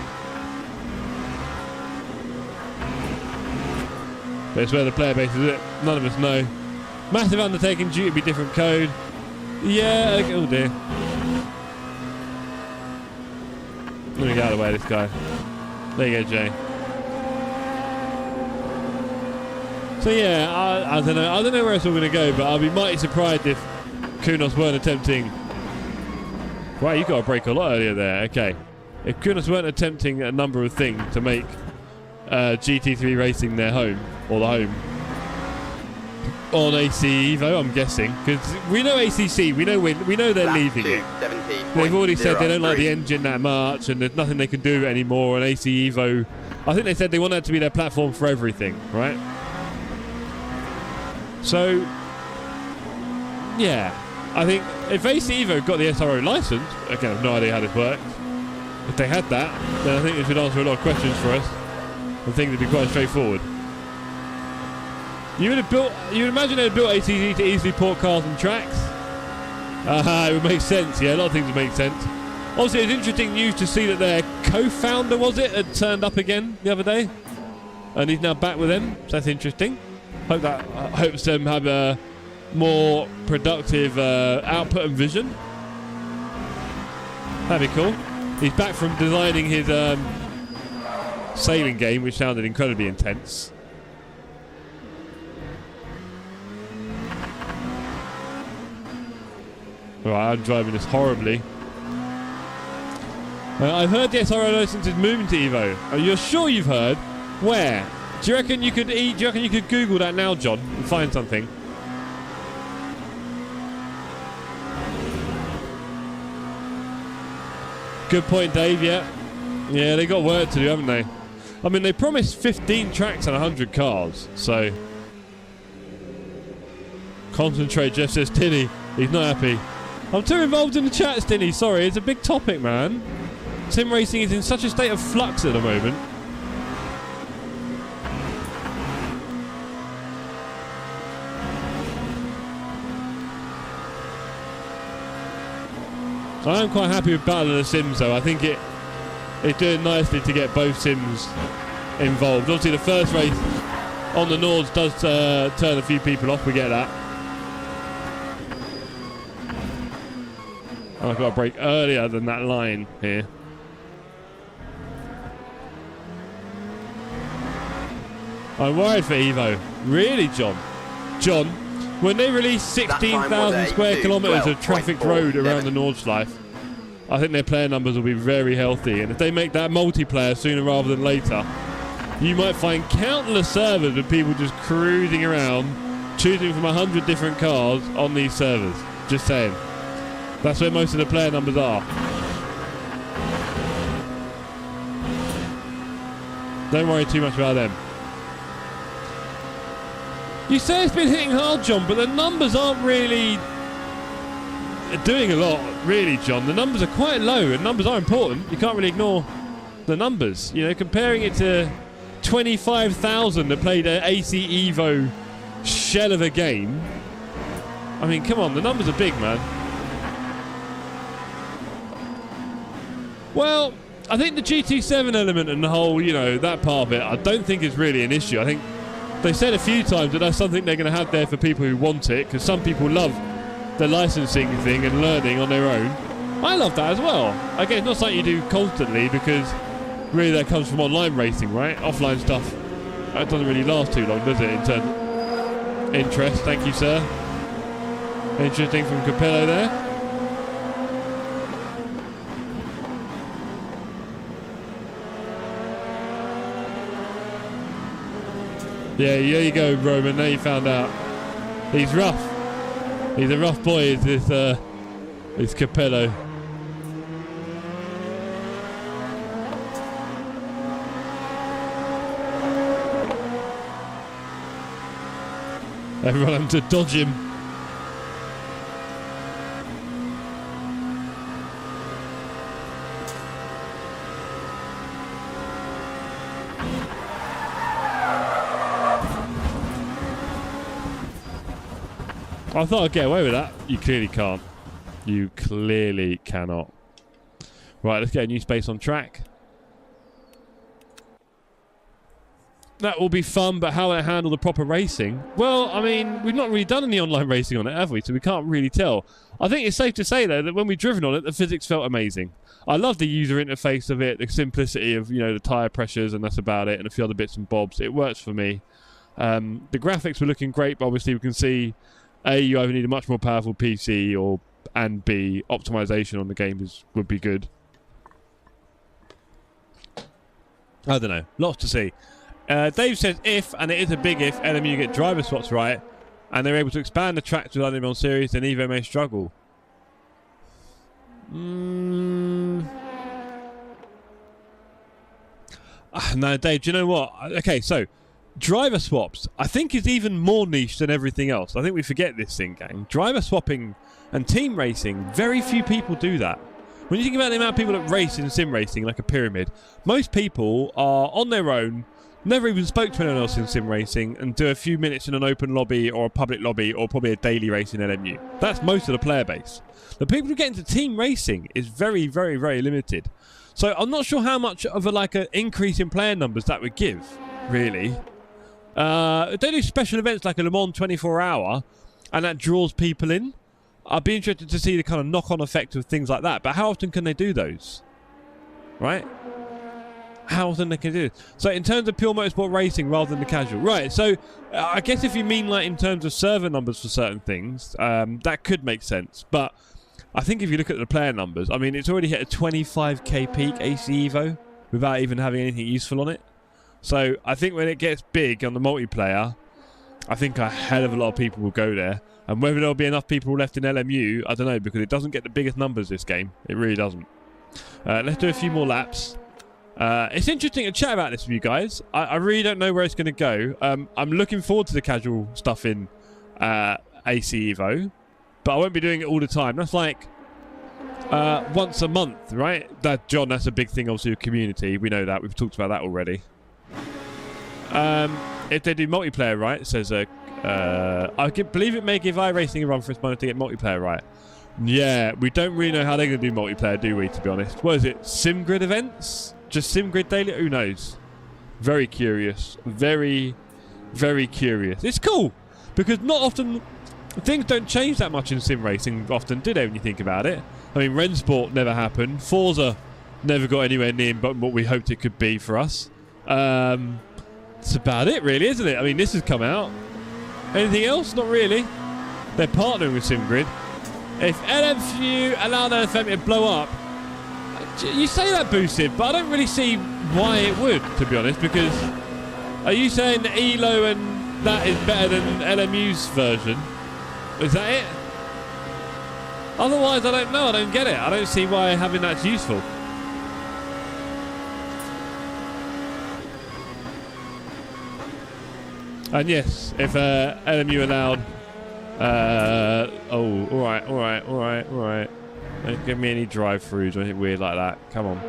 Speaker 2: But it's where the player base is. None of us know. Massive undertaking due to be different code. Yeah. Okay. Oh dear. Let me get out of the way of this guy. There you go, Jay. So yeah, I don't know. I don't know where it's all going to go, but I'll be mighty surprised if Kunos weren't attempting. Wow, you got a break a lot earlier there. Okay, if Kunos weren't attempting a number of things to make GT3 racing their home or the home on AC Evo, I'm guessing, because we know ACC, we know they're leaving it. They've already said they don't like the engine that much, and there's nothing they can do anymore. And AC Evo, I think they said they want that to be their platform for everything, right? So, yeah, I think if AC Evo got the SRO license, again, I have no idea how this works. If they had that, then I think it would answer a lot of questions for us. I think it'd be quite straightforward. You would imagine they'd built ATZ to easily port cars and tracks. It would make sense, yeah, a lot of things would make sense. Obviously, it's interesting news to see that their co-founder, had turned up again the other day. And he's now back with them, so that's interesting. Hope that helps them have a more productive output and vision. That'd be cool. He's back from designing his sailing game, which sounded incredibly intense. Right, I'm driving this horribly. I've heard the SRO license is moving to Evo. You're sure you've heard? Where? Do you reckon you could Google that now, John, and find something? Good point, Dave. Yeah, they got work to do, haven't they? I mean, they promised 15 tracks and 100 cars, so concentrate. Jeff says Tinny. He's not happy. I'm too involved in the chat, Tinny. Sorry, it's a big topic, man. Sim racing is in such a state of flux at the moment. I'm quite happy with Battle of the Sims, though. I think it's doing nicely to get both Sims involved. Obviously, the first race on the Nords does turn a few people off. We get that. Oh, I've got to brake earlier than that line here. I'm worried for Evo. Really, John? John, when they release 16,000 square kilometres of traffic road around the Nordschleife, I think their player numbers will be very healthy. And if they make that multiplayer sooner rather than later, you might find countless servers with people just cruising around, choosing from 100 different cars on these servers. Just saying. That's where most of the player numbers are. Don't worry too much about them. You say it's been hitting hard, John, but the numbers aren't really doing a lot, really, John. The numbers are quite low, and numbers are important. You can't really ignore the numbers. You know, comparing it to 25,000 that played an AC Evo shell of a game. I mean, come on, the numbers are big, man. Well, I think the GT7 element and the whole, you know, that part of it, I don't think is really an issue. I think they said a few times that that's something they're going to have there for people who want it, because some people love the licensing thing and learning on their own. I love that as well. Again, it's not something you do constantly, because really that comes from online racing, right? Offline stuff, that doesn't really last too long, does it, in terms of interest? Thank you, sir. Interesting from Capello there. Yeah, there you go, Roman. Now you found out. He's rough. He's a rough boy, is this Capello. Everyone having to dodge him. I thought I'd get away with that. You clearly can't. You clearly cannot. Right, let's get a new space on track. That will be fun, but how will it handle the proper racing? Well, I mean, we've not really done any online racing on it, have we? So we can't really tell. I think it's safe to say, though, that when we've driven on it, the physics felt amazing. I love the user interface of it, the simplicity of, you know, the tyre pressures, and that's about it, and a few other bits and bobs. It works for me. The graphics were looking great, but obviously we can see A, you either need a much more powerful PC, and B, optimization on the game would be good. I don't know. Lots to see. Dave says if, and it is a big if, LMU get driver spots right, and they're able to expand the tracks with Unreal Series, then Evo may struggle. No, Dave, do you know what? Okay, so driver swaps, I think, is even more niche than everything else. I think we forget this thing, gang. Driver swapping and team racing, very few people do that. When you think about the amount of people that race in sim racing, like a pyramid, most people are on their own, never even spoke to anyone else in sim racing, and do a few minutes in an open lobby or a public lobby or probably a daily race in LMU. That's most of the player base. The people who get into team racing is very, very, very limited. So I'm not sure how much of an increase in player numbers that would give, really. They do special events like a Le Mans 24-hour, and that draws people in. I'd be interested to see the kind of knock-on effect of things like that. But how often can they do those? Right? How often they can do it? So in terms of pure motorsport racing rather than the casual. Right, so I guess if you mean like in terms of server numbers for certain things, that could make sense. But I think if you look at the player numbers, I mean, it's already hit a 25k peak AC Evo without even having anything useful on it. So I think when it gets big on the multiplayer, I think a hell of a lot of people will go there. And whether there'll be enough people left in LMU, I don't know, because it doesn't get the biggest numbers this game. It really doesn't. Let's do a few more laps. It's interesting to chat about this with you guys. I really don't know where it's going to go. I'm looking forward to the casual stuff in AC Evo, but I won't be doing it all the time. That's like once a month, right? John, that's a big thing obviously with community. We know that. We've talked about that already. If they do multiplayer right, it says I believe it may give iRacing a run for its money to get multiplayer right. Yeah, we don't really know how they're going to do multiplayer, do we, to be honest? What is it? SimGrid events? Just SimGrid daily? Who knows? Very curious. Very, very curious. It's cool, because not often... Things don't change that much in sim racing often, do they, when you think about it? I mean, Rensport never happened. Forza never got anywhere near but what we hoped it could be for us. That's about it, really, isn't it? I mean, this has come out. Anything else? Not really. They're partnering with SimGrid. If LMU allowed LFM to blow up, you say that, Boosted, but I don't really see why it would, to be honest, because are you saying that ELO and that is better than LMU's version? Is that it? Otherwise, I don't know. I don't get it. I don't see why having that's useful. And yes, if LMU allowed... oh, alright. Don't give me any drive-throughs or anything weird like that. Come on.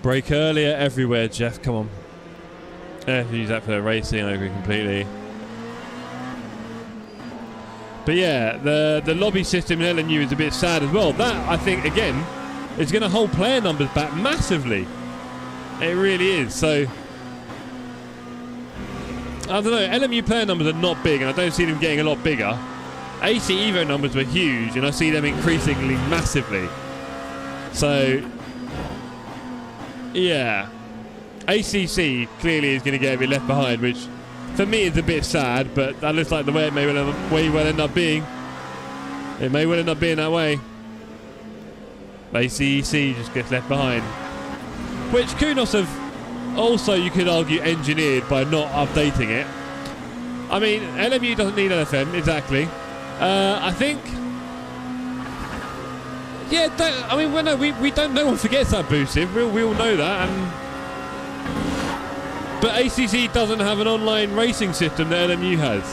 Speaker 2: Brake earlier everywhere, Jeff. Come on. Yeah, use that for the racing. I agree completely. But yeah, the lobby system in LMU is a bit sad as well. That, I think, again, is going to hold player numbers back massively. It really is. So, I don't know. LMU player numbers are not big, and I don't see them getting a lot bigger. AC Evo numbers were huge, and I see them increasingly massively. So, yeah. ACC clearly is going to get a bit left behind, which for me is a bit sad, but that looks like the way it may well end up being. It may well end up being that way. ACC just gets left behind. Which Kunos have also, you could argue, engineered by not updating it. I mean, LMU doesn't need LFM, exactly. I think... Yeah, I mean, well, no, we don't... No one forgets that boosted. We all know that. But ACC doesn't have an online racing system that LMU has.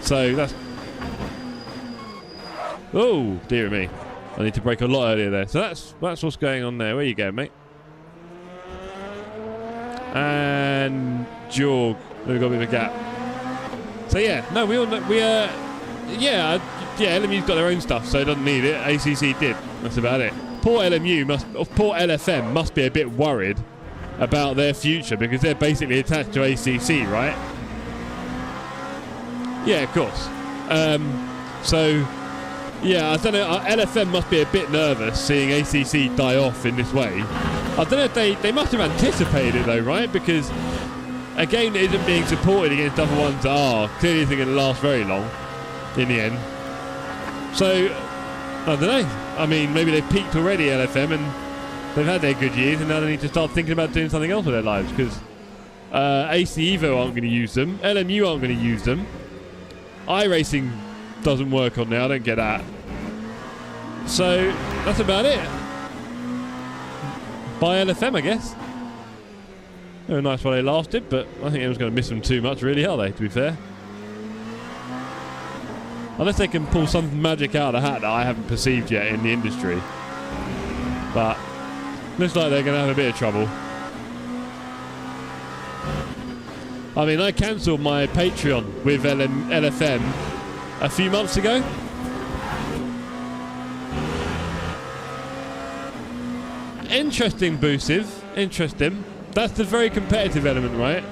Speaker 2: So, that's... Oh, dear me. I need to brake a lot earlier there. So that's what's going on there. Where you go, mate? And Jorg, we've got a bit of a gap. So yeah, no, we all know, yeah, LMU's got their own stuff, so it doesn't need it. ACC did. That's about it. Poor LFM must be a bit worried about their future because they're basically attached to ACC, right? Yeah, of course. So yeah, I don't know. LFM must be a bit nervous seeing ACC die off in this way. I don't know if they must have anticipated it though, right? Because a game that isn't being supported against other ones that are clearly isn't going to last very long in the end. So, I don't know. I mean, maybe they've peaked already, LFM, and they've had their good years, and now they need to start thinking about doing something else with their lives, because AC Evo aren't going to use them, LMU aren't going to use them, iRacing doesn't work on there, I don't get that. So that's about it. By LFM, I guess. They were nice while they lasted, but I think anyone's going to miss them too much, really, are they, to be fair? Unless they can pull some magic out of the hat that I haven't perceived yet in the industry. But looks like they're going to have a bit of trouble. I mean, I cancelled my Patreon with LFM a few months ago. Interesting, Boosiv. Interesting. That's the very competitive element, right?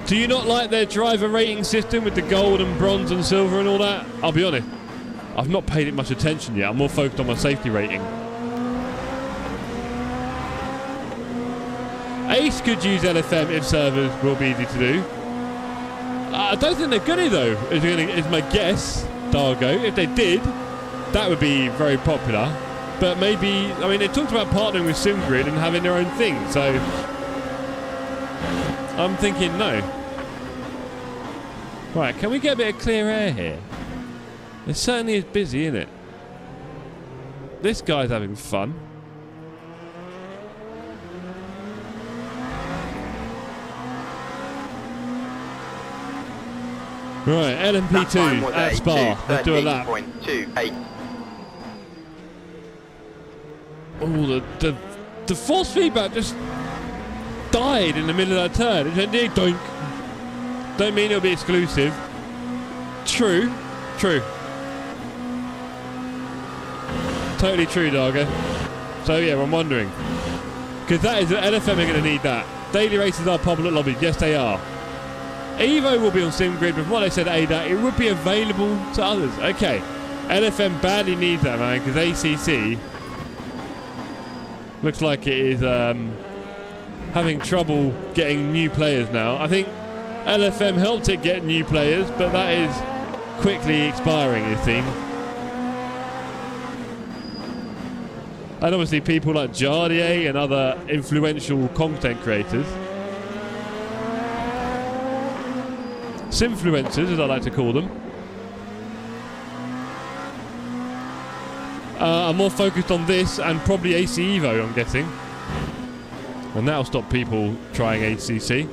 Speaker 2: Do you not like their driver rating system with the gold and bronze and silver and all that? I'll be honest, I've not paid it much attention yet. I'm more focused on my safety rating. Ace could use LFM if servers will be easy to do. I don't think they're gonna though, is my guess, Dargo. If they did, that would be very popular. But maybe, I mean, they talked about partnering with SimGrid and having their own thing, so I'm thinking no. Right, can we get a bit of clear air here? It certainly is busy, isn't it? This guy's having fun. Right, LMP2 at Spa. Let's do a lap. Oh, the force feedback just died in the middle of that turn. It went doink. Don't mean it'll be exclusive. True. Totally true, Dargo. So yeah, I'm wondering. Because that is, LFM are going to need that. Daily races are public lobbies. Yes, they are. Evo will be on SimGrid, but from what they said at ADAC, it would be available to others. Okay. LFM badly needs that, man, because ACC looks like it is having trouble getting new players now. I think LFM helped it get new players, but that is quickly expiring, it seems. And obviously people like Jardier and other influential content creators, Simfluencers, as I like to call them, are more focused on this and probably AC Evo, I'm guessing. And that'll stop people trying ACC,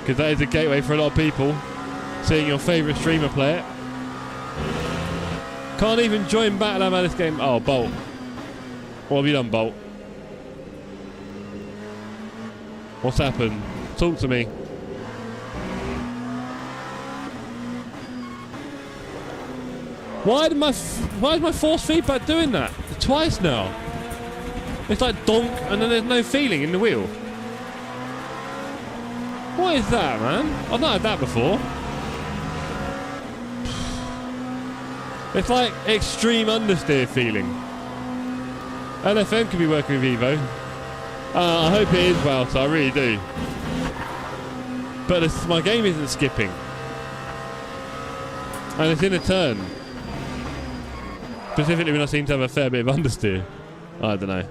Speaker 2: because that is a gateway for a lot of people, seeing your favourite streamer play it. Can't even join Battle Lab this game. Oh, Bolt. What have you done, Bolt? What's happened? Talk to me. Why is my force feedback doing that? Twice now. It's like donk and then there's no feeling in the wheel. What is that, man? I've not had that before. It's like extreme understeer feeling. LFM could be working with Evo. I hope it is well, so I really do. But my game isn't skipping. And it's in a turn. Specifically when I seem to have a fair bit of understeer. I don't know.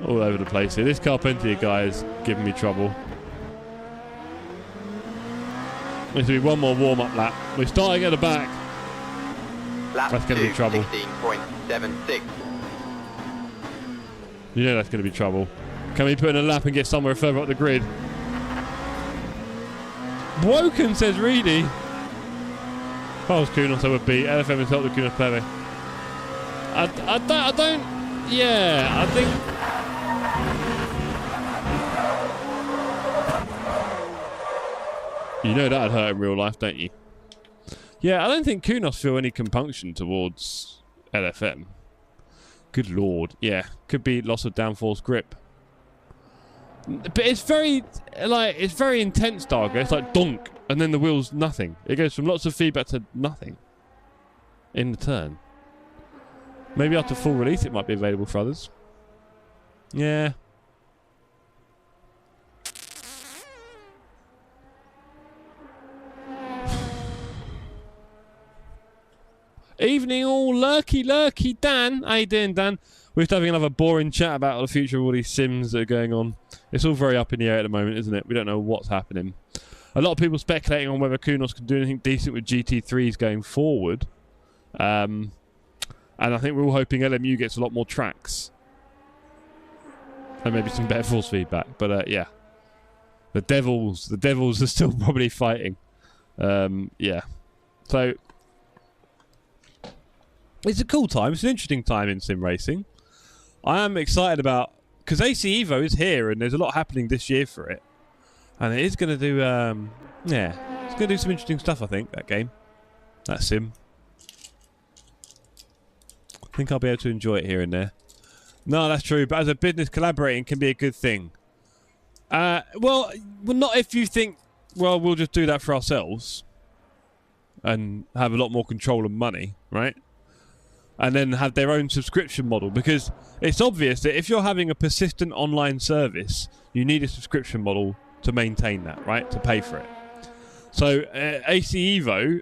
Speaker 2: All over the place here. This Carpentier guy is giving me trouble. There's going to be one more warm-up lap. We're starting at the back.
Speaker 3: Lap
Speaker 2: that's going to be trouble.
Speaker 3: 16.76.
Speaker 2: You know that's going to be trouble. Can we put in a lap and get somewhere further up the grid? Woken, says Reedy. If I was Kunos, I would be. LFM has helped the Kunos player. I don't. Yeah, I think. You know that'd hurt in real life, don't you? Yeah, I don't think Kunos feel any compunction towards LFM. Good lord, yeah, could be loss of downforce grip. But it's very, it's very intense, Dargo. It's like donk, and then the wheel's nothing. It goes from lots of feedback to nothing in the turn. Maybe after full release it might be available for others. Yeah. Evening all, lurky Dan. How you doing, Dan? We're just having another boring chat about the future of all these sims that are going on. It's all very up in the air at the moment, isn't it? We don't know what's happening. A lot of people speculating on whether Kunos can do anything decent with GT3s going forward. And I think we're all hoping LMU gets a lot more tracks. And maybe some better force feedback. But yeah. The Devils are still probably fighting. Yeah. So it's a cool time. It's an interesting time in sim racing. I am excited about, because AC Evo is here and there's a lot happening this year for it. And it is going to do, yeah, it's going to do some interesting stuff, I think, that game. That sim. I think I'll be able to enjoy it here and there. No, that's true, but as a business, collaborating can be a good thing. Well, not if you think, well, we'll just do that for ourselves and have a lot more control and money, right? And then have their own subscription model, because it's obvious that if you're having a persistent online service, you need a subscription model to maintain that, right? To pay for it. So AC Evo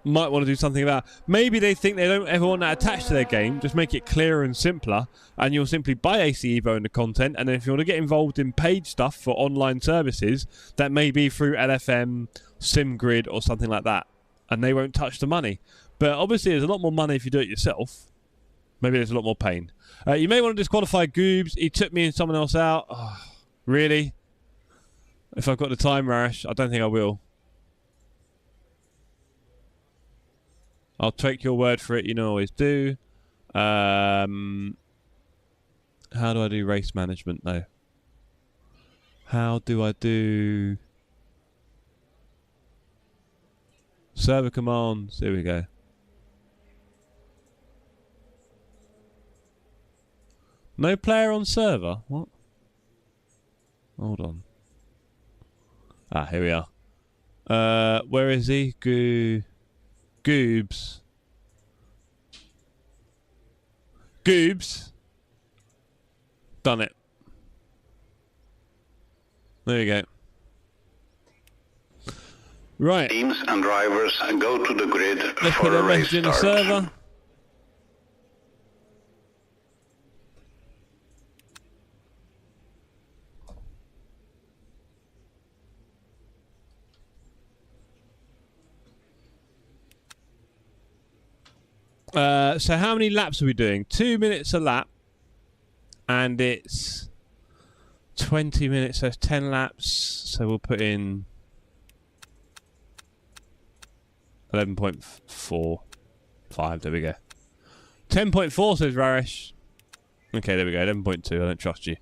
Speaker 2: might want to do something about, maybe they think they don't ever want that attached to their game, just make it clearer and simpler, and you'll simply buy AC Evo and the content, and then if you want to get involved in paid stuff for online services, that may be through LFM, SimGrid or something like that, and they won't touch the money. But obviously there's a lot more money if you do it yourself. Maybe there's a lot more pain. You may want to disqualify Goobs. He took me and someone else out. Oh, really? If I've got the time, Rash, I don't think I will. I'll take your word for it. You know I always do. How do I do race management, though? How do I do server commands? Here we go. No player on server? What? Hold on. Ah, here we are. Where is he? Goobs. Goobs. Done it. There you go. Right.
Speaker 4: Teams and drivers go to the grid
Speaker 2: Let's
Speaker 4: for
Speaker 2: put
Speaker 4: a
Speaker 2: a
Speaker 4: race
Speaker 2: message in the
Speaker 4: start.
Speaker 2: server. So how many laps are we doing? 2 minutes a lap. And it's 20 minutes, so it's 10 laps. So we'll put in 11.45. There we go. 10.4 says Raresh. Okay, there we go. 11.2. I don't trust you.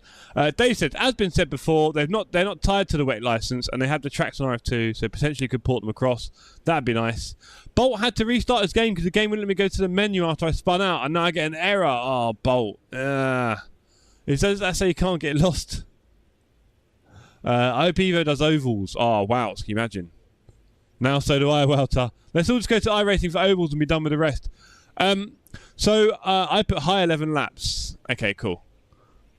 Speaker 2: Dave said, as been said before, they're not tied to the WEC license, and they have the tracks on RF2, so potentially could port them across. That'd be nice. Bolt had to restart his game because the game wouldn't let me go to the menu after I spun out, and now I get an error. Oh, Bolt. It says that's how you can't get lost. I hope Evo does ovals. Oh, wow. Can you imagine? Now so do I, Welter. Let's all just go to iRacing for ovals and be done with the rest. So I put high 11 laps. Okay, cool.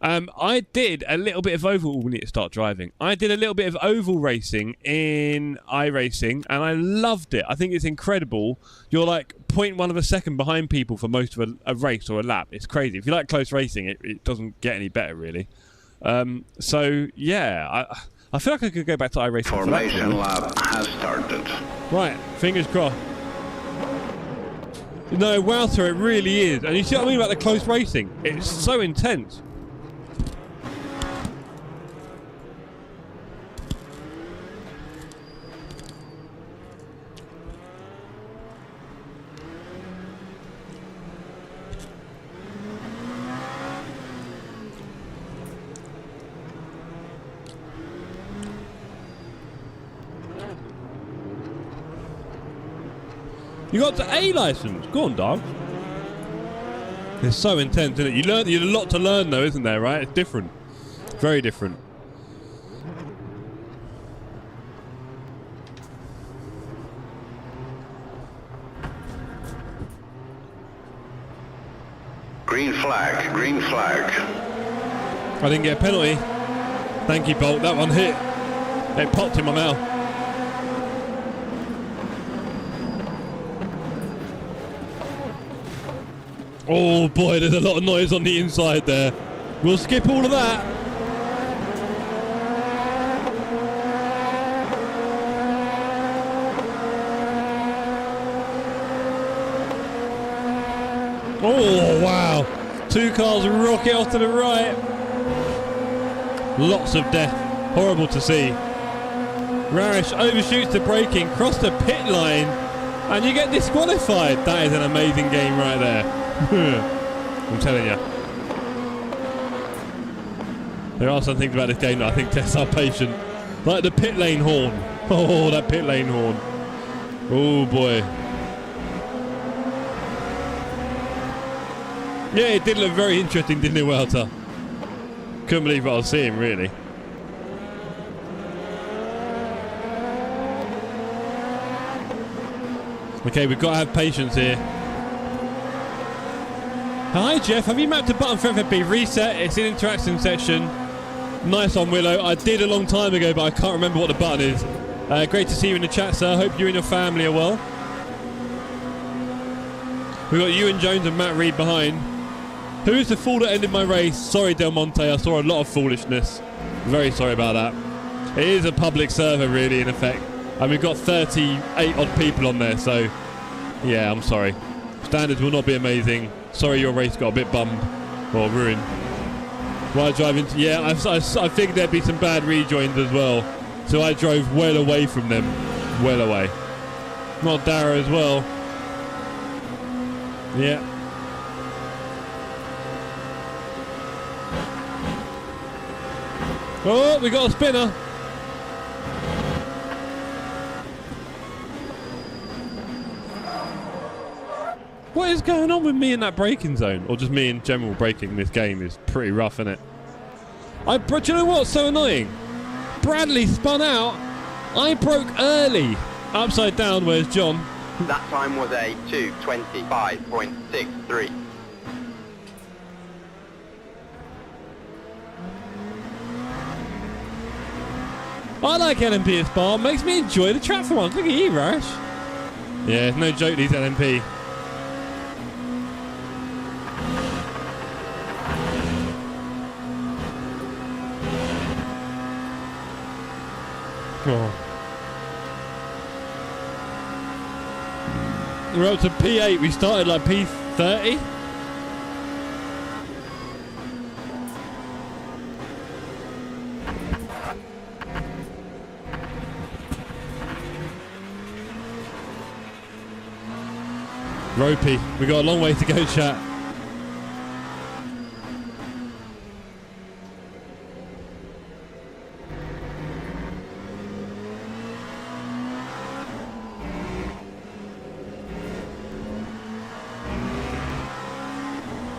Speaker 2: I did a little bit of oval. We need to start driving. I did a little bit of oval racing in iRacing, and I loved it. I think it's incredible. You're like 0.1 of a second behind people for most of a race or a lap. It's crazy. If you like close racing, it doesn't get any better, really. So, yeah, I feel like I could go back to iRacing.
Speaker 4: Formation lap has started.
Speaker 2: Right, fingers crossed. No, Wouter, it really is. And you see what I mean about the close racing? It's so intense. You got the A license. Go on, dog. It's so intense, isn't it? There's a lot to learn, though, isn't there? Right? It's different. Very different.
Speaker 4: Green flag, green flag.
Speaker 2: I didn't get a penalty. Thank you, Bolt. That one hit. It popped in my mouth. Oh boy, there's a lot of noise on the inside there. We'll skip all of that. Oh, wow. 2 cars rocket off to the right. Lots of death. Horrible to see. Raresh overshoots the braking, cross the pit line, and you get disqualified. That is an amazing game right there. I'm telling you. There are some things about this game that I think tests our patience. Like the pit lane horn. Oh, that pit lane horn. Oh, boy. Yeah, it did look very interesting, didn't it, Walter? Couldn't believe what I was seeing, really. Okay, we've got to have patience here. Hi, Jeff. Have you mapped a button for FFP? Reset. It's in interaction section. Nice one, Willow. I did a long time ago, but I can't remember what the button is. Great to see you in the chat, sir. Hope you and your family are well. We've got Ewan Jones and Matt Reed behind. Who is the fool that ended my race? Sorry, Del Monte. I saw a lot of foolishness. Very sorry about that. It is a public server, really, in effect. And we've got 38 odd people on there, so yeah, I'm sorry. Standards will not be amazing. Sorry your race got a bit bummed or ruined. While I drive into... Yeah, I think there'd be some bad rejoins as well. So I drove well away from them. Well away. Not Dara as well. Yeah. Oh, we got a spinner. What is going on with me in that braking zone? Or just me in general braking in this game is pretty rough, isn't it? But you know what's so annoying? Bradley spun out. I broke early. Upside down, where's John?
Speaker 3: That time was a 2:25.63.
Speaker 2: I like LMP at Spa. Makes me enjoy the track for once. Look at you, Rash. Yeah, no joke, these LMP. Oh. We're up to P8. We started like P30. Ropey. We got a long way to go, chat.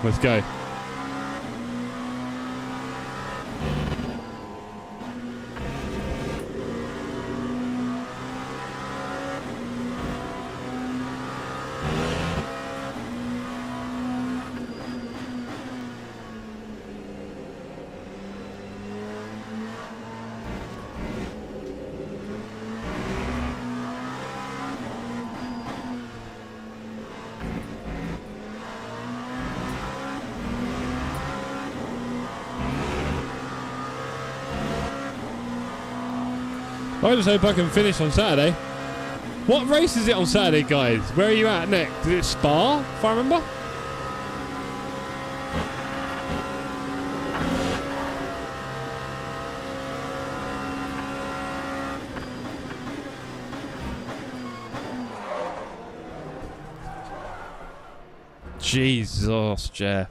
Speaker 2: Let's go. I just hope I can finish on Saturday. What race is it on Saturday, guys? Where are you at next? Is it Spa, if I remember? Jesus, Jeff.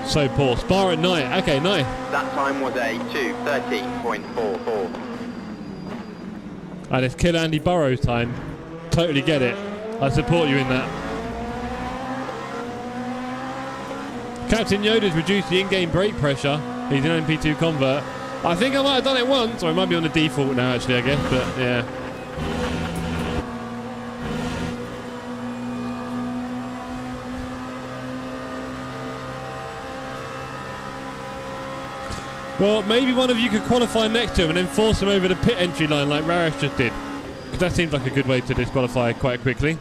Speaker 2: So poor. Spa at night. Okay, nice.
Speaker 3: That time was a 2:13.44.
Speaker 2: And it's Kill Andy Burrows time. Totally get it. I support you in that. Captain Yoda's reduced the in-game brake pressure. He's an MP2 convert. I think I might have done it once, or it might be on the default now actually, I guess, but yeah. Well, maybe one of you could qualify next to him and then force him over the pit entry line like Raresh just did. Because that seems like a good way to disqualify quite quickly.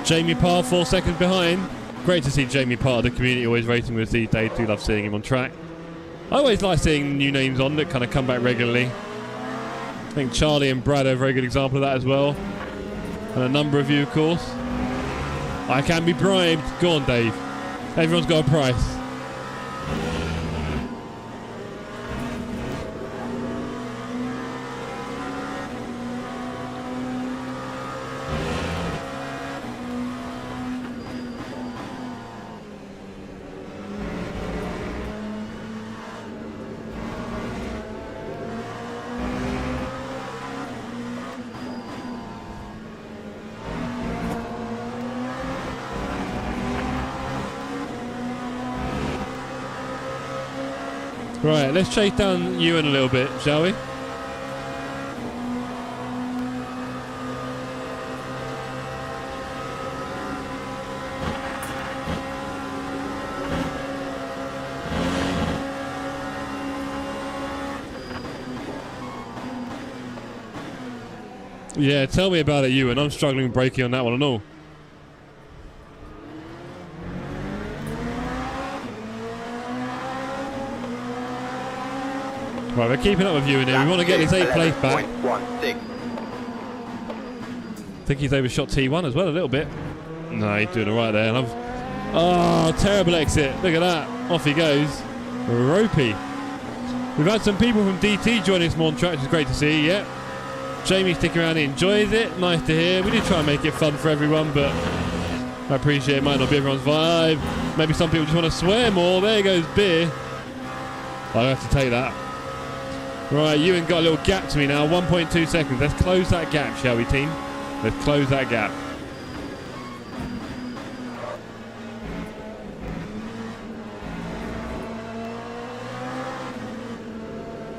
Speaker 2: Jamie Parr 4 seconds behind. Great to see Jamie part of the community, always racing with us these days. Do love seeing him on track. I always like seeing new names on that kind of come back regularly. I think Charlie and Brad are a very good example of that as well. And a number of you, of course. I can be bribed. Go on, Dave. Everyone's got a price. Right, let's chase down Ewan a little bit, shall we? Yeah, tell me about it, Ewan. I'm struggling with braking on that one and all. Right, we're keeping up with you in here. We want to get this 8th place back. I think he's overshot T1 as well a little bit. No, he's doing all right there. And oh, terrible exit. Look at that. Off he goes. Ropey. We've had some people from DT joining us more on track, which is great to see. Yep. Jamie sticking around, he enjoys it. Nice to hear. We do try and make it fun for everyone, but I appreciate it might not be everyone's vibe. Maybe some people just want to swear more. There goes beer. I'll have to take that. Right, Ewan got a little gap to me now, 1.2 seconds. Let's close that gap, shall we, team? Let's close that gap.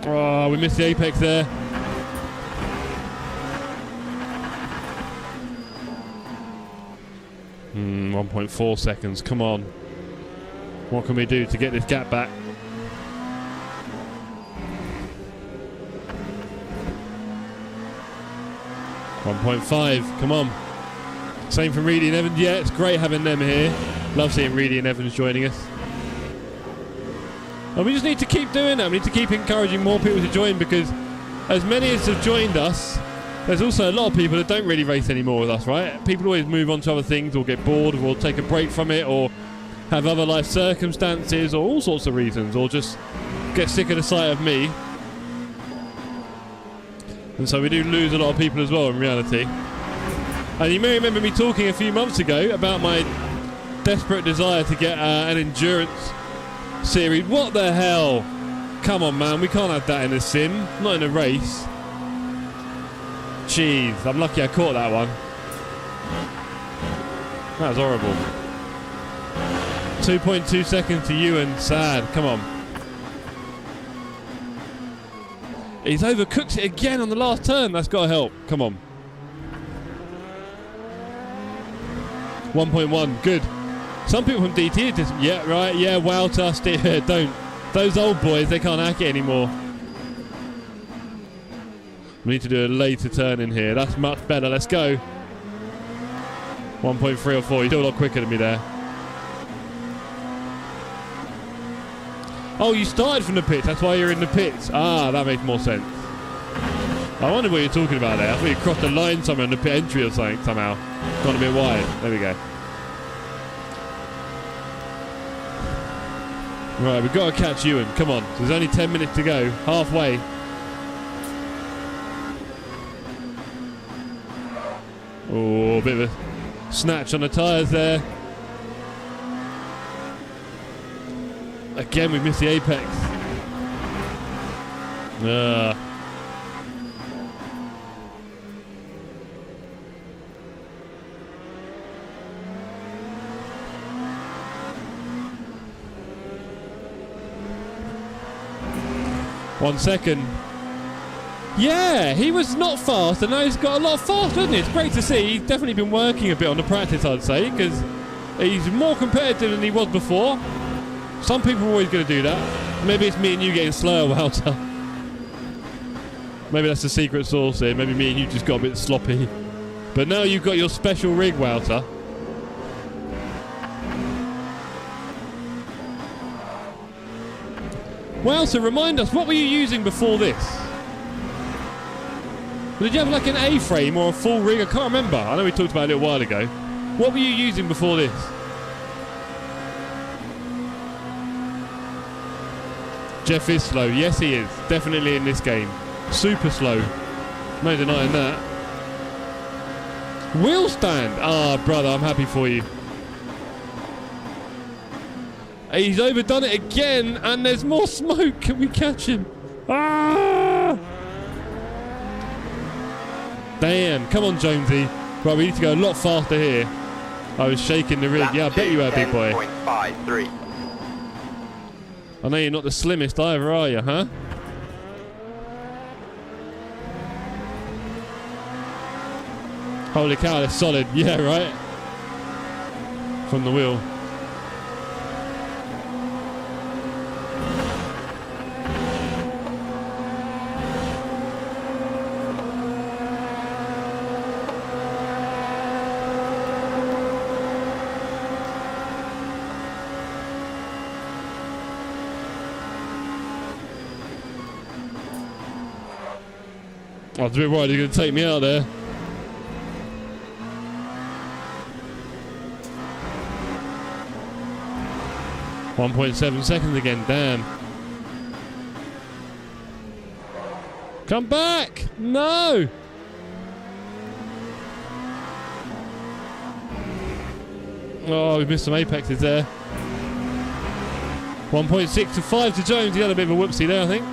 Speaker 2: Oh, we missed the apex there. Hmm, 1.4 seconds, come on. What can we do to get this gap back? .5, come on. Same from Reedy and Evans. Yeah, it's great having them here. Love seeing Reedy and Evans joining us. And we just need to keep doing that. We need to keep encouraging more people to join, because as many as have joined us, there's also a lot of people that don't really race anymore with us, right? People always move on to other things, or get bored, or take a break from it, or have other life circumstances, or all sorts of reasons, or just get sick of the sight of me. And so we do lose a lot of people as well in reality. And you may remember me talking a few months ago about my desperate desire to get an endurance series. What the hell? Come on, man. We can't have that in a sim. Not in a race. Jeez. I'm lucky I caught that one. That was horrible. 2.2 seconds to Ewan. Sad. Come on. He's overcooked it again on the last turn. That's got to help. Come on. 1.1. Good. Some people from DT just... Yeah, right. Yeah, Wouter. Don't. Those old boys, they can't hack it anymore. We need to do a later turn in here. That's much better. Let's go. 1.3 or 4. You're still a lot quicker than me there. Oh, you started from the pits. That's why you're in the pits. Ah, that makes more sense. I wonder what you're talking about there. I thought you crossed the line somewhere in the pit entry or something somehow. Gone a bit wide. There we go. Right, we've got to catch Ewan. Come on. There's only 10 minutes to go. Halfway. Oh, a bit of a snatch on the tyres there. Again, we missed the apex. 1 second. Yeah, he was not fast, and now he's got a lot faster, hasn't he? It's great to see. He's definitely been working a bit on the practice, I'd say, because he's more competitive than he was before. Some people are always going to do that. Maybe it's me and you getting slower, Wouter. Maybe that's the secret sauce here. Maybe me and you just got a bit sloppy. But now you've got your special rig, Wouter. Well, so remind us, what were you using before this? Did you have like an A-frame or a full rig? I can't remember. I know we talked about it a little while ago. What were you using before this? Jeff is slow. Yes, he is. Definitely in this game. Super slow. No denying that. Wheel stand. Ah, brother, I'm happy for you. He's overdone it again, and there's more smoke. Can we catch him? Ah! Damn. Come on, Jonesy. Right, we need to go a lot faster here. I was shaking the rig. Yeah, I bet you were, big boy.
Speaker 3: 10.53.
Speaker 2: I know you're not the slimmest either, are you, huh? Holy cow, they're solid. Yeah, right? From the wheel. I was a bit worried they're going to take me out there. .7 seconds again, damn. Come back! No! Oh, we missed some apexes there. 1.6 to 5 to Jones. He had a bit of a whoopsie there, I think.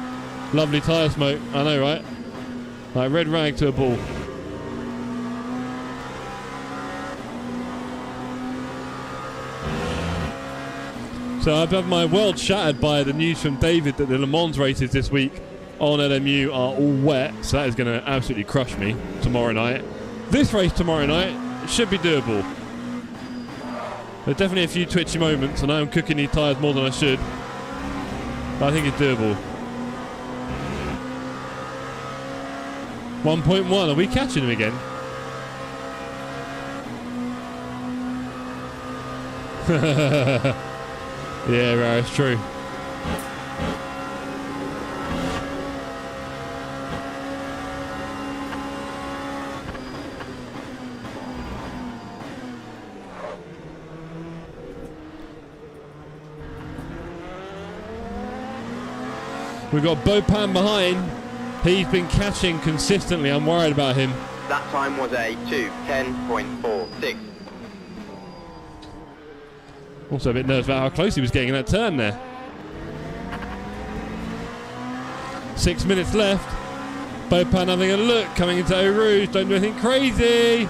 Speaker 2: Lovely tyre smoke. I know, right? Like red rag to a ball. So I've had my world shattered by the news from David that the Le Mans races this week on LMU are all wet. So that is going to absolutely crush me tomorrow night. This race tomorrow night should be doable. There's definitely a few twitchy moments. I know I'm cooking these tyres more than I should. But I think it's doable. 1.1. Are we catching him again? Yeah, right, it's true. We've got WEBCAM behind. He's been catching consistently. I'm worried about him.
Speaker 3: That time was a 2:10.46.
Speaker 2: Also a bit nervous about how close he was getting in that turn there. 6 minutes left. WEBCAM having a look, coming into Eau Rouge. Don't do anything crazy.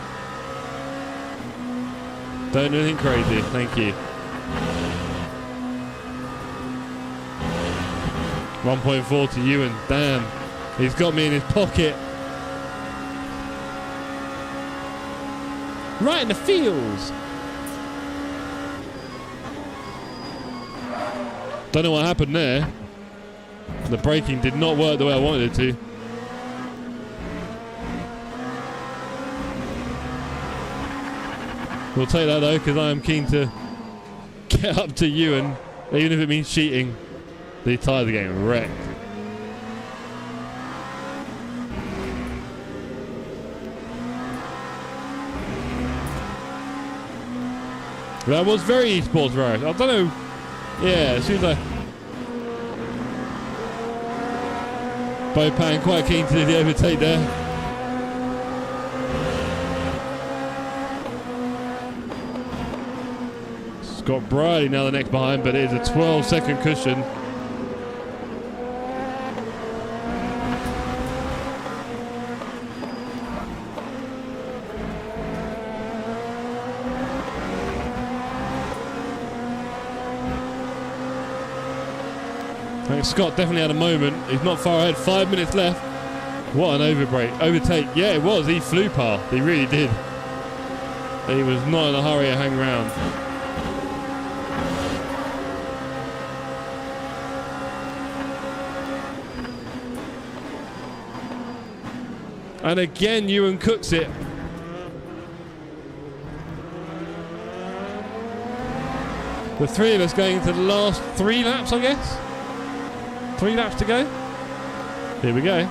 Speaker 2: Don't do anything crazy. Thank you. 1.4 to Ewan. Damn. He's got me in his pocket. Right in the feels. Don't know what happened there. The braking did not work the way I wanted it to. We'll take that though, because I am keen to get up to Ewan, even if it means cheating. These tyres are getting wrecked. That was very esports race. I don't know. Yeah, as soon as WEBCAM quite keen to do the overtake there. Scott Briley now the next behind, but it is a 12-second cushion. I think Scott definitely had a moment. He's not far ahead. 5 minutes left. What an overtake. Yeah, it was. He flew past. He really did. He was not in a hurry to hang around. And again, Ewan cooks it. The three of us going into the last 3 laps, I guess. 3 laps to go. Here we go.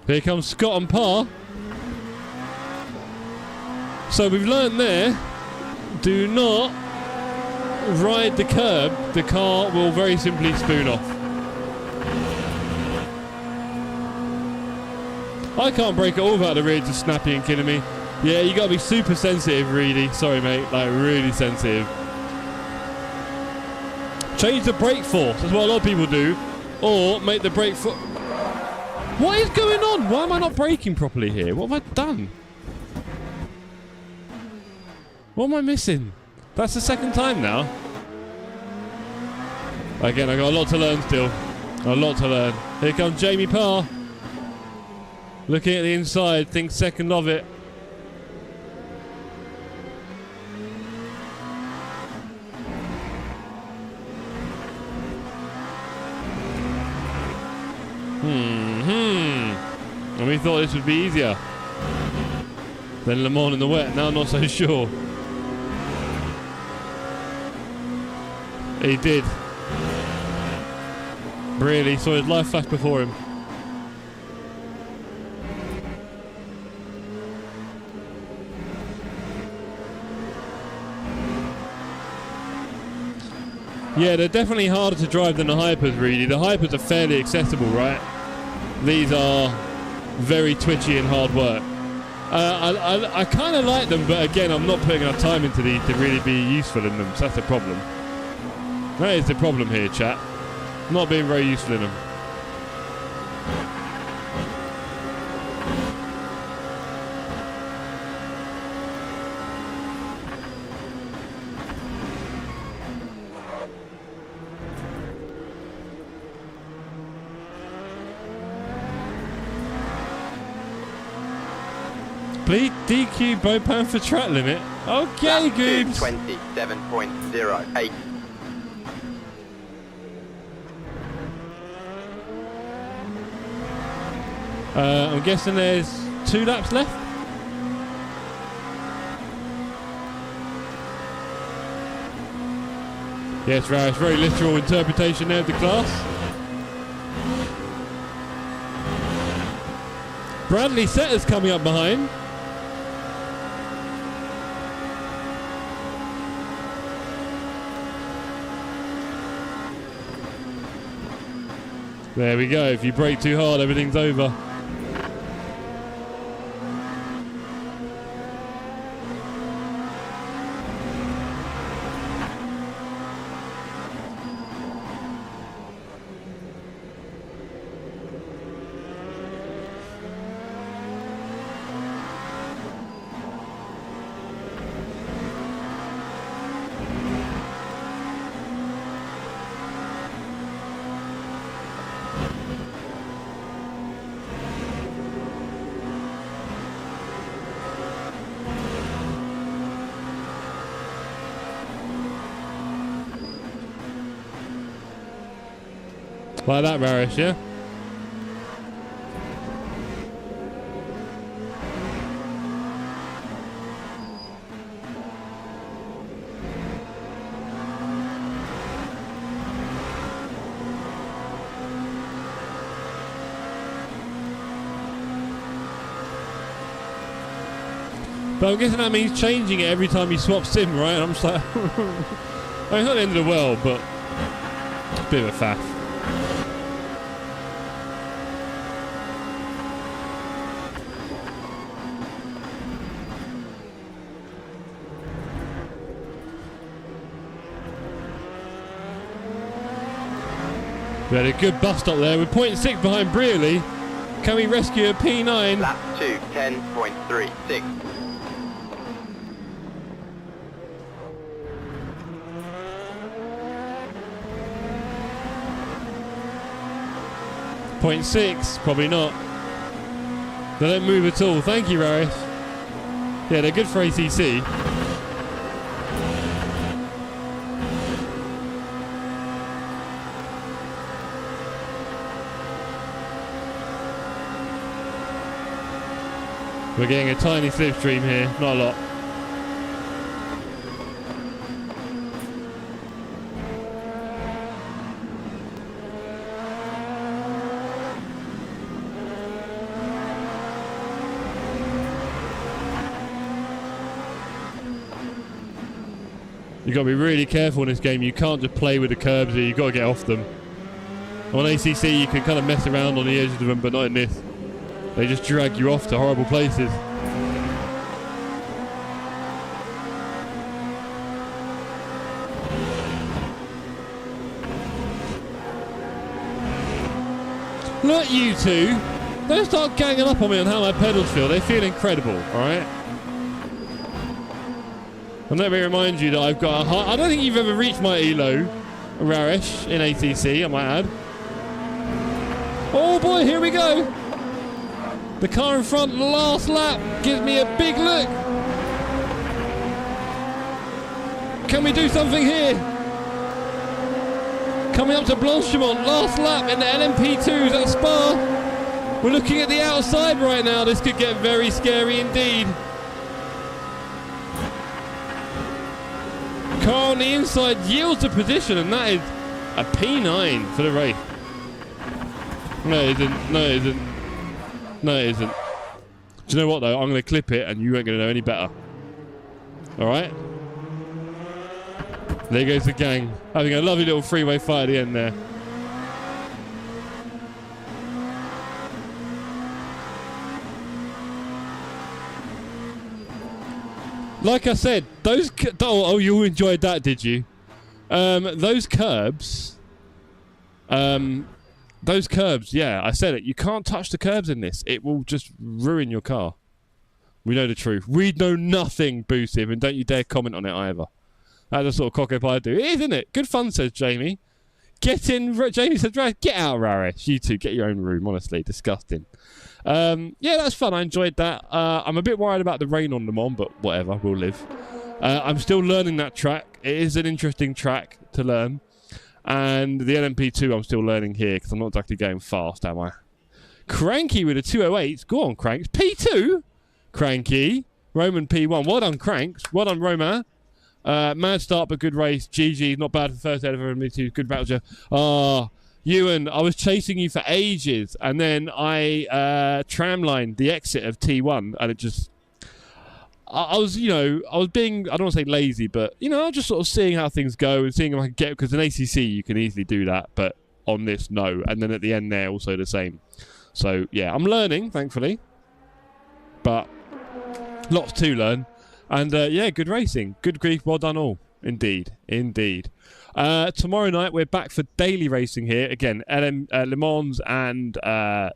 Speaker 2: Here comes Scott on par. So we've learned there, do not ride the curb. The car will very simply spoon off. I can't brake at all without the rear just snappy and killing me. Yeah, you gotta be super sensitive, really. Sorry, mate, like really sensitive. Change the brake force, that's what a lot of people do. Or make the brake force... What is going on? Why am I not braking properly here? What have I done? What am I missing? That's the second time now. Again, I got a lot to learn still. A lot to learn. Here comes Jamie Parr. Looking at the inside, thinks second of it. And we thought this would be easier than Le Mans in the wet. Now I'm not so sure. He did. Really saw his life flash before him. Yeah, they're definitely harder to drive than the Hypers, really. The Hypers are fairly accessible, right? These are very twitchy and hard work. I kind of like them, but again, I'm not putting enough time into these to really be useful in them, so that's the problem. That is the problem here, chat. Not being very useful in them. Please DQ Bopan for track limit. Okay, good.
Speaker 3: 27.08.
Speaker 2: I'm guessing there's 2 laps left. Yes, right. It's very literal interpretation there of the class. Bradley Setter's coming up behind. There we go. If you brake too hard, everything's over. Like that, Marish, yeah? But I'm guessing that means changing it every time you swap sim, right? And I'm just like... I mean, it's not the end of the world, but... It's a bit of a faff. We had a good bus stop there. We're 0.6 behind Brearley. Can we rescue a P9?
Speaker 3: Lap 2, 10.36.
Speaker 2: .6, probably not. They don't move at all. Thank you, Raris. Yeah, they're good for ACC. We're getting a tiny slipstream here, not a lot. You've got to be really careful in this game. You can't just play with the curbs here. You've got to get off them. On ACC, you can kind of mess around on the edges of them, but not in this. They just drag you off to horrible places. Look, you two. Don't start ganging up on me on how my pedals feel. They feel incredible, alright? And let me remind you that I've got a high... I don't think you've ever reached my ELO, Raresh, in ATC, I might add. Oh boy, here we go. The car in front, last lap, gives me a big look. Can we do something here? Coming up to Blanchimont, last lap in the LMP2s at Spa. We're looking at the outside right now. This could get very scary indeed. Car on the inside yields the position, and that is a P9 for the race. No, it isn't. No, it isn't. No, it isn't. Do you know what, though? I'm going to clip it, and you ain't going to know any better. All right? There goes the gang. Having a lovely little freeway fight at the end there. Like I said, those... Oh, you enjoyed that, did you? Those curbs... Those curbs, yeah, I said it. You can't touch the curbs in this. It will just ruin your car. We know the truth. We know nothing, Boosive, and don't you dare comment on it either. That's the sort of cock up I do. It is, isn't it? Good fun, says Jamie. Get in... Jamie says, get out, Raresh. You two, get your own room, honestly. Disgusting. Yeah, that's fun. I enjoyed that. I'm a bit worried about the rain on Le Mans, but whatever. We'll live. I'm still learning that track. It is an interesting track to learn. And the LMP2 I'm still learning here because I'm not exactly going fast, am I? Cranky with a 208. Go on, Cranks. P2? Cranky. Roman P1. Well done, Cranks. Well done, Roman. Mad start, but good race. GG. Not bad for the first out of LMP2. Good battle, Joe. Ah, Ewan, I was chasing you for ages. And then I tramlined the exit of T1. And it just... I was, you know, I was being, I don't want to say lazy, but, you know, I was just sort of seeing how things go and seeing if I could get, because in ACC you can easily do that, but on this, no. And then at the end there, also the same. So, yeah, I'm learning, thankfully. But lots to learn. And, yeah, good racing. Good grief, well done all. Indeed, indeed. Tomorrow night, we're back for daily racing here. Again, Le Mans and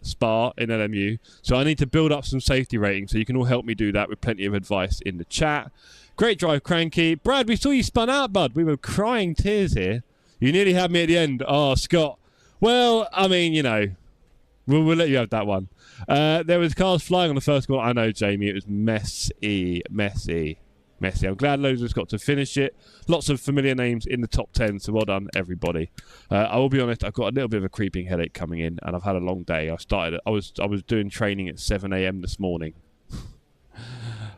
Speaker 2: Spa in LMU. So I need to build up some safety ratings, so you can all help me do that with plenty of advice in the chat. Great drive, Cranky. Brad, we saw you spun out, bud. We were crying tears here. You nearly had me at the end. Oh, Scott. Well, I mean, you know, we'll let you have that one. There was cars flying on the first corner. I know, Jamie. It was messy. I'm glad Lotus got to finish it. Lots of familiar names in the top 10, so well done, everybody. I will be honest, I've got a little bit of a creeping headache coming in, and I've had a long day. I was doing training at 7 a.m. this morning.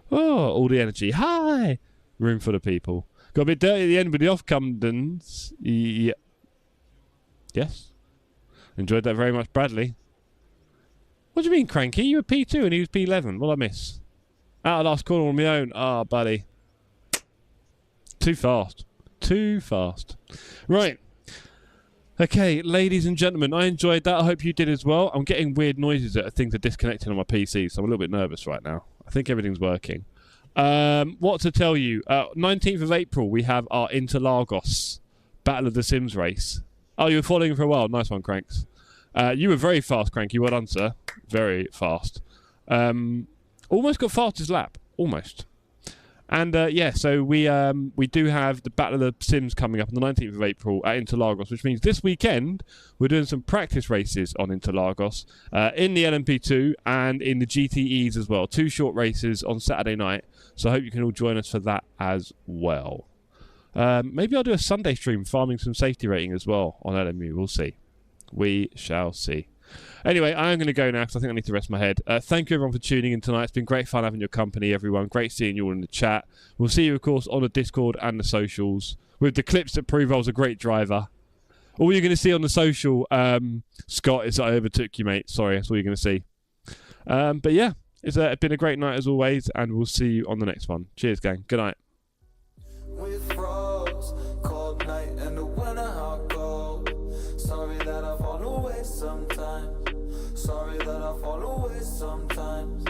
Speaker 2: Oh, all the energy. Hi! Room full of people. Got a bit dirty at the end with the off-Camdens. Yeah. Yes? Enjoyed that very much, Bradley. What do you mean, Cranky? You were P2 and he was P11. What'd I miss? Out of last corner on my own. Ah, buddy. Too fast. Too fast. Right. Okay, ladies and gentlemen, I enjoyed that. I hope you did as well. I'm getting weird noises that things are disconnecting on my PC, so I'm a little bit nervous right now. I think everything's working. What to tell you? 19th of April, we have our Interlagos Battle of the Sims race. Oh, you were following for a while. Nice one, Cranks. You were very fast, Cranky. Well done, sir. Very fast. Almost got fastest lap. Almost. And, yeah, so we do have the Battle of the Sims coming up on the 19th of April at Interlagos, which means this weekend we're doing some practice races on Interlagos in the LMP2 and in the GTEs as well. 2 short races on Saturday night. So I hope you can all join us for that as well. Maybe I'll do a Sunday stream farming some safety rating as well on LMU. We'll see. We shall see. Anyway, I am going to go now because I think I need to rest my head. Thank you everyone for tuning in tonight. It's been great fun having your company, everyone. Great seeing you all in the chat. We'll see you, of course, on the Discord and the socials with the clips that prove I was a great driver. All you're going to see on the social, Scott, is that I overtook you, mate. Sorry, that's all you're going to see. But yeah, it's been a great night as always, and we'll see you on the next one. Cheers, gang. Good night.
Speaker 1: We froze, cold night and the winter hot cold. Sorry that I fall away sometimes. Sorry that I fall away sometimes.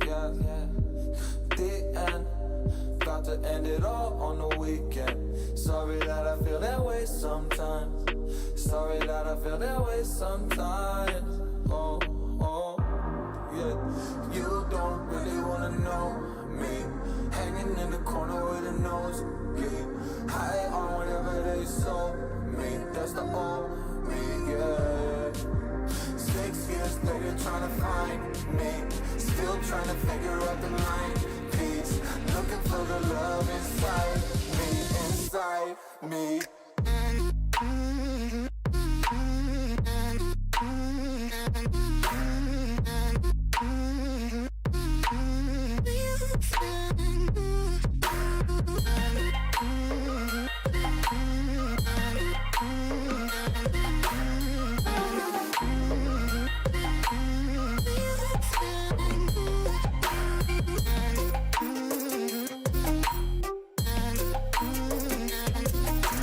Speaker 1: Yeah, yeah. The end, got to end it all on the weekend. Sorry that I feel that way sometimes. Sorry that I feel that way sometimes. Oh, oh, yeah. You don't really wanna know me. Hanging in the corner with a nose bleed. High on whatever they sold me. That's the old me, yeah. 6 years later trying to find me. Still trying to figure out the line piece. Looking for the love inside me, inside me.